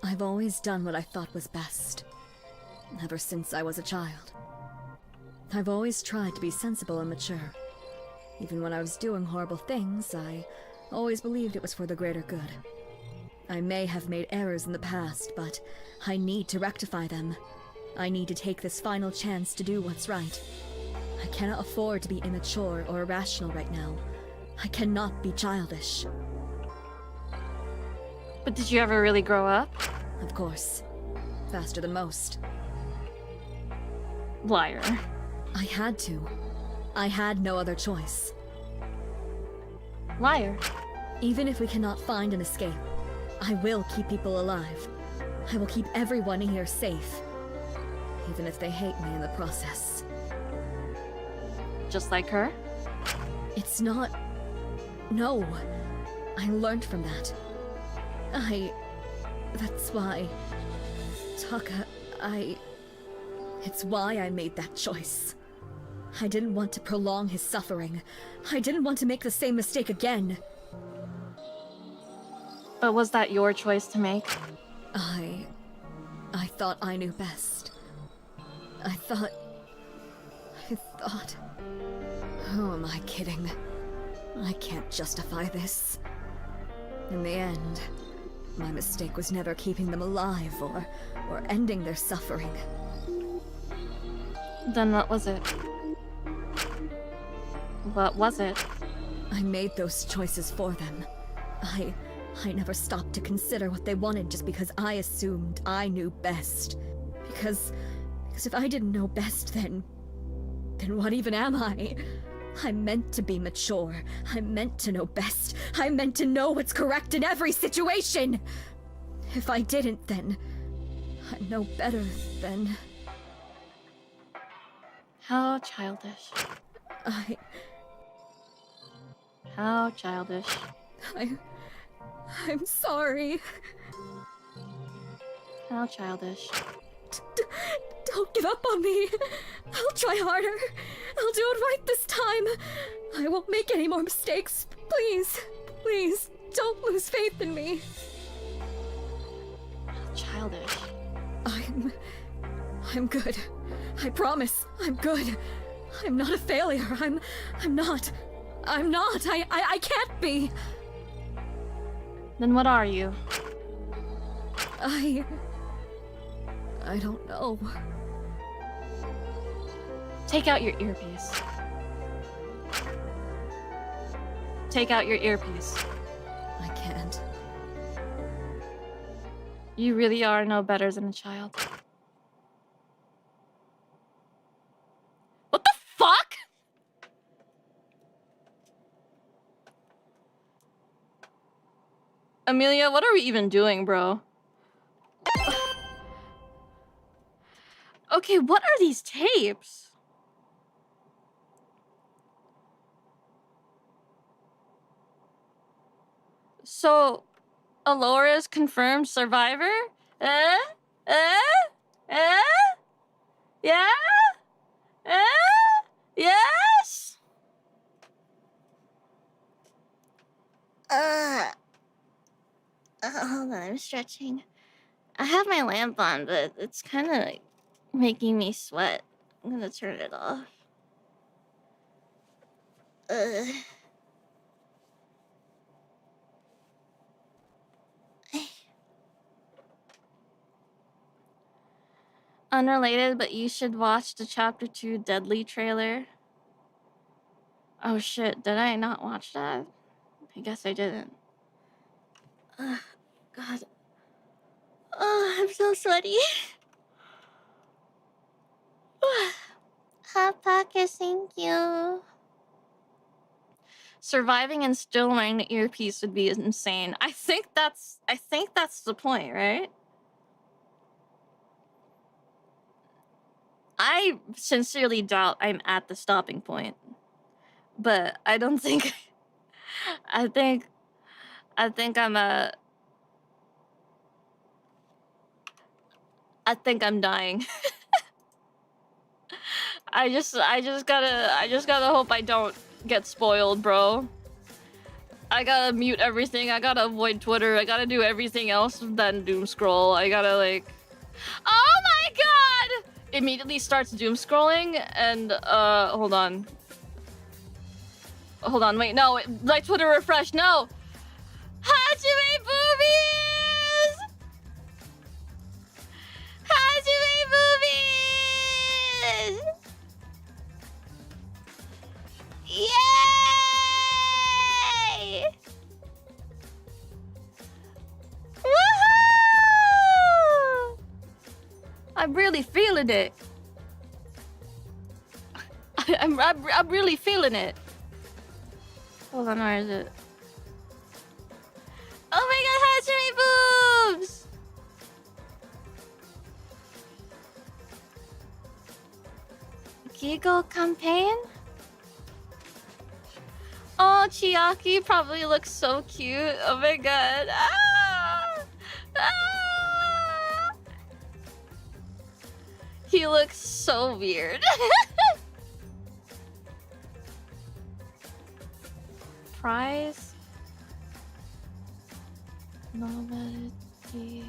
I've always done what I thought was best. Ever since I was a child. I've always tried to be sensible and mature. Even when I was doing horrible things, I always believed it was for the greater good. I may have made errors in the past, but I need to rectify them. I need to take this final chance to do what's right. I cannot afford to be immature or irrational right now. I cannot be childish. But did you ever really grow up? Of course. Faster than most. Liar. I had to. I had no other choice. Liar. Even if we cannot find an escape, I will keep people alive. I will keep everyone here safe. Even if they hate me in the process. Just like her? It's not... No. I learned from that. That's why... Taka, It's why I made that choice. I didn't want to prolong his suffering. I didn't want to make the same mistake again. But was that your choice to make? I thought I knew best. I thought... Who am I kidding? I can't justify this. In the end, my mistake was never keeping them alive or ending their suffering. Then what was it? What was it? I made those choices for them. I never stopped to consider what they wanted just because I assumed I knew best. Because if I didn't know best, then what even am I? I meant to be mature. I meant to know best. I meant to know what's correct in every situation. If I didn't, then I know better than... How childish. How childish. I'm sorry. How childish. Don't give up on me. I'll try harder. I'll do it right this time. I won't make any more mistakes. Please, please, don't lose faith in me. How childish. I'm good. I promise, I'm good. I'm not a failure. I'm not. I can't be. Then what are you? I don't know. Take out your earpiece. Take out your earpiece. I can't. You really are no better than a child. What the fuck? Amelia, what are we even doing, bro? Okay, what are these tapes? So, Alora's confirmed survivor? Yeah? Yes? Hold on, I'm stretching. I have my lamp on, but it's kind of making me sweat. I'm gonna turn it off. Unrelated, but you should watch the Chapter 2 Deadly trailer. Oh shit, did I not watch that? I guess I didn't. God. Oh, I'm so sweaty. Hot pocket, thank you. Surviving and still wearing the earpiece would be insane. I think that's the point, right? I sincerely doubt I'm at the stopping point. But I don't think I think I'm dying. I just gotta hope I don't get spoiled, bro. I gotta mute everything. I gotta avoid Twitter. I gotta do everything else than doom scroll. I gotta like, oh my god! Immediately starts doom scrolling and hold on, wait, no, my Twitter refresh, no. Hajime boobies! Hajime boobies! Yay! Woohoo! I'm really feeling it. I'm really feeling it. Hold on, where is it? Oh my god, Hajime boobs! Giggle campaign? Oh, Chiaki probably looks so cute. Oh my god. Ah! Ah! He looks so weird. Prize? Novelty.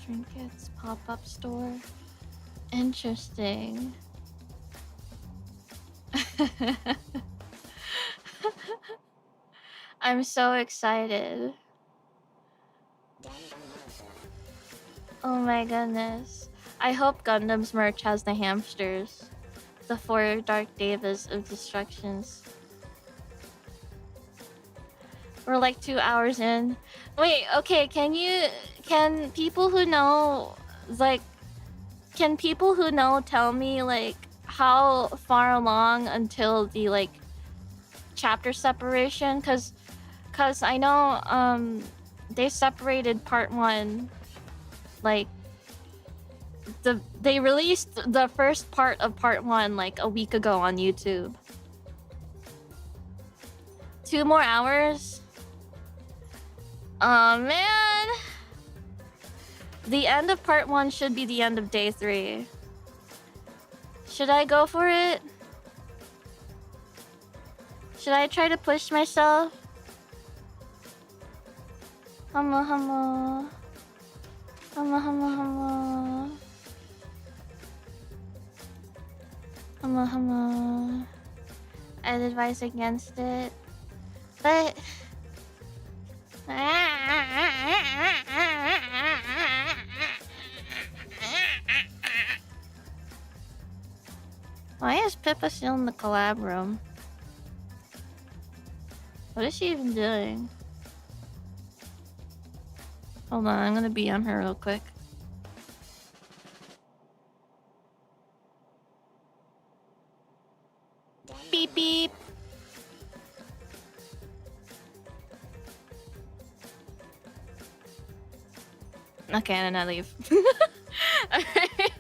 Trinkets, pop-up store. Interesting. I'm so excited. Oh my goodness. I hope Gundam's merch has the hamsters. The 4 Dark Devas of Destructions. We're like 2 hours in. Wait, okay, can people who know, like, tell me, like, how far along until the, like, chapter separation? Cause I know, they separated part 1, like, they released the first part of part 1 like a week ago on YouTube. 2 more hours. Oh man. The end of part 1 should be the end of day 3. Should I go for it? Should I try to push myself? Humma humma. Humma humma humma. Humma humma. I'd advise against it. But... Why is Pippa still in the collab room? What is she even doing? Hold on, I'm gonna BM her real quick. Beep beep. Okay, and then I leave. Alright.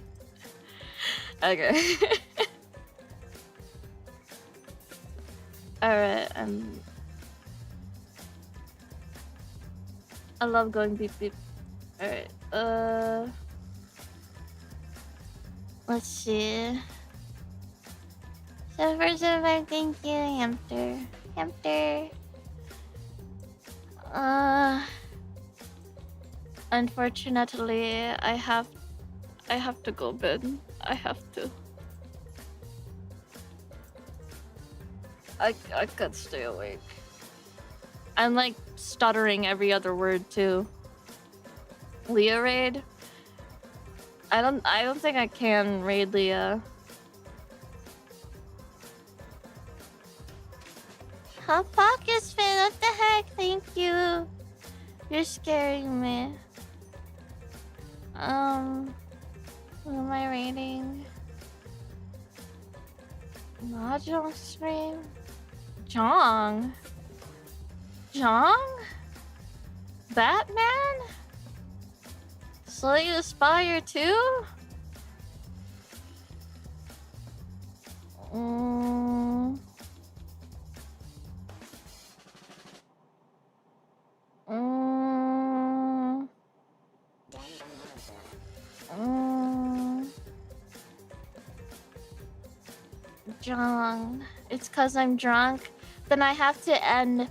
Okay. Alright, I love going beep beep. Alright, let's see. So first of all, thank you, hamster. Hamster. Unfortunately, I have to go bed. I have to. I can't stay awake. I'm like stuttering every other word too. Leah raid? I don't think I can raid Leah. Hot Pockets fan, what the heck? Thank you. You're scaring me. What am I rating? Mahjong stream? Jong? Jong? Batman? Slay the Spire 2? Jong. It's 'cause I'm drunk. Then I have to end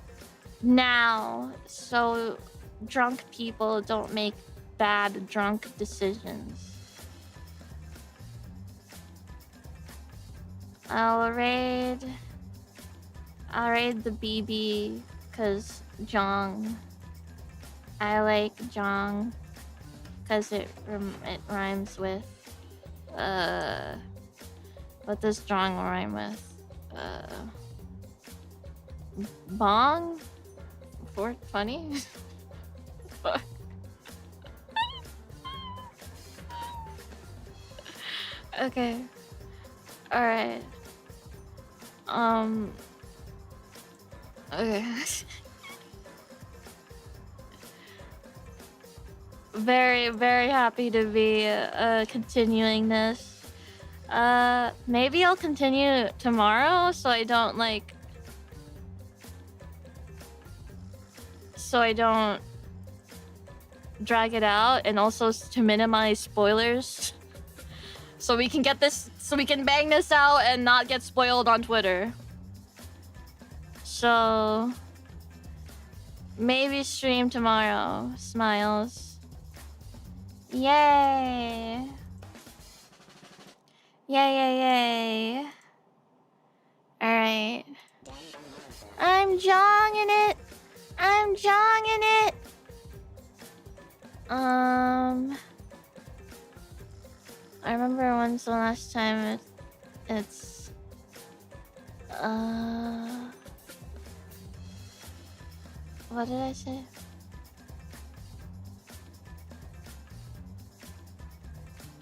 now, so drunk people don't make bad drunk decisions. I'll raid the BB 'cause Jong. I like Jong 'cause it rhymes with what does Jong rhyme with? Bong? 420? Fuck. Okay. Alright. Okay. Very, very happy to be continuing this. Maybe I'll continue tomorrow so I don't like... So I don't drag it out, and also to minimize spoilers. So we can get this, so we can bang this out and not get spoiled on Twitter. So maybe stream tomorrow. Smiles. Yay. Yay. Alright. I'm jonging it. I'm jonging it. I remember once the last time it's what did I say?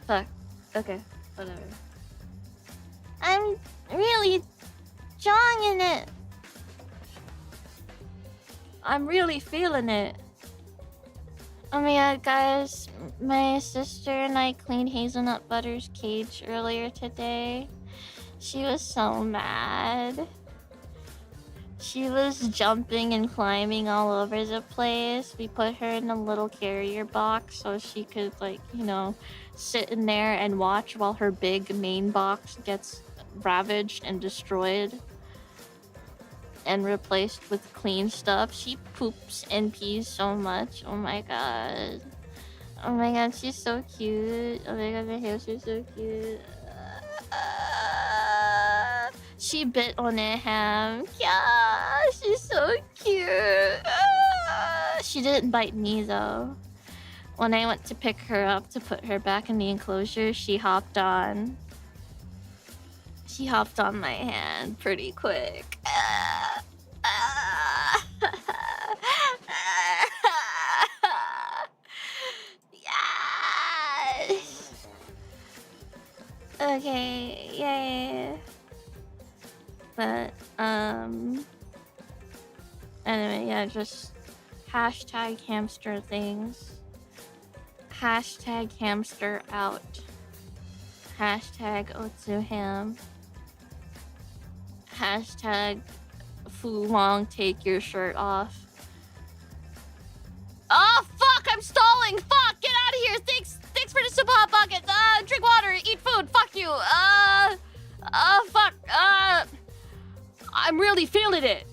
Fuck. Okay, whatever. I'm really jonging it. I'm really feeling it. Oh my god, guys. My sister and I cleaned Hazelnut Butter's cage earlier today. She was so mad. She was jumping and climbing all over the place. We put her in a little carrier box so she could, like, you know, sit in there and watch while her big main box gets ravaged and destroyed and replaced with clean stuff. She poops and pees so much. Oh my god. Oh my god, she's so cute. Oh my god, my hamster's so cute. She bit on a ham. Yeah, she's so cute. She didn't bite me though. When I went to pick her up to put her back in the enclosure, she hopped on. She hopped on my hand pretty quick. Yes. Okay, yay. But, anyway, yeah, just hashtag hamster things. Hashtag hamster out. Hashtag Otsuham. Hashtag Fu Long, take your shirt off. Oh, fuck, I'm stalling! Fuck, get out of here! Thanks for the super hot bucket! Drink water, eat food, fuck you! Fuck, I'm really feeling it!